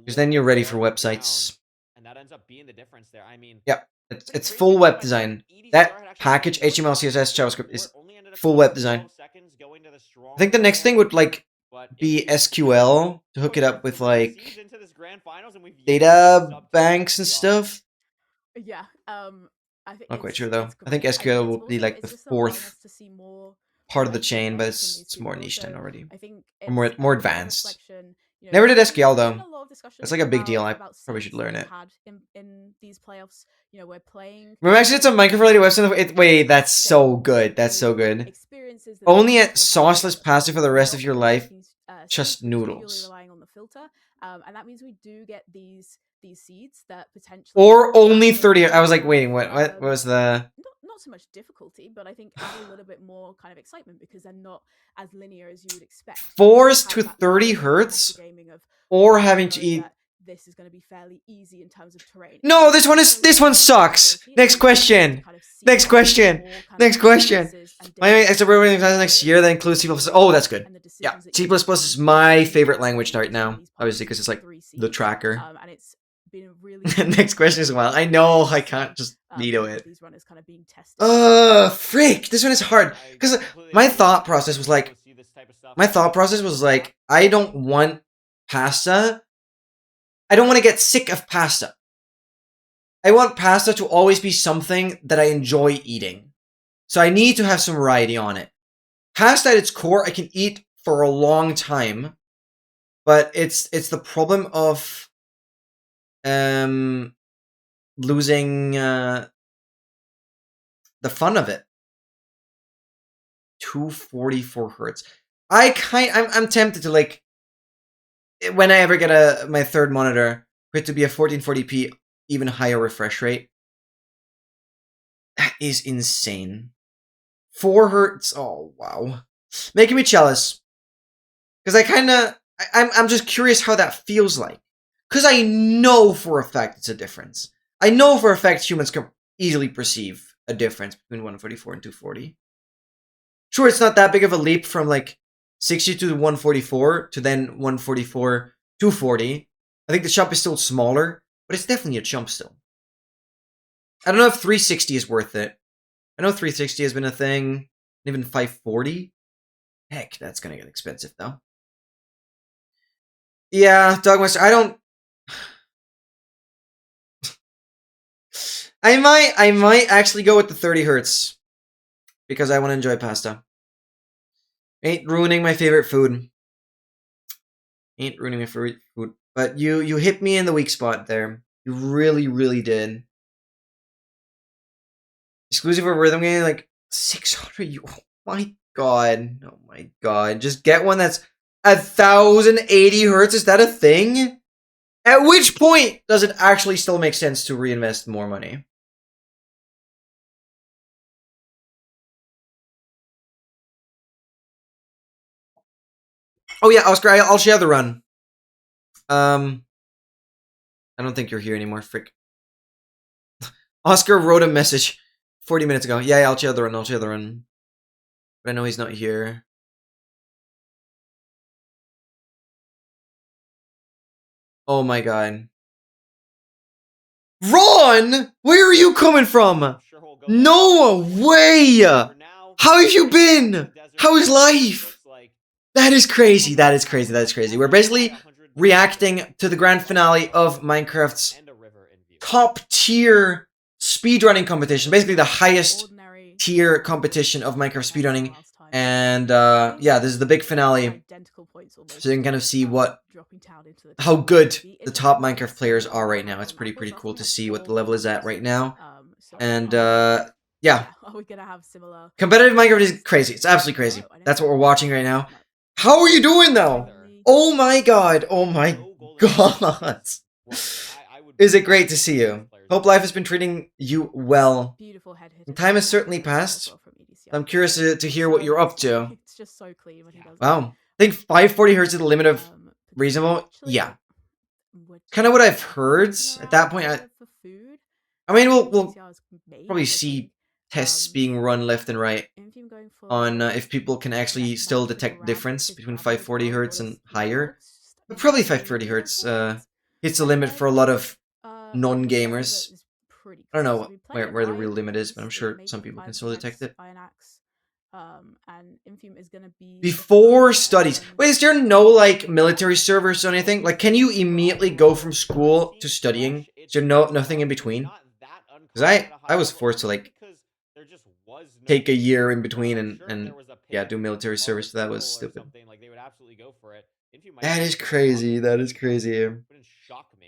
Because then you're ready for websites. And that ends up being the difference there. I mean, yep, it's full web design. That package HTML, CSS, JavaScript is full web design. I think the next thing would like be SQL to hook it up with like data banks and stuff. Yeah, I think not quite sure though. I think SQL will be like the fourth part of the chain, but it's more niche then already. I think or more advanced. Never did SQL though. That's like a big deal. I probably should learn it. In these playoffs, we're playing. Remember, actually, it's a Minecraft-related website. Wait, that's so good. That's so good. Only at sauceless pasta for the rest of your life. Just noodles. Relying on the filter, And that means we do get these seeds that potentially Or only 30. I was like, waiting, what was the... not so much difficulty, but I think add a little bit more kind of excitement because they're not as linear as you would expect. 4s to 30 hertz, or having to eat... This is going to be fairly easy in terms of terrain. No, this one sucks. Next question. Next question. Next question. My extra programming class next year that includes C++. Oh, that's good. Yeah, C++ is my favorite language right now, obviously, because it's like the tracker. And it's been really Next question as well. I know I can't just veto it. These runners kind of being tested. Frick. This one is hard because my thought process was like, I don't want pasta. I don't want to get sick of pasta. I want pasta to always be something that I enjoy eating. So I need to have some variety on it. Pasta at its core, I can eat for a long time. But it's the problem of losing the fun of it. 244 hertz. I'm tempted to, like, when I ever get my third monitor, for it to be a 1440p, even higher refresh rate. That is insane. 4 hertz. Oh wow, making me jealous. Because I'm just curious how that feels like. Because I know for a fact it's a difference. I know for a fact humans can easily perceive a difference between 144 and 240. Sure, it's not that big of a leap from like 62 to 144 to then 144 240. I think the jump is still smaller, but it's definitely a jump still. I don't know if 360 is worth it. I know 360 has been a thing, even 540. Heck, that's gonna get expensive though. Yeah, Dogmaster, I don't... I might actually go with the 30 hertz. Because I want to enjoy pasta. Ain't ruining my favorite food. Ain't ruining my favorite food. But you hit me in the weak spot there. You really, really did. Exclusive for rhythm game, like 600. Oh my god. Oh my god. Just get one that's 1080 hertz. Is that a thing? At which point does it actually still make sense to reinvest more money? Oh yeah, Oscar, I'll share the run. I don't think you're here anymore, frick. Oscar wrote a message 40 minutes ago. Yeah, I'll share the run, But I know he's not here. Oh my god. Ron! Where are you coming from? No way! How have you been? How is life? That is crazy. That is crazy. That is crazy. We're basically reacting to the grand finale of Minecraft's top tier speedrunning competition. Basically the highest tier competition of Minecraft speedrunning. And yeah, this is the big finale. So you can kind of see how good the top Minecraft players are right now. It's pretty cool to see what the level is at right now. And yeah. Competitive Minecraft is crazy. It's absolutely crazy. That's what we're watching right now. How are you doing though? Oh my god. Oh my god. Is it great to see you? Hope life has been treating you well. And time has certainly passed. I'm curious to hear what you're up to. It's just so clean when he does Wow. I think 540 hertz is the limit of reasonable. Yeah. Kind of what I've heard. At that point, I mean, we'll probably see tests being run left and right on if people can actually still detect the difference between 540 hertz and higher. But probably 530 hertz hits the limit for a lot of non-gamers. I don't know where the real limit is, but I'm sure some people can still detect it. Before studies. Wait, is there no, like, military servers or anything? Like, can you immediately go from school to studying? Is there nothing in between? Because I was forced to, like, take a year in between and yeah, do military service. So that was stupid. That is crazy. That is crazy.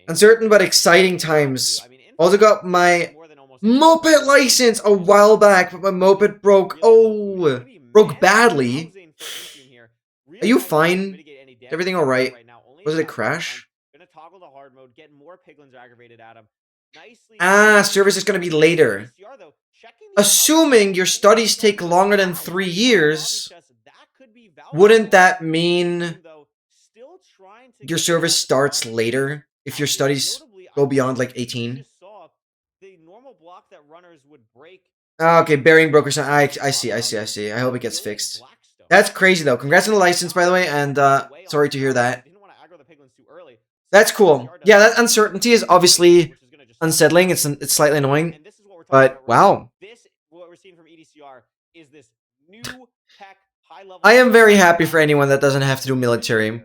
Uncertain but exciting times. Also got my moped license a while back, but my moped broke. Oh, broke badly. Are you fine? Everything alright? Was it a crash? hard mode, get more piglins aggravated at him. Nicely. Service is going to be later. ECR, though, checking the Assuming other your side, studies take Valve longer than Valve 3 Valve years, Valve that could be valuable. wouldn't that mean Infum, though, still trying to your get service that starts started. later if your studies Notably, go I beyond think like we 18? just saw the normal block that runners would break. Okay, bearing brokers. I see. I hope it gets fixed. That's crazy though. Congrats on the license, by the way, and sorry to hear that. Didn't want to aggro the piglins too early. That's cool. Yeah, that uncertainty is obviously unsettling. It's slightly annoying, And this is what we're talking but about, right? wow. This, what we're seeing from EDCR, is this new tech, high-level. I am very happy for anyone that doesn't have to do military,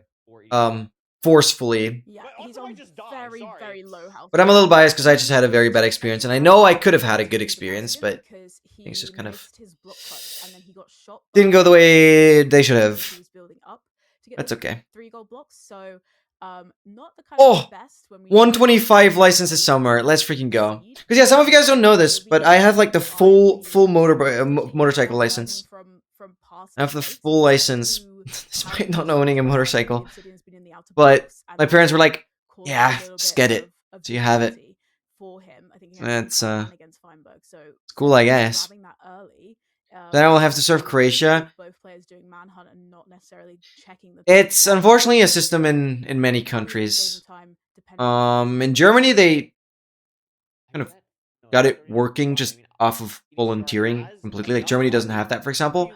forcefully. Yeah, But he's also I on just died, very, sorry. very low health. But I'm a little biased because I just had a very bad experience, and I know I could have had a good experience, but because he it's just kind of missed his block clutch and then he got shot. didn't go the way they should have. He was building up to get That's the okay. 3 gold blocks, so not the kind Oh, of best when we 125 license this summer. Let's freaking go. Because yeah, some of you guys don't know this, but I have like the full motorcycle license. I have the full license, despite not owning a motorcycle. But my parents were like, "Yeah, just get it, so you have it." For him, I think That's against Feinberg, so it's cool, I guess. grabbing that early, Then I will have to serve Croatia. both players doing manhunt and not necessarily checking the. It's unfortunately a system in many countries. In Germany they kind of got it working just off of volunteering completely. Like Germany doesn't have that, for example.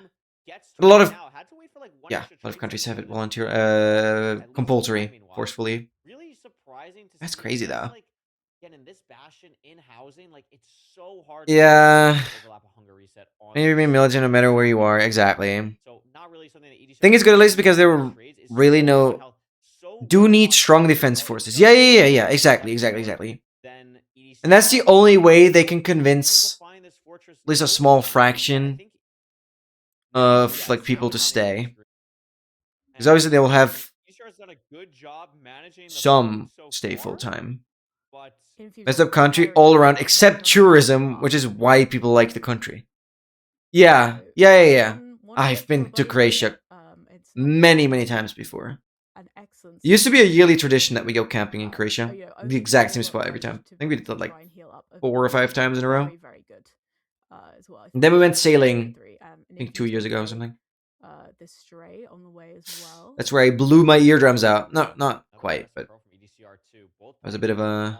But a lot of countries have it compulsory, forcefully. Really surprising to That's see crazy, just, though. like, again, in this bastion in housing, like it's so hard. Yeah. To overlap a hunger reset on Maybe being militant no matter where you are, exactly. So not really something that EDC Think it's good at least because there were really do need strong defense forces. Yeah, exactly. And that's the only way they can convince at least a small fraction of like people to stay. Because obviously they will have some stay full time. Messed up country all around except tourism, which is why people like the country. Yeah. I've been to Croatia many times before. It used to be a yearly tradition that we go camping in Croatia. The exact same spot every time. I think we did that like 4 or 5 times in a row. And then we went sailing, I think 2 years ago or something. The stray on the way as well. That's where I blew my eardrums out. No, not quite, but it was a bit of a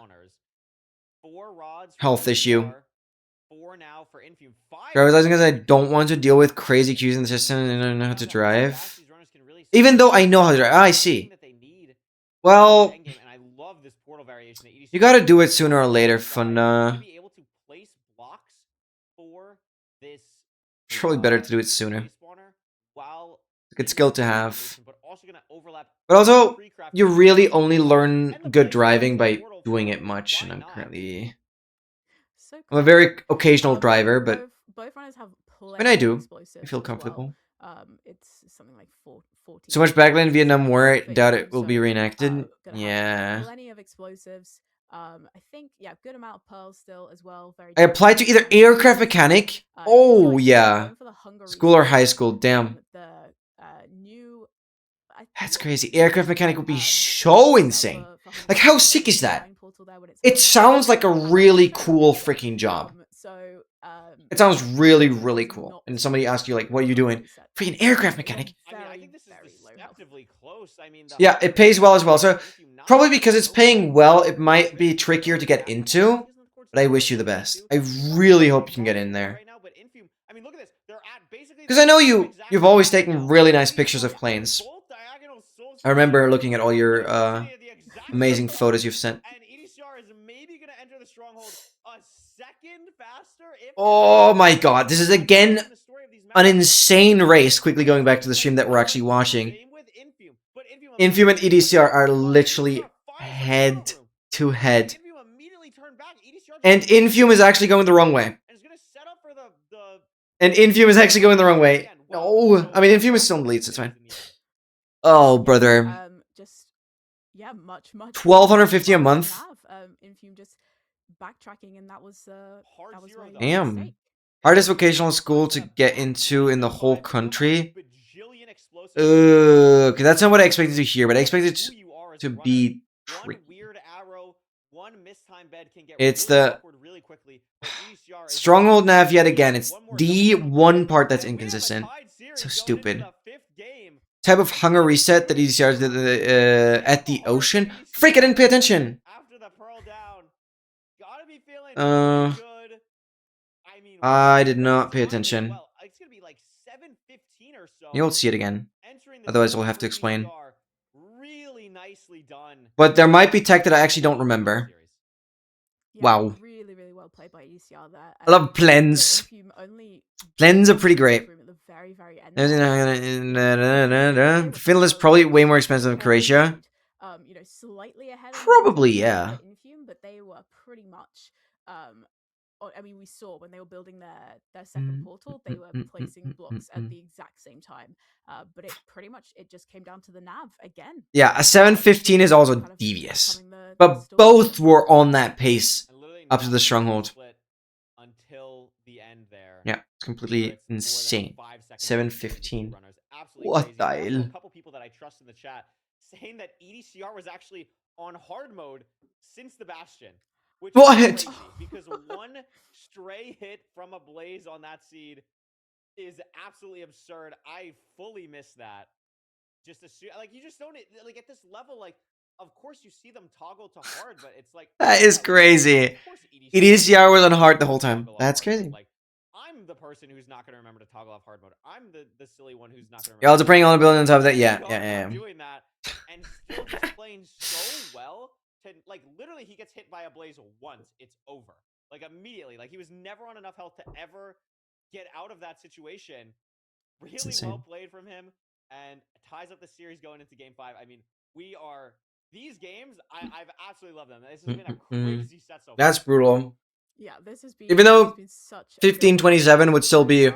health issue. Realizing because I don't want to deal with crazy queues in the system and I don't know how to drive. Even though I know how to drive. I see. Well, you gotta do it sooner or later, Funda. It's probably better to do it sooner. It's a good skill to have. But also, you really only learn good driving by doing it much, and I'm currently... I'm a very occasional driver, but both runners have when I do, I feel comfortable. It's something like 14. So much backline in Vietnam War, I doubt it will be reenacted. Yeah. Plenty of explosives. I think, good amount of pearls still as well. I applied to either aircraft mechanic. Oh, yeah. School or high school, damn. That's crazy. Aircraft mechanic would be so insane. Like, how sick is that? It sounds like a really cool freaking job. It sounds really cool. And somebody asks you, like, what are you doing? Freaking aircraft mechanic. I think this is deceptively close. I mean, yeah, it pays well as well. So, probably because it's paying well, it might be trickier to get into. But I wish you the best. I really hope you can get in there. Because I know you've always taken really nice pictures of planes. I remember looking at all your amazing photos you've sent. Oh my god, this is again an insane race. Quickly going back to the stream that we're actually watching. Infum and EDCR are literally head to head. And Infum is actually going the wrong way. And Infum is actually going the wrong way. No, I mean Infum is still in the lead, so it's fine. Oh, brother. Just much 1,250 a month. Infum just backtracking, and that was damn. Hardest vocational school to get into in the whole country. Okay, that's not what I expected to hear, but I expected to be tricky. this time bed can get It's really the awkward really quickly. But EDCR is Stronghold nav yet one again. It's more the double kill. one part that's And we have a inconsistent. tied series So going into stupid. the 5th game. Type of hunger reset that EDCR did at the ocean. Freak! I didn't pay attention. After the pearl down, gotta be feeling Uh, good. I mean, I did what not pay time as attention. well. It's gonna be like 7:15 or so. You'll see it again. Entering the Otherwise, series we'll have for to explain. EDCR. Really nicely done. But there might be tech that I actually don't remember. Yeah, Wow. really, really well played by ECR there. I love Plens. Plens are pretty great. At the very, very end there. Finland is probably way more expensive than Croatia. You know, slightly ahead. Probably, yeah. Infume, but they were pretty much. I mean, we saw when they were building their second portal, they were placing blocks at the exact same time. But it pretty much just came down to the nav again. Yeah, a 7:15 is also devious. But both were on that pace up to the stronghold. Until the end there. Yeah, it's completely insane. 7:15. What the hell? A couple people that I trust in the chat saying that EDCR was actually on hard mode since the Bastion. Which what? Is crazy because one stray hit from a blaze on that seed is absolutely absurd. I fully missed that. Just assume, like, you just don't like at this level. Like, of course you see them toggle to hard, but it's like That is crazy. EDCR was on hard the whole time. That's crazy. Like, I'm the person who's not going to remember to toggle off hard mode. I'm the silly one who's not going to remember. Yeah, I was praying on a building on top of that. Yeah. Doing that and still just playing so well. Like, literally, he gets hit by a blaze once, it's over. Like, immediately. Like, he was never on enough health to ever get out of that situation. Really well played from him, and ties up the series going into Game 5. I mean, these games, I've absolutely loved them. This has been a crazy set so far. That's brutal. Yeah, this has been. Even though 1527 would still be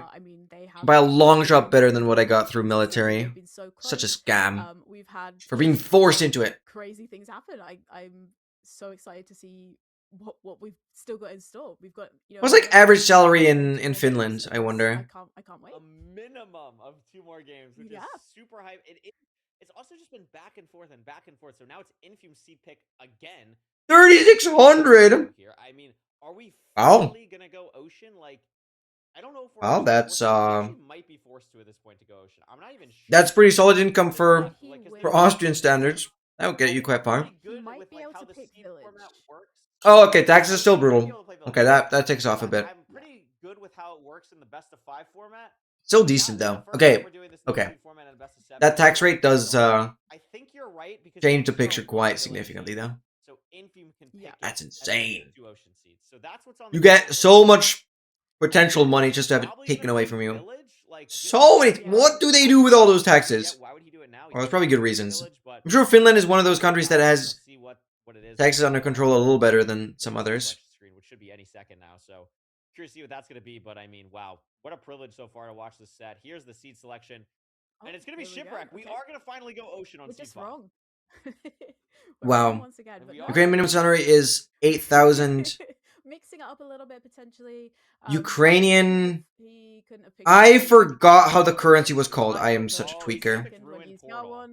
by a long shot better than what I got through military. Such a scam. We've had for being forced into it. Crazy things happen. I'm so excited to see what we've still got in store. We've got, you know. What's like average salary in Finland? I wonder. I can't wait. A minimum of 2 more games, which is super hype. It's also just been back and forth. So now it's Infume seed pick again. 3,600. Here, I mean, are we Wow. finally gonna go ocean? Like, I don't know if we're. Well, that's might be forced to at this point to go ocean. I'm not even sure. That's pretty solid income for Austrian standards. That would get you quite far. You might be able to pick village. Oh, okay. Taxes are still brutal. Okay, that takes off a bit. I'm pretty good with how it works in the best of 5 format. Still decent though. Okay. That tax rate does I think you're right because change the picture quite significantly though. So Infume can pick That's insane. 2 ocean seeds. So that's what's on You get so much potential money just to have it taken away from you. So many. What do they do with all those taxes? Why would he do it now? Well, there's probably good reasons. I'm sure Finland is one of those countries that has taxes under control a little better than some others. Which should be any second now. So curious to see what that's going to be. But I mean, wow, what a privilege so far to watch this set. Here's the seed selection, and it's going to be shipwreck. We are going to finally go ocean on We're seed just 5. wrong. Wow. Once again, but Ukraine minimum salary is 8,000. Mixing it up a little bit potentially. Ukrainian. He couldn't have picked I forgot how the currency was called. I am such a tweaker.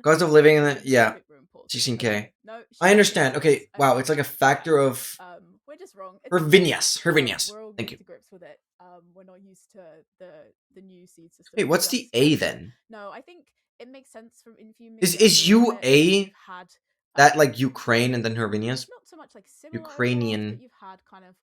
Cost of living in the 16k. I understand. Okay, wow, it's like a factor of. We're just wrong. Hervinias. We're all Thank you. getting to grips with it. We're not used to the new seed system. Wait, what's the A then? No, I think it makes sense from Infume. Is UA that like Ukraine and then Hervinias? Not so much like similar Ukrainian. but you've had kind of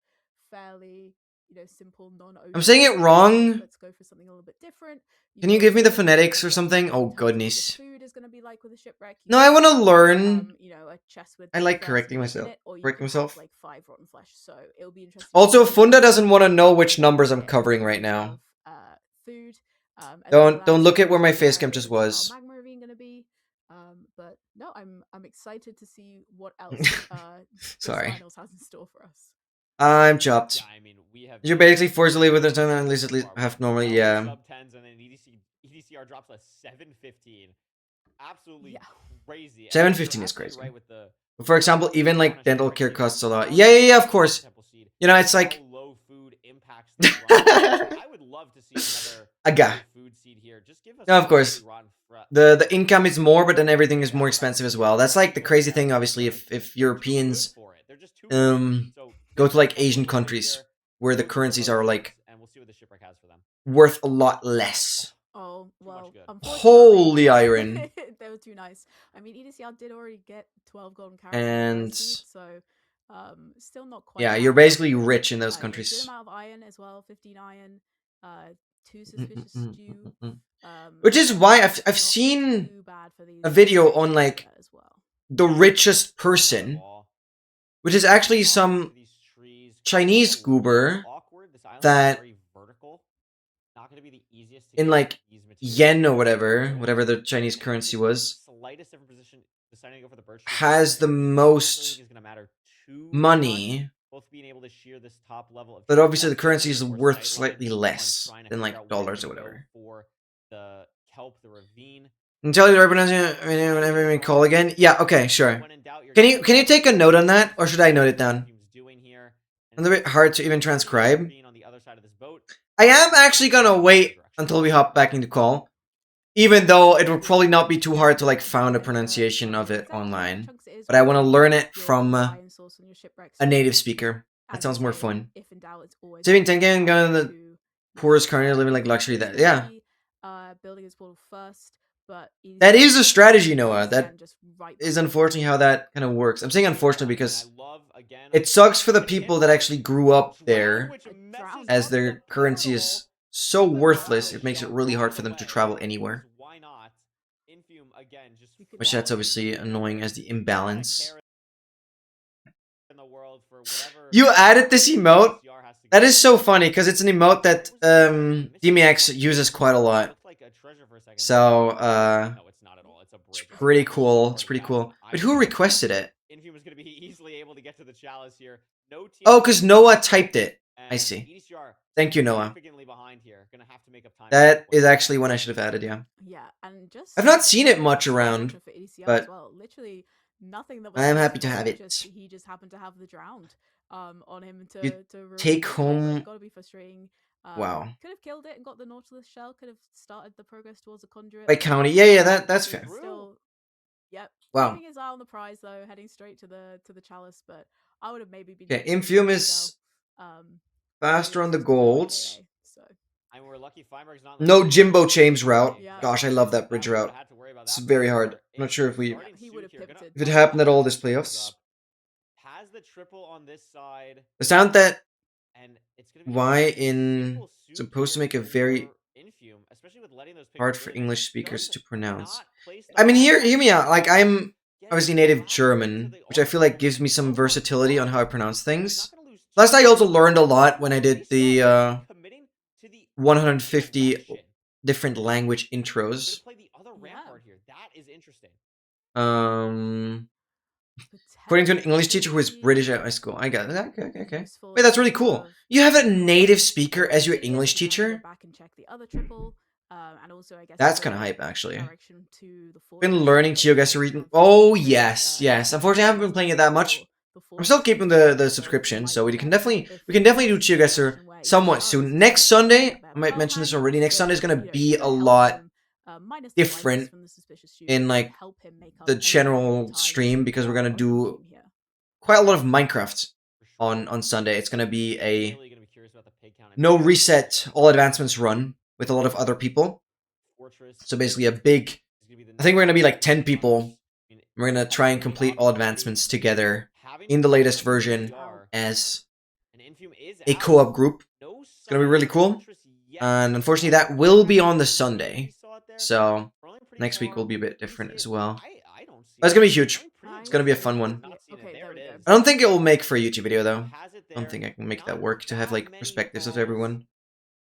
fairly, you know, simple non-ocean. I'm saying it wrong. Let's go for something a little bit different. Can you give me the phonetics or something? Oh goodness. Food is going to be like with a shipwreck. No, I want to learn. You know, a chest with I like correcting myself. Correcting myself. Like 5 rotten flesh, so it'll be interesting. Also, Funda doesn't want to know which numbers I'm covering right now. Food. Don't look at where my face cam just was. Magma ravine going to be. But no, I'm excited to see what else. Sorry. Finals has in store for us. I'm chopped. Yeah, I mean, we have. You're basically forced to leave with the at least half normally. Yeah. Sub 10s and then EDCR drops a 715. Absolutely crazy. 715 is crazy. Right with the, For example, even like dental care costs a lot. Yeah, of course. You know, it's like. Low food impacts the I would love to see another food seed here. Just give us. No, of course. The income is more, but then everything is more expensive as well. That's like the crazy thing. Obviously, if Europeans just two. So go to like couple of Asian plays countries here, where the those are currencies both are wins, like and we'll see what the shipwreck has for them. worth a lot less. Oh, Too much well, good. Holy unfortunately, iron. they were too nice. I mean, EDCR did already get 12 golden carats in the And first seed, so still not quite. yeah, that you're bad, basically but, rich in those good countries. amount of iron as well, 15 iron, 2 suspicious stew. Which is so why I've not seen too bad for these a video on players like there as well. the richest person, which is actually some These trees, Chinese a little goober awkward. This island is that very vertical. Not going to be the easiest to in get like these materials. yen or Very whatever the nice. Chinese And currency just was, slightest different position, deciding to go for the birch tree has the I don't really most think is going to matter too money, much. Both being able to shear this top level of but trees, obviously the that's gonna currency give is you more worth sight slightly lines on less trying to than figure like out where dollars or to go whatever. for the kelp, the ravine. And tell you the right pronunciation whenever we call again. Yeah, okay, sure. When in doubt, you're Can gonna you take a note on that, or should I note it see what down? Fume's doing here. A little bit hard to even transcribe. Ravine on the other side of this boat. I am actually gonna wait until we hop back into call, even though it will probably not be too hard to like found a pronunciation of it online. But I want to learn it from a native speaker. That sounds more fun. Saving 10k and going to the poorest country, living like luxury. That yeah. Building his portal first, but That is a strategy, Noah. That is unfortunately how that kind of works. I'm saying unfortunately because it sucks for the people that actually grew up there, as their currency is so worthless, it makes it really hard for them to travel anywhere. Which that's obviously annoying as the imbalance. You added this emote? That is so funny, because it's an emote that DMX uses quite a lot. So, it's pretty cool. It's pretty cool. But who requested it? Oh, because Noah typed it. I see. Thank you, Noah. That is actually one I should have added, yeah. Yeah, and just I've not seen it much around, for EDCR but as well. Literally nothing that was I am listed happy to on have it, it. just he just happened to have the drowned on him to You ruin take it. So home- gotta be frustrating. Wow. Could have killed it and got the Nautilus shell. Could have started the progress towards the conduit. By county. Yeah, that's fair. Still, yep. Wow. Keeping his eye on the prize though, heading straight to the chalice. But I would have maybe been. Okay, using Infium the is Citadel, faster on the maybe golds. AA, so. And we're lucky Feinberg's not in the No middle. Jimbo Chains route. Yeah. Gosh, I love that bridge route. It's very hard. I'm not sure if we He would have pivoted. if it happened at all this playoffs. Has the triple on this side, The sound that and it's gonna be why a in single suit supposed to here make a very for Infium, especially with letting those picks hard for in. English speakers Does to pronounce. not place the I mean, ball hear me out. Like, I'm Get obviously it native back into German, the which I feel like offense. gives me some No versatility on how I problem. pronounce You're things. not gonna lose Plus, too I also much. learned a lot when I did the Committing to the 150 direction. different language We're gonna intros. play the other Yeah. rampart here. That is interesting. According to an English teacher who is British at high school. I got it. Okay. Useful Wait, that's really to cool. have You have a native speaker as your English you can go teacher? back and check the other triple, and also I guess That's go kind of hype, actually. direction to the Been fortress learning so GeoGuessr you reading. can Oh, focus, yes. and Unfortunately, I haven't been playing it that much. I'm still keeping the subscription, so we can definitely do GeoGuessr somewhat soon. Next Sunday, I might mention this already. Next Sunday is gonna be a lot different in like the general stream because we're gonna do quite a lot of Minecraft on Sunday. It's gonna be a Really gonna be curious about the pig count. no reset, all advancements run with a lot of other people. Fortress So basically a big, is gonna be the I think we're gonna be like next 10 people. I mean, We're gonna try and complete all advancements together having in the to latest play version ECR, as and Infium is a out. co-op group. No It's gonna be really sign of cool. Fortress yet. And unfortunately that will be on the Sunday. We saw it there. So Rolling pretty next week far. will be a bit We see different it. as well. I don't see But it's it. gonna be huge. Rolling pretty It's gonna be a aggressive. fun one. Not seeing it. Okay, There there it we go. is. I don't think it will make for a YouTube video though. Has it I don't there. think I can make that Not work to have that like many perspectives of balls, everyone.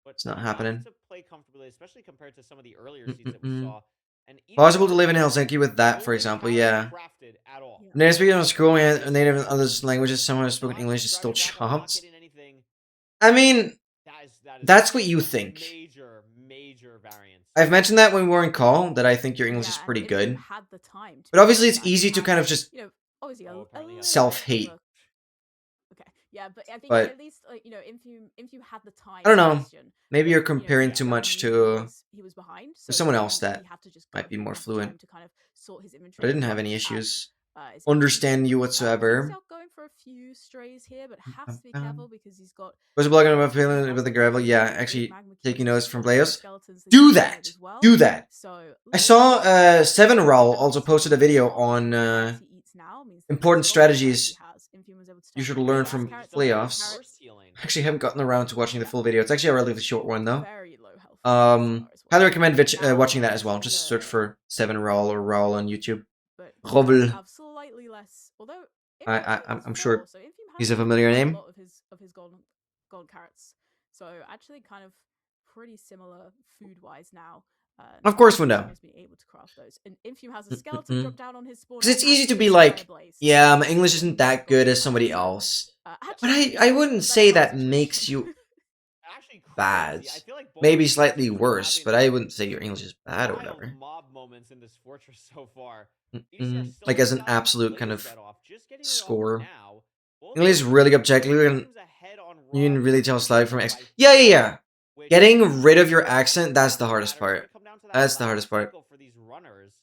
but It's not enough happening. to play comfortably, especially compared to some of the earlier seeds that we Mm-mm-mm. saw. And Possible EDCR to live in right now Helsinki with that, for really example, hasn't yeah. crafted at all. Yeah. Native speaking on school This and native in year, other languages, someone who's spoken not English is still driving back, not chopped. getting anything. I mean, That is that's what you think. Major variance. I've mentioned that when we were in call, that I think your English is and pretty if good. you had the time to But obviously do it's that, easy to have, kind of just you know, obviously Oh, a apparently he has little bit self-hate. of a- Okay, yeah, but I think But- at least like, you know, if you had the time. I don't to know. question, Maybe but, you're you know, comparing yeah, too much he to was behind. to So someone he- else that he had to just might go be more enough fluent. time to kind of sort his But I inventory didn't have out, any and, issues. is gonna be understand you whatsoever. ECR going for a few strays here, but has to be careful because he's got. Was a blog about feeling with the gravel? Yeah, actually taking notes from players. Skeletons Do he's that. played as well. Do that. So I saw 7 Raul also posted a video on important strategies you should learn from playoffs. Actually, haven't gotten around to watching the full video. It's actually a relatively short one though. Highly recommend watching that as well. Just search for 7 Raul or Raul on YouTube. Raul. Have slightly less, although I'm sure he's a familiar name. A lot of his golden carrots, so actually kind of pretty similar food wise now. Of course, Wunda. Has been able to craft those, and Infume has a skeleton drop down on his spawn. Because it's easy to be like, yeah, my English isn't that good as somebody else, but I wouldn't say that makes you bad. Maybe slightly worse, but I wouldn't say your English is bad or whatever. Mob moments in this fortress so far. Like as an absolute kind of score. English is really objective, and you can really tell slightly from X. Yeah. Getting rid of your accent, that's the hardest part. That's the hardest part.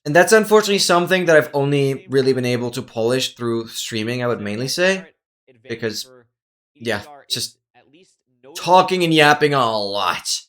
And that's unfortunately something that I've only really been able to polish through streaming, I would mainly say. Because, yeah, just talking and yapping a lot.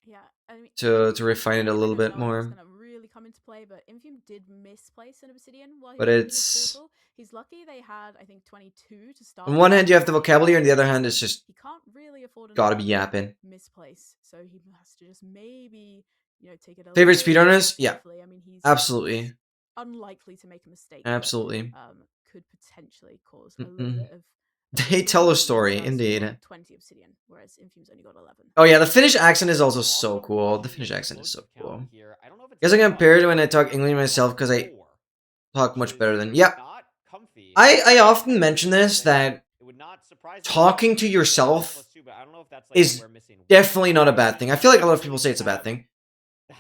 Yeah, I mean, to refine it a little bit more. Gonna really come into play, but Infume did misplace an obsidian while he But was in it's... his portal. He's lucky they had, I think, 22 to start. On one hand, you have the vocabulary, and the other hand, it's just he can't really afford gotta be yapping. Misplace, so he has to just maybe, you know, take it a Favorite little speedrunners? Yeah, carefully. I mean, he's absolutely. Unlikely to make a mistake. Absolutely. But, could potentially cause a little bit of. They tell a story, indeed. 20 obsidian, whereas Infume's only got 11. Oh yeah, the Finnish accent is also so cool. The Finnish accent is so cool. Guess I compare it when I talk English myself because I talk much better than... Yeah. I often mention this, that talking to yourself is definitely not a bad thing. I feel like a lot of people say it's a bad thing.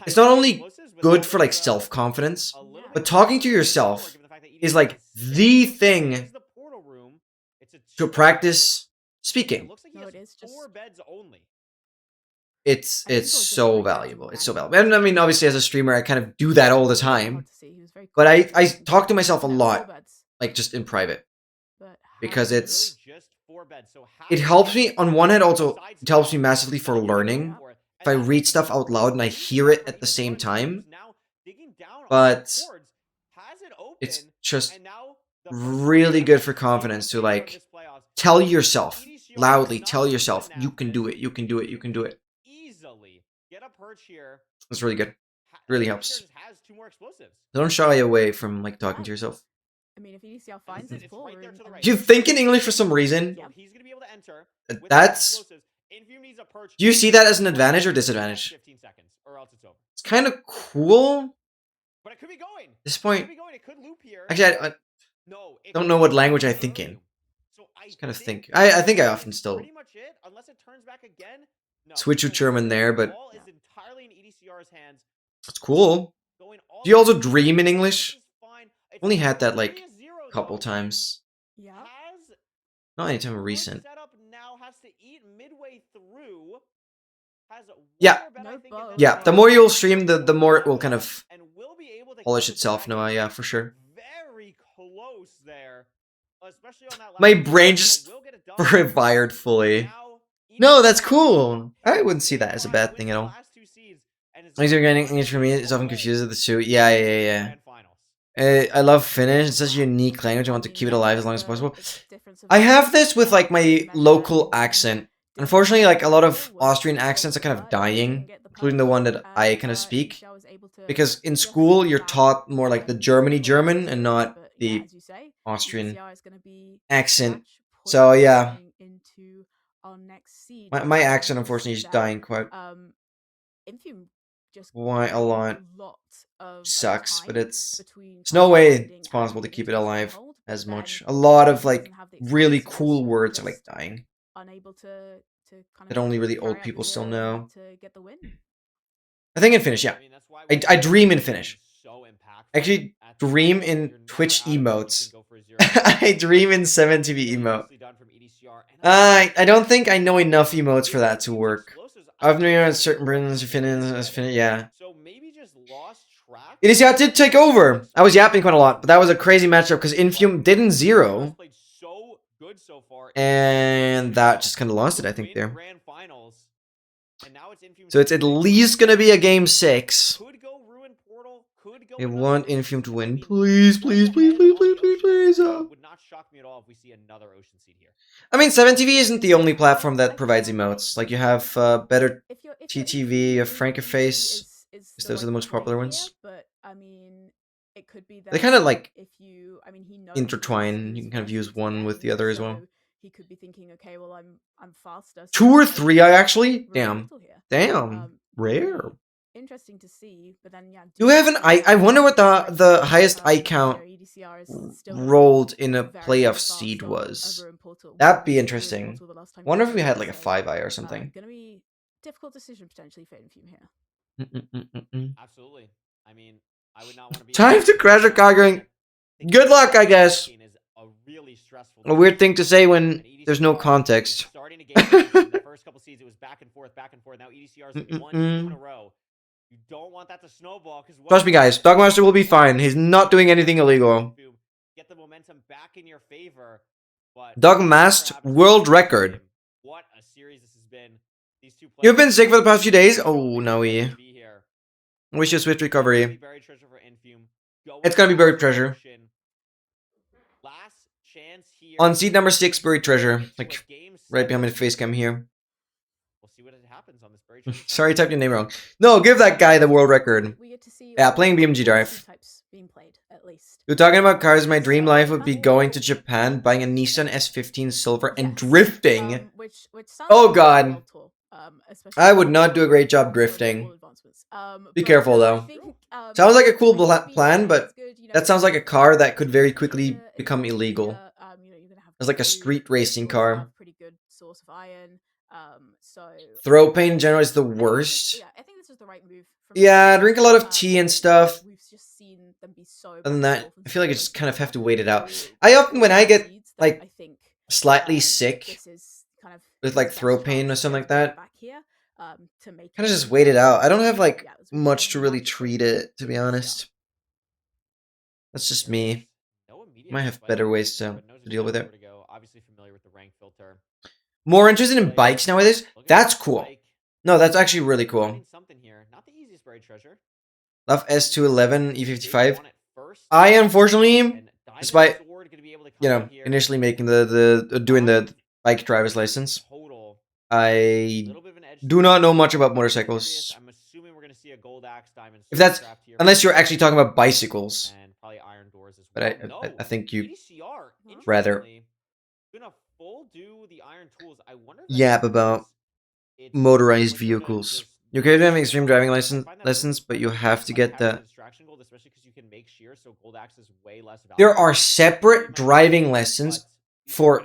It's not only good for like self-confidence, but talking to yourself is like the thing to practice speaking. It's so valuable. It's so valuable. And I mean, obviously as a streamer, I kind of do that all the time. But I talk to myself a lot, like just in private. Because it helps me, on one hand also, it helps me massively for learning. If I read stuff out loud and I hear it at the same time. But it's just really good for confidence to like tell yourself loudly, tell yourself you can do it, you can do it, you can do it. It's really good. It really helps. Don't shy away from like talking to yourself. I mean, if ECR finds his ball, you think in English for some reason. That's. Do you see that as an advantage or disadvantage? It's kind of cool. But it could be going. At this point, actually, I don't know what language I think in. I kind of think. I think I often still switch to German there, but it's cool. Do you also dream in English? Only had that like a couple times. Yeah. Not anytime recent. Yeah. Yeah. The more you'll stream, the more it will kind of polish itself. No, yeah, for sure. Very close there. My brain just rewired fully. No, that's cool. I wouldn't see that as a bad thing at all. English for me is often confused with the two. Yeah. I love Finnish. It's such a unique language. I want to keep it alive as long as possible. I have this with like my local accent. Unfortunately, like a lot of Austrian accents are kind of dying, including the one that I kind of speak. Because in school, you're taught more like the German and not the Austrian accent. So yeah, my accent unfortunately is dying quite a lot. Sucks, but it's no way it's possible to keep it alive as much. A lot of like really cool words are like dying. That only really old people still know. I think in Finnish, yeah. I dream in Finnish. I actually dream in Twitch emotes. I dream in 7TV emote. I don't think I know enough emotes for that to work. I've known certain Britons Finnish, yeah. EDCR did take over. I was yapping quite a lot, but that was a crazy matchup because Infume didn't 0. Played so good so far. And that just kind of lost it, I think, Win there. grand finals. And now it's Infume's So it's at least going to be a game 6. Could go Ruin Portal. Could go. I another want Ocean Infume to Seed. I win. mean, Please, please, please, please, please, please, please. Would not shock me at all if we see another Ocean Seed here. I mean, 7TV isn't the only platform that provides emotes. Like, you have better If you're TTV, you have interested, Frankerface. is Those are the most popular right ones. here, but I mean, it could be that They kind of, like, if you, I mean, he knows intertwine. You can kind of use one with the other as well. He could be thinking, okay, well, I'm faster. So 2 or maybe 3, I actually? Ruin Damn. Portal here. Damn. Rare. Interesting to see, but then yeah. You have an I wonder what the highest I count rolled in a playoff seed was. That'd be interesting. Wonder if we had like a 5i or something. Gonna be difficult decision potentially for Infume here. Absolutely. I mean, I would not want to be. Time to crash a conquering. Good luck, I guess. A weird thing to say when there's no context. Starting a game in the first couple seeds, it was back and forth, back and forth. Now EDCR's gonna be 1-2 in a row. You don't want that to snowball because Trust me, guys. Dogmaster will be fine. He's not doing anything illegal. Get the momentum back in your favor. But Dogmaster world record. What a series this has been. These two You've been sick for the past few days. Oh no, I wish you a swift recovery. It's gonna be buried treasure. Last chance here. On seed number 6, buried treasure. Like right behind my face cam here. We'll see what happens on this buried treasure. Sorry, I typed your name wrong. No, give that guy the world record. Yeah, playing BMG Drive. You're talking about cars. My dream life would be going to Japan, buying a Nissan S15 Silver, and drifting. Oh god. I would not do a great job drifting. Be careful though. Sounds like a cool plan, but that sounds like a car that could very quickly become illegal. It's like a street racing car. Throat pain in general is the worst. I think this was the right move. Yeah, drink a lot of tea and stuff. Other than that, I feel like I just kind of have to wait it out. I often, when I get like slightly sick with like throat pain or something like that, kind of just wait it out. I don't have like much to really treat it, to be honest. That's just me. Might have better ways to deal with it. More interested in bikes nowadays? That's cool. No, that's actually really cool. Love S211 E55. I unfortunately, despite initially making doing the bike driver's license, I do not know much about motorcycles. If that's unless you're actually talking about bicycles, but I think you rather yap about motorized vehicles. You can have extreme driving lessons, but you have to get the. There are separate driving lessons for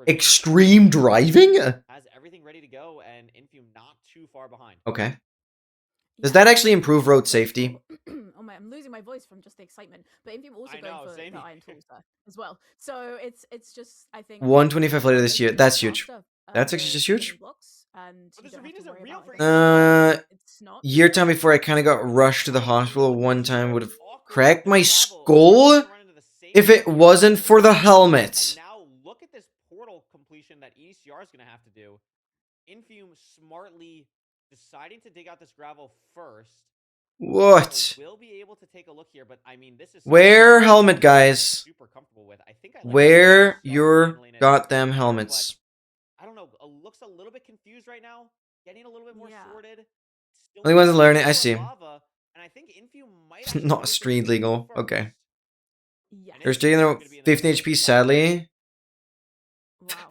extreme driving. Okay. Does that actually improve road safety? Oh my, I'm losing my voice from just the excitement. But Infume also going for the iron tools there as well. So it's just, I think 125 later this year. That's huge. That's actually just huge. Year time before I kind of got rushed to the hospital one time would have cracked my skull if it wasn't for the helmet. Now look at this portal completion that ECR is going to have to do. Infume smartly deciding to dig out this gravel first. What? We'll be able to take a look here, but I mean, this is wear helmet, guys. Super comfortable with. I think wear your goddamn helmets. I don't know. Looks a little bit confused right now. Getting a little bit more sorted. Only ones learning. I see. And I think Infume might not street legal. Okay. There's taking their 15 HP. Sadly.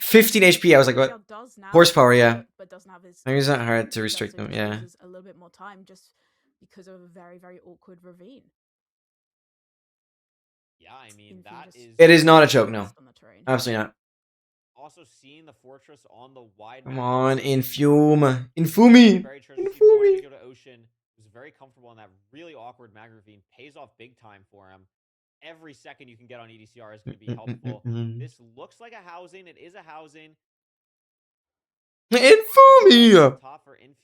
15 HP. I was like, what? Horsepower, yeah. Maybe it's not hard to restrict them. Yeah. A little bit more time just because of a very, very awkward ravine. Yeah, I mean that is. It is not a choke. No, absolutely not. Also seeing the fortress on the wide. Come on, Infume. Infumi. Infumi. Go to Ocean. Was very comfortable in that really awkward mag ravine. Pays off big time for him. Every second you can get on EDCR is going to be helpful. This looks like a housing. It is a housing. Infumi!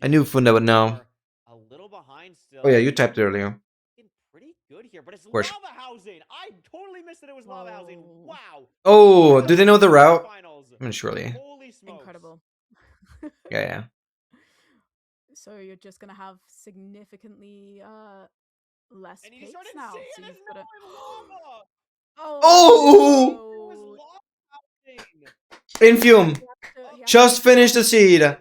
I knew Funda would know. A little behind still. Oh yeah, you typed earlier. good here, but it's course. lava housing. I totally missed that it was lava housing. Whoa. Wow. Oh, do they know the route? Finals. I mean, surely. Holy smokes. Incredible. Yeah. So you're just gonna have significantly less And you picks started now. seeing So it you've as got to. lava. Oh! It was lava housing. Infume, just finish the seed.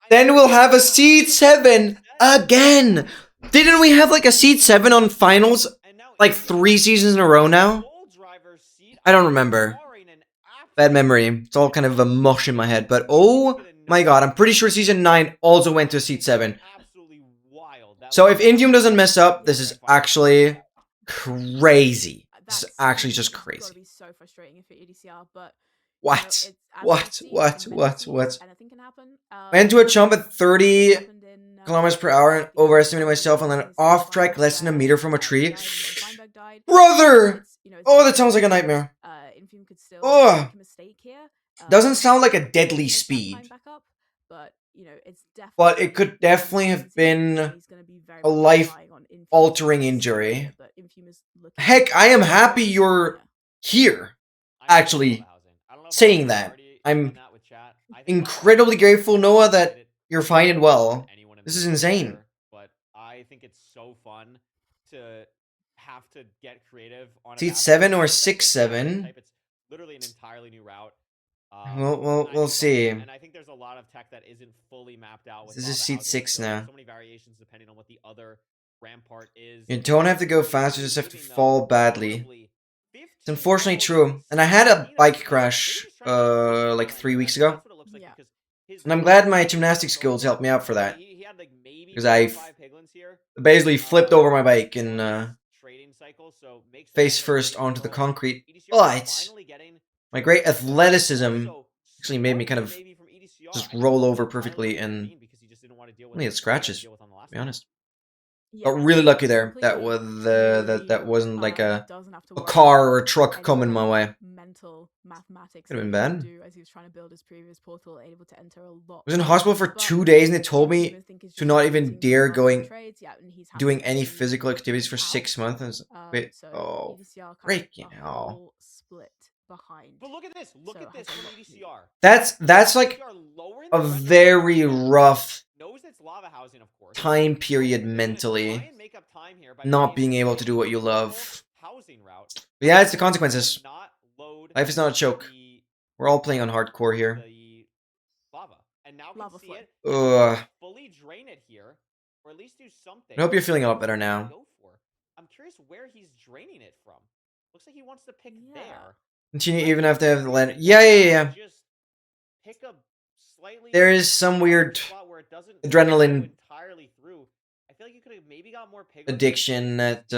Then we'll have a seed 7 again. Didn't we have like a seed 7 on finals like 3 seasons in a row now? I don't remember. Bad memory. It's all kind of a mush in my head. But oh my god, I'm pretty sure season 9 also went to seed 7. So if Infume doesn't mess up, this is actually crazy. This is actually just It's crazy. gotta be so frustrating if you're EDCR, but What? it's What? anything can happen. Went to a jump at 30 happened in, kilometers per hour and overestimated myself and then off track less than a meter from a tree. Brother! Oh, that sounds like a nightmare. Infume could still Ugh. make a mistake here. Doesn't sound like a deadly speed. But it's definitely. But it could definitely have been a life-altering injury. Heck, I am happy you're here, actually, saying that. I'm incredibly grateful, Noah, that you're fine and well. This is insane. But I think it's so fun to have to get creative on Seed 7 or 6-7. It's literally an entirely new route. We'll see. And I think there's a lot of tech that isn't fully mapped out. With This is seed 6 now. So many variations depending on what the other rampart is. You don't have to go fast, you just have to fall badly. It's unfortunately true. And I had a bike crash, like 3 weeks ago. And I'm glad my gymnastics skills helped me out for that. Because I basically flipped over my bike and face first onto the concrete. But my great athleticism actually made me kind of just roll over perfectly and only had scratches, to be honest. Got really lucky there. That was that wasn't like a car or a truck coming my way. Mental mathematics. Could have been bad. As he was trying to build his previous portal, able to enter a lot. I was in hospital for 2 days and they told me to not even dare doing any physical activities for 6 months. I was like, wait, oh, freaking hell. But look at this. Look at this from EDCR. That's like a very rough time period mentally, not being able to do what you love. But yeah, it's the consequences. Life is not a joke. We're all playing on hardcore here. And now can see it. Fully drain it here, or at least do something. I hope you're feeling a lot better now. I'm curious where he's draining it from. Looks like he wants to pick there. Continue even after they have the land. Yeah. Just pick a slightly there is some weird adrenaline I feel like you could have maybe got more addiction that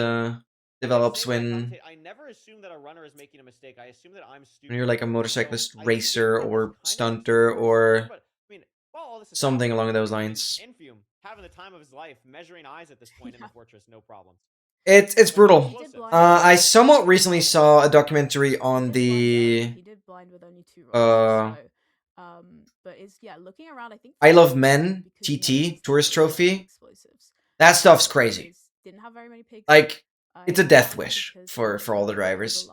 develops when I never assume that a runner is making a mistake. I assume that I'm stupid. When you're like a motorcyclist racer or stunter or something along those lines. Infume having the time of his life, measuring eyes at this point in the fortress, no problem. It's brutal. I somewhat recently saw a documentary on the He did blind with only 2 rolls, but it's looking around. I think I Love Men TT Tourist Trophy. That stuff's crazy. Didn't have very many pigs. Like it's a death wish for all the drivers.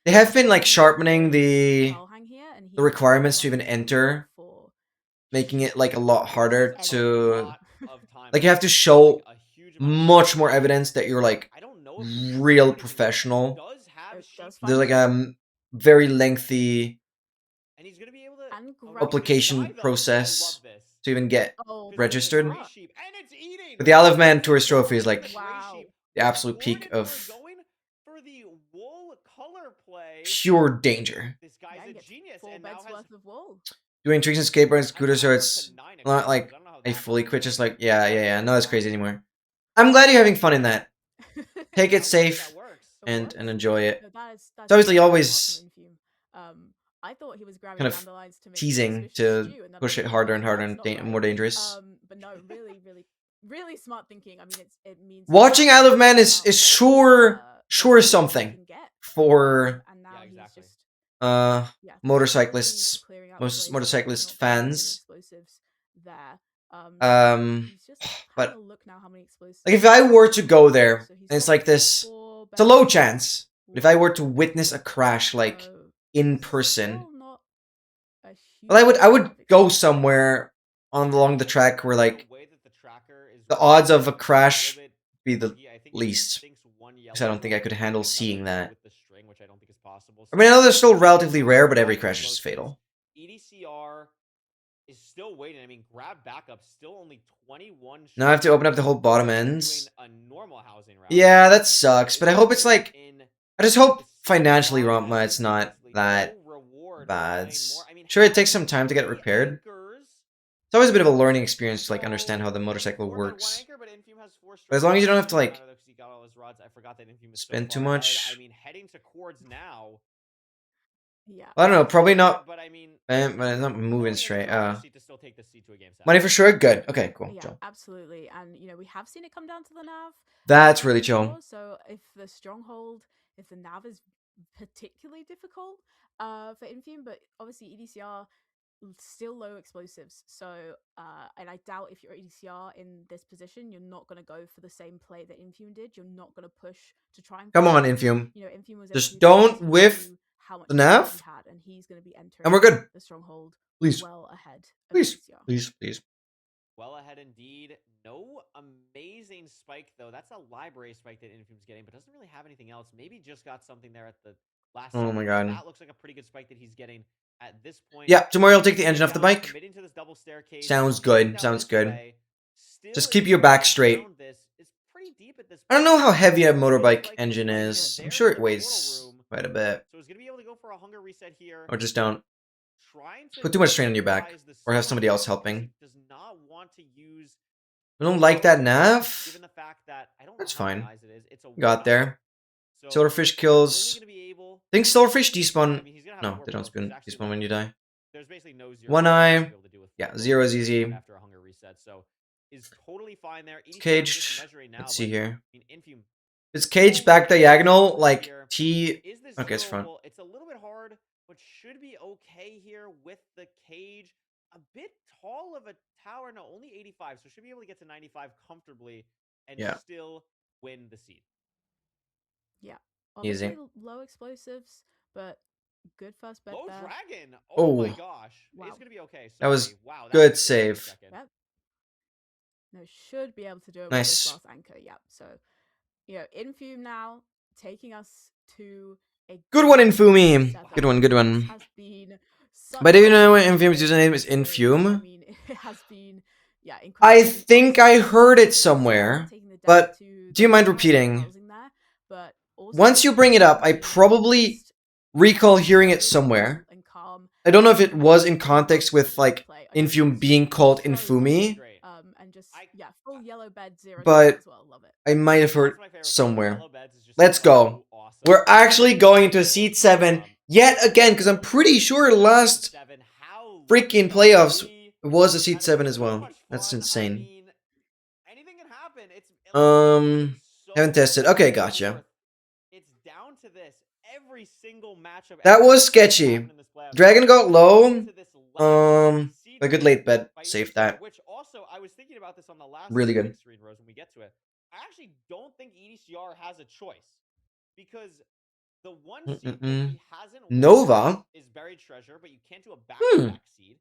They have been like sharpening the requirements to even enter, making it like a lot harder to like you have to show much more evidence that you're like real professional. There's like a very lengthy application process to even get registered. But the Isle of Man Tourist Trophy is like the absolute peak of pure danger. Doing tricks and skateboarding scooters, so it's not like I fully quit, just like, yeah, no, that's crazy anymore. I'm glad you're having fun in that. Take it safe and enjoy it. It's obviously always I thought he was grabbing kind of dandelions to make teasing to push it harder and harder and more dangerous. But no, really smart thinking. I mean, it means watching Isle of Man is sure something for motorcyclists, most motorcyclist fans. Um, He's just but having a look now how many explosives. like if I were to go there, So he's and it's got like this, 4 it's a low beds, chance. But if I were to 1 witness a crash like so in person, still not a well, I huge would amount of go explosives. somewhere along the track where like way that the tracker is the odds of a working, it's crash little bit be the tricky. I think he least. thinks one Because I don't yellow think I could and handle another seeing blue that. with the string, which I don't think is possible. I mean, I know they're still So, relatively rare, but five every crash is explosives. fatal. EDCR is still waiting. I mean, grab backup, still only 21 Now I have to shots open up the whole bottom doing ends. a normal housing round. Yeah, that sucks. But I hope it's like, In I just hope the financially bottom Rampma end it's not previously, that no reward for bad. playing more. I mean, Sure, it takes having some time to get 3 repaired. anchors. It's always a bit of a learning experience to like understand how the motorcycle 4 men, 1 works. anchor, but Infume has 4 But as long as you don't have to strikes. like Doesn't matter though, 'cause he got all his rods. I forgot that Infume is so spend too far ahead. much. I mean, heading to Cords now. Yeah. I don't know, probably not. But I mean, But it's not moving going in straight. the driver's seat to still take the seat to a game 7. Money for sure. Good. Okay, cool. Yeah, Chill. absolutely. And you know, we have seen it come down to the nav. That's really before, chill. So if the stronghold, if the nav is particularly difficult for Infume, but obviously EDCR still low explosives. So and I doubt if you're EDCR in this position, you're not going to go for the same play that Infume did. You're not going to push to try and Come on, push. Infume. You know, Infume was Just able to don't see whiff how much the damage nav. he had, and he's going to be entering And we're good. the stronghold Please. well ahead of Please. EDCR. Please. Please. Well ahead indeed. No amazing spike though. That's a library spike that Infume's getting, but doesn't really have anything else. Maybe just got something there at the last Oh second. my god. That looks like a pretty good spike that he's getting at this point. Yeah, tomorrow I'll take the engine off the bike. Committing to this double staircase, Sounds getting good. down Sounds this good. way. Just Still keep is your back going straight. down this. It's pretty deep at this I don't know point. how heavy a Seems motorbike like engine it's is. there I'm for sure the it portal weighs room. quite a bit. So he's gonna be able to go for a hunger reset here. Or just don't Trying to put too much strain on your back. neutralize the Or have somebody else stronghold because helping. he does not want to use I don't like that nav. given the fact that I don't That's know how many fine. eyes it is. It's a Got one there. eye. So Silverfish he's only kills. gonna be able I think silverfish despawn. I mean, he's gonna have No, more they don't bullets. There's actually despawn when you die. there's basically no zero One bullets eye. he's gonna be able to do with Yeah, 4 zero is bullets easy. after a hunger reset. So is totally fine there. It's EDCR is just caged. measuring now, Let's see but, here. I mean, Infume It's caged back diagonal, like T. is this Okay, it's zero front. bull- It's a little bit hard, but should be okay here with the cage. A bit tall of a tower. No, only 85, so should be able to get to 95 comfortably and Yeah. still win the seed. Yeah. Easy. Obviously low explosives, but good first bet Low there. dragon. Oh my Oh. gosh. Wow. It's gonna be okay. That was Sorry. Wow, that good was scary for a save. second. Yep. No, should be able to do it with Nice. this last anchor. Yep. So, you know, Infume now taking us to a Good one, Infumi. setup. Good one, good This one. has been such But do you a know what fun Infume's game username is experience. I Infume? mean, it has been, yeah, I incredible. think I Obviously, heard it EDCR somewhere, taking the but death to do you the mind side repeating? housing there, but also Once you bring it up, I Infume probably just recall hearing it so somewhere. cool and calm. I don't know if it And was in the context with like play, I just Infume being called so Infumi, Great. and just yeah, full yellow bed 0 but as well. Love it. I might have That's heard my favorite part. somewhere. Yellow beds is just Let's so go. awesome. We're actually going into Seed 7 yet again, because I'm pretty sure last freaking playoffs was a Seed 7 as well. That's insane. I mean, anything can happen. It's Haven't tested. Okay, gotcha. It's down to this. Every single matchup. That was sketchy. Dragon got low. A good late bet. Saved that. Which also, I was thinking about this on the last Really good. screen, Rose, when we get to it. I actually don't think EDCR has a choice because the one seed that he hasn't won Nova? is Buried Treasure, but you can't do a back-to-back seed.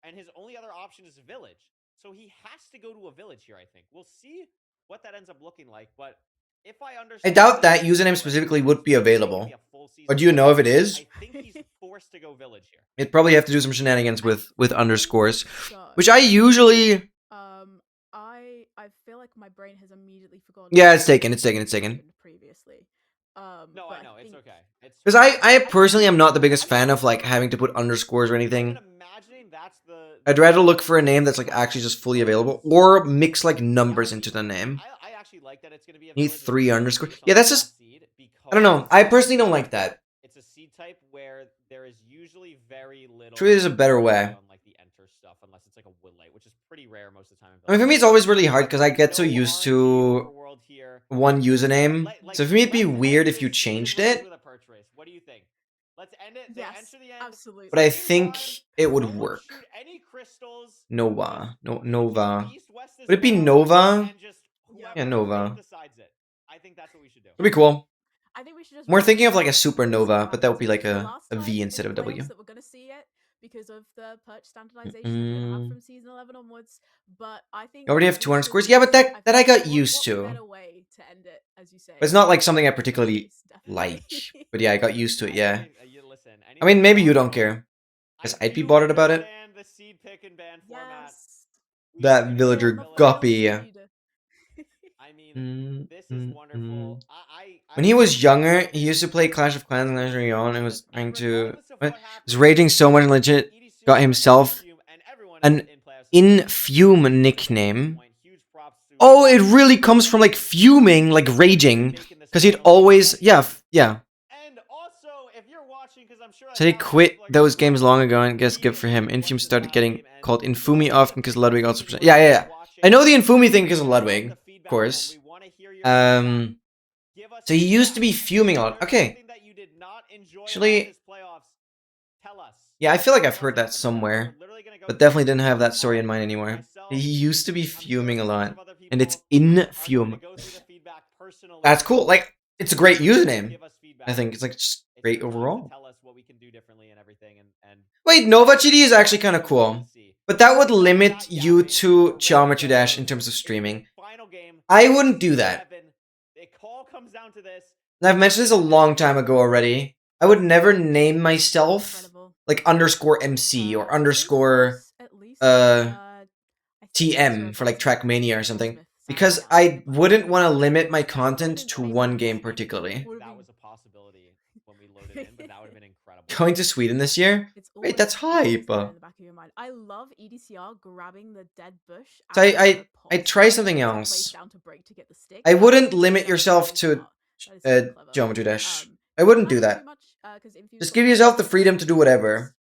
And his only other option is Village. So he has to go to a Village here, I think. We'll see what that ends up looking like, but if I I understand... doubt that username specifically would be available. Or do you know if it is? I think he's forced to go Village here. It'd probably have to do some shenanigans with underscores, So, which I usually... I feel like my brain has immediately forgotten. Yeah, it's taken. It's taken. It's taken. happened Previously. No, but I know. It's think- okay. It's Because I personally am not the biggest fan of like having to put underscores or anything. imagining that's the... I'd rather look for a name that's like actually just fully available, or mix like numbers into the name. I actually like that it's going to be a Need Village 3 on underscores. the Yeah, that's last just... seed I don't know. because I personally don't like that. It's a seed type where there is usually very little... Truly, there's a better way. On like the enter stuff, unless it's like a Woodlight, which is pretty rare most of the time. I mean, for me, it's always really hard because I get so No used RNG to overworld here. one username. Like, So for me, it'd be let's weird end if you this season changed race it. with a perch race. What do you think? Let's end it. They Yes, enter the end. absolutely. But I Same think time, it would no one work. shoot any crystals. Nova. Just keep Nova. East, West as Would it be well, Nova? and just Yeah. Yeah, whoever Nova. decides it. I think that's what we should do. It'd be cool. I think we should just. We're wait thinking of and like a see supernova, what but that would be happens. like The a last V time instead in of the W. playoffs that we're gonna see it because of the perch standardization we're gonna have from season 11 onwards. But I think You already have in 200 this scores? Yeah, but release, that I got what used to. better way to end it, as you say. But it's not like something I particularly Nice, like. definitely. But yeah, I got used to it, yeah. Listen, I mean, maybe you anyone don't care. Because I I'd be do bothered about it. understand the seed pick and ban format. Yes. We That should villager go guppy. I mean, this is wonderful. When he was younger, he used to play Clash of Clans early on and was trying to... was raging so much and legit got himself an Infume nickname. Oh, it really comes from like fuming, like raging. Because he'd always... Yeah, yeah. And also, if you're watching, because I'm sure So he quit those games long ago and guess good for him. Infume started getting called Infumi often because Ludwig also... Yeah, yeah, yeah. I know the Infumi thing because of Ludwig, of course. So he used to be fuming a lot. Okay. Actually, yeah, I feel like I've heard that somewhere, but definitely didn't have that story in mind anymore. He used to be fuming a lot, and it's Infume. That's cool. Like, it's a great username. I think it's like just great overall. Wait, Nova GD is actually kind of cool, but that would limit you to Geometry Dash in terms of streaming. I wouldn't do that. And I've mentioned this a long time ago already. I would never name myself like underscore MC or underscore TM for like Trackmania or something. Because I wouldn't want to limit my content to one game particularly. That was a possibility when we loaded in, but that would have been incredible. Going to Sweden this year? Wait, that's hype. I love EDCR grabbing the dead bush. So I try something else. I wouldn't limit yourself to Geometry Dash. I wouldn't do that. Just give yourself the freedom to do whatever.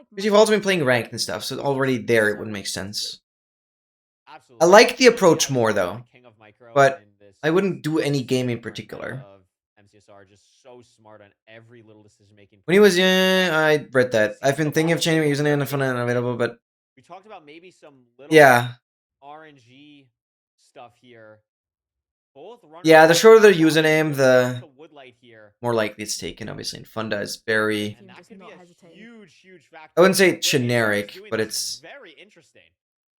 Because you've also been playing ranked and stuff, so already there it wouldn't make sense. I like the approach more though, but I wouldn't do any game in particular. MCSR just so smart on every little decision making. When he was young, I read that. I've been thinking of changing my username and fun and unavailable, but we talked about maybe some little RNG stuff here. Yeah, the shorter the username, the more likely it's taken. Obviously, and Funda is very. I wouldn't say generic, but it's very interesting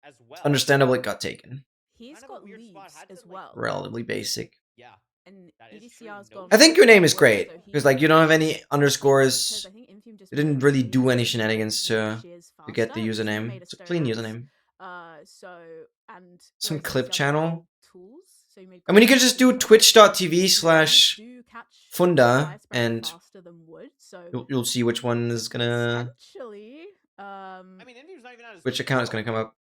as well. Understandable it got taken. He's got leaves as well. Relatively basic. Yeah. And EDCR's gone. I think your name is great because like you don't have any underscores. You didn't really do any shenanigans to get the username. It's a clean username. Some clip channel. I mean, you could just do twitch.tv/Funda and you'll see which one is gonna. Which account is gonna come up.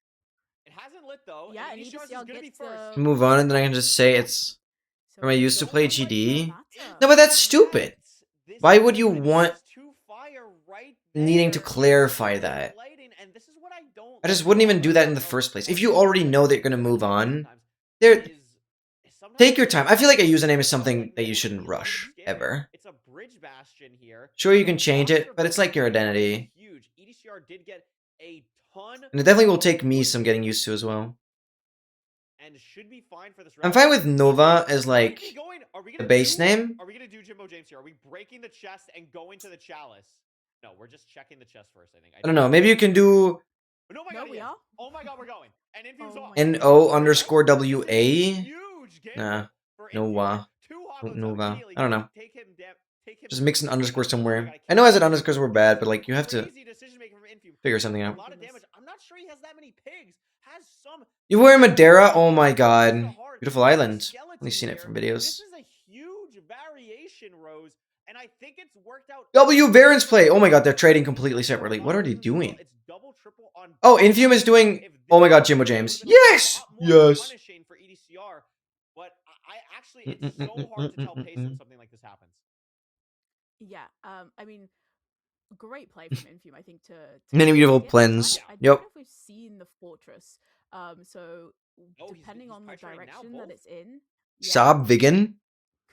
It hasn't lit though. Yeah, and EDCR gets the... Move on, and then I can just say it's from I used to play GD. No, but that's stupid. Why would you want needing to clarify that? I just wouldn't even do that in the first place. If you already know that you're gonna move on, take your time. I feel like a username is something that you shouldn't rush ever. It's a bridge bastion here. Sure, you can change it, but it's like your identity. Huge. EDCR did get a ton. And it definitely will take me some getting used to as well. And should be fine for this round. I'm fine with Nova as like the base name. Are we gonna do Jimbo James here? Are we breaking the chest and going to the chalice? No, we're just checking the chest first, I think. I don't know. Maybe you can do No, my God, we are. Oh my God, we're going. And Infume's off. NO_WA. Nah, Nova. Nova. I don't know. Just mix an underscore somewhere. I know I said underscores were bad, but like you have to figure something out. I'm not sure he has that many pigs. Has some. You were in Madeira? Oh my God. Beautiful island. Only seen it from videos. This is a huge variation, Rose. And I think it's worked out. W Baron's play. Oh my God, they're trading completely separately. What are they doing? Oh, Infume is doing. Oh my God, Jimbo James. Yes! Yes. But I actually, it's so hard to tell pace when something like this happens. Yeah, I mean, great play from Infume, I think, to many beautiful plans. I don't Yep. know if we've seen the fortress. So depending on the direction that it's in. Yeah, Saab Vigan.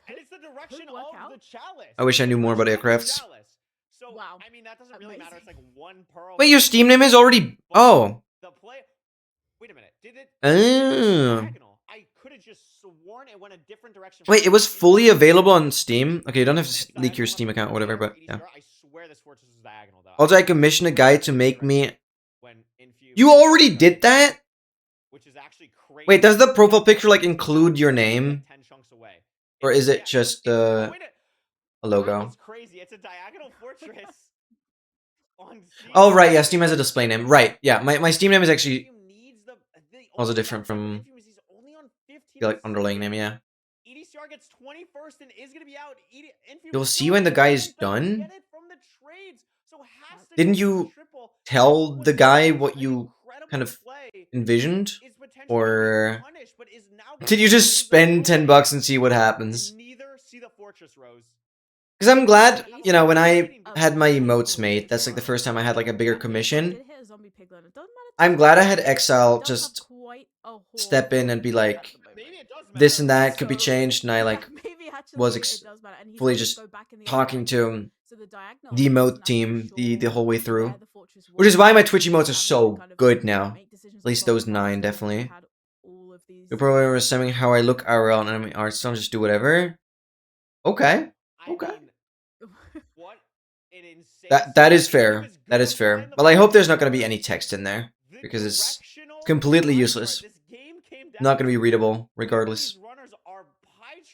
And it's the direction of the chalice. I wish I knew more about aircrafts. So Wow. I mean that doesn't really matter. It's like one pearl. Wait, your Steam name is already. Oh. The play. Wait a minute. Did it? Oh. Diagonal. I could have just sworn it went a different direction. Wait, it was fully available on Steam? Okay, you don't have to leak your Steam account or whatever, but yeah. I swear this fortress was diagonal though. Also, I commissioned a guy to make me. When Infuse You already did that? which is actually crazy. Wait, does the profile picture like include your name? 10 chunks away. Or is it Yeah, just it's going to- a logo? It's crazy. It's a diagonal fortress. On Steam. Oh, right, yeah, Steam has a display name. Right, yeah, my Steam name is actually also different from the like underlying name, yeah. EDCR gets 21st and is going to be out. You'll see when the guy is done. Get it from the trades. So has to Didn't go you triple. tell What's the guy an what you incredible kind of play envisioned? is potentially Or punished, but is now did you just spend $10 and see what happens? neither see the fortress rose. Because I'm glad, you know, when I had my emotes made, that's like the first time I had like a bigger commission. I'm glad I had Exile just step in and be like, this and that could be changed, and I like was fully just talking to the emote team the whole way through. Which is why my Twitch emotes are so good now. At least those 9, definitely. You're probably understanding how I look IRL and enemy art, so I'll just do whatever. Okay. Okay. What an insane That is fair. That is fair. Well, I hope there's not going to be any text in there. Because it's completely useless. Not going to be readable, regardless.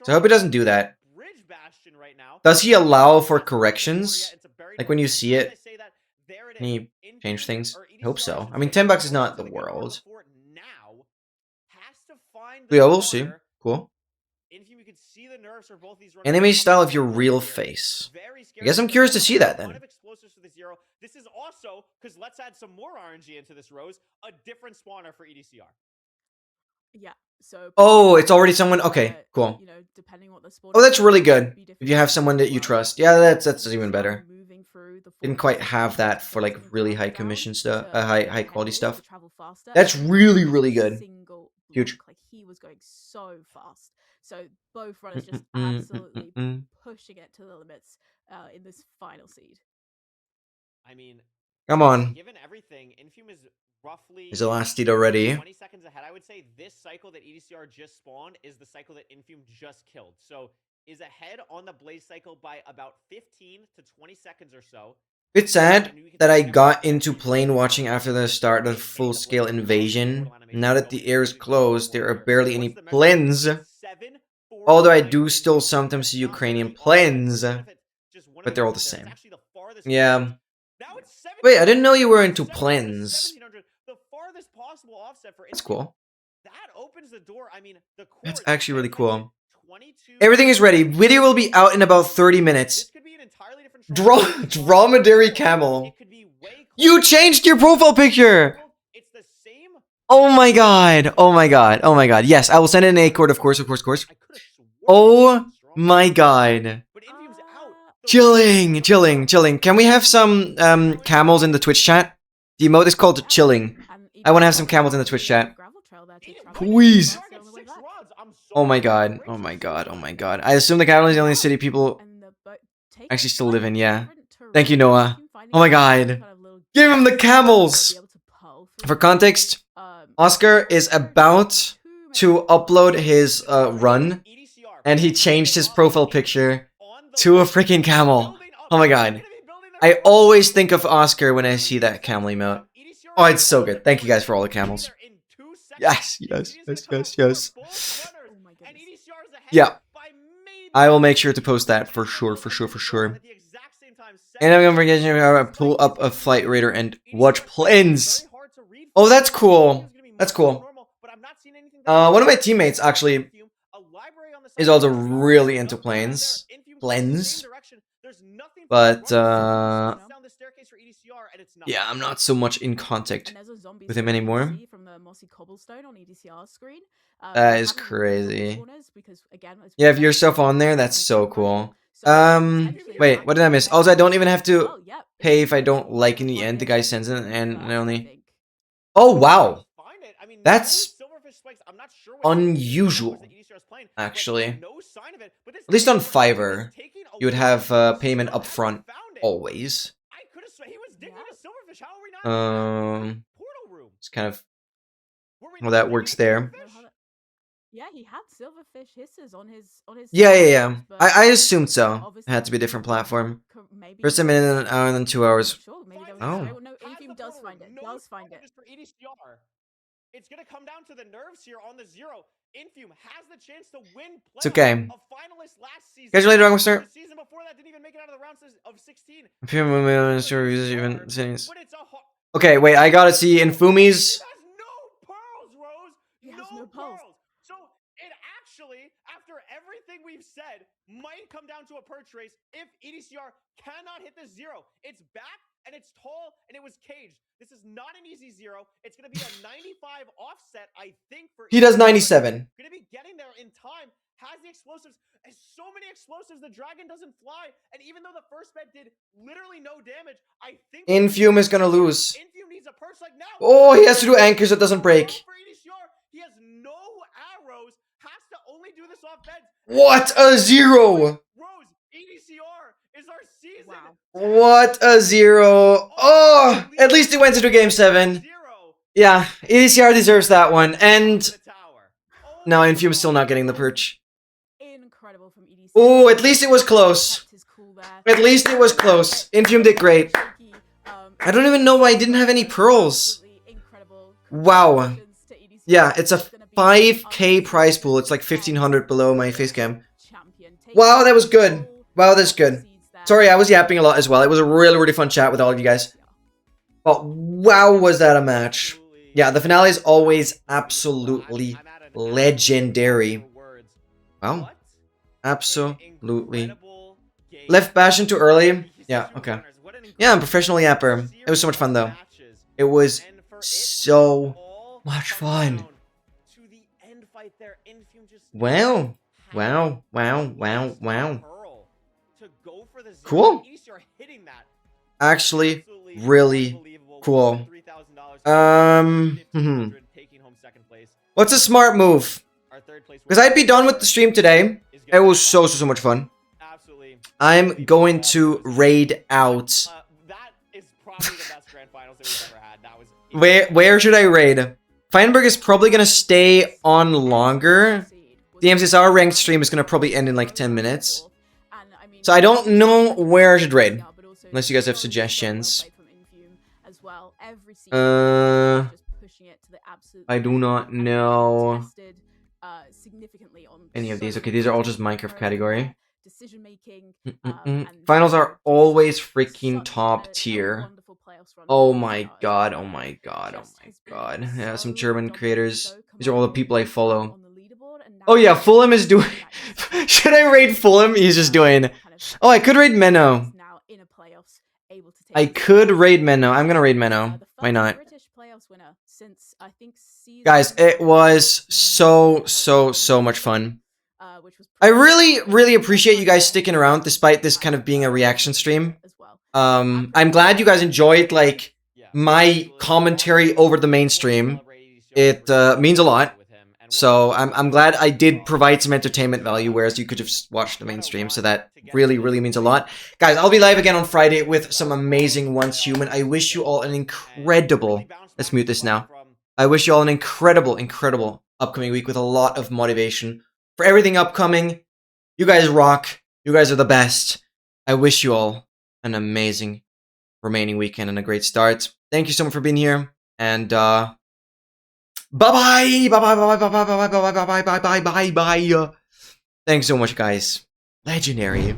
So I hope it doesn't do that. Does he allow for corrections? Like when you see it, can he change things? I hope so. I mean, $10 is not the world. Yeah, we'll see. Cool. Anime style of your real face. I guess I'm curious to see that then. This is also, because let's add some more RNG into this, Rose, a different spawner for EDCR. Yeah. So. Oh, it's already someone. Okay, cool. You know, depending what the sport. Oh, that's really good. If you have someone that you trust, yeah, that's even better. Didn't quite have that for like really high commission stuff, high quality stuff. That's really good. Huge. Like he was going so fast. So both runners just absolutely pushing it to the limits in this final seed. I mean, come on. Given everything, Infume is roughly is the last seed already. 20 seconds ahead. I would say this cycle that EDCR just spawned is the cycle that Infume just killed. So is ahead on the Blaze cycle by about 15 to 20 seconds or so. It's sad that I got into plane watching after the start of full-scale invasion. Now that the air is closed, there are barely any planes. Although I do still sometimes see Ukrainian planes. But they're all the same. Yeah. Wait, I didn't know you were into planes. That's cool. That's actually really cool. Everything is ready. Video will be out in about 30 minutes. Dromedary camel. You changed your profile picture! Oh my god. Oh my god. Oh my god. Yes, I will send in a chord, of course. Oh my god. Chilling. Can we have some camels in the Twitch chat? The emote is called chilling. I want to have some camels in the Twitch chat. Please. Oh my god. I assume the capital is the only city people actually still live in, yeah. Thank you, Noah. Oh my god. Give him the camels! For context, Oscar is about to upload his run, and he changed his profile picture to a freaking camel. Oh my god. I always think of Oscar when I see that camel emote. Oh, it's so good. Thank you guys for all the camels. Yes. Yeah. I will make sure to post that for sure. And I'm gonna pull up a flight radar and watch planes. Oh, that's cool. One of my teammates actually is also really into planes. But yeah, I'm not so much in contact with him anymore. That is crazy. Yeah, if you're stuff on there, that's so cool. Wait, what did I miss? Also, I don't even have to pay if I don't like in the end. The guy sends it and I only... Oh, wow. That's unusual, actually. At least on Fiverr, you would have payment up front. always. I could have he was digging a silverfish. How are we not? Portal room. It's kind of Were we how not that digging works there. silverfish? Yeah, he had silverfish hisses on his Yeah. side, but I assumed so. It obviously had to be a different platform. maybe First a minute, and an hour, and then 2 hours. sure, maybe there was Oh. a stray. No, Has Infume the does portal find room. it. No Does find it. challenges for EDCR. It's gonna come down to the nerves here on the 0. Infume has the chance to win It's okay. a finalist last season. Catch you later, Rockstar. The season before that didn't even make it out of the rounds of 16. If you're even settings. But it's a Okay, wait. I gotta see Infumi's. It has no pearls, Rose. He has no pearls. So it actually, after everything we've said, might come down to a perch race if EDCR cannot hit the 0. It's back and it's tall and it was caged. This is not an easy 0. It's gonna be a 95 offset, I think. For He does EDCR. 97. Gonna be getting there in time. Has the explosives. Has so many explosives. The dragon doesn't fly. And even though the first bet did literally no damage, I think Infume is gonna lose. Infume needs a perch like now. Oh, he has to do anchors so it doesn't break. For EDCR, he has no arrows. Has to only do this off beds. What a 0! Rose, EDCR is our season. Wow. What a 0! Oh, at least it went into game 7. Yeah, EDCR deserves that one. And no, Infume's still not getting the perch. Incredible from EDC. Oh, at least it was close. Kept his cool there. At least it was close. Infume did great. Shaky, I don't even know why I didn't have any pearls. absolutely incredible. Wow. Congratulations to EDC. Yeah, it's a Gonna be 5k prize pool. It's like 1500 below my face cam. Wow, that was good. Wow, that's good. Sorry, I was yapping a lot as well. It was a really, really fun chat with all of you guys. But wow, was that a match. Yeah, the finale is always absolutely legendary. Wow. Absolutely. Left Bastion too early? Yeah, okay. Yeah, I'm a professional yapper. It was so much fun though. It was so much fun. Wow. Wow. Wow. Wow. Wow. Cool. Actually, really cool. What's a smart move? Because I'd be done with the stream today. It was so much fun. I'm going to raid out. That is probably the best grand finals that we've ever had. That was Where should I raid? Feinberg is probably going to stay on longer. The MCSR ranked stream is going to probably end in like 10 minutes. So I don't know where I should raid. Unless you guys have suggestions. I do not know any of these. Okay, these are all just Minecraft category. Finals are always freaking top tier. Oh my god, oh my god, oh my god. Yeah, some German creators. These are all the people I follow. Oh yeah, Fulham is doing... Should I raid Fulham? He's just doing... Oh, I could raid Menno. I could raid Menno. I'm gonna raid Menno. Why not? Guys, it was so much fun. I really appreciate you guys sticking around despite this kind of being a reaction stream. I'm glad you guys enjoyed like my commentary over the mainstream. It means a lot. So I'm glad I did provide some entertainment value, whereas you could have just watched the mainstream. So that really means a lot. Guys, I'll be live again on Friday with some amazing Once Human. I wish you all an incredible... Let's mute this now. I wish you all an incredible upcoming week with a lot of motivation for everything upcoming. You guys rock. You guys are the best. I wish you all an amazing remaining weekend and a great start. Thank you so much for being here. And bye bye. Bye bye. Thanks so much, guys. Legendary.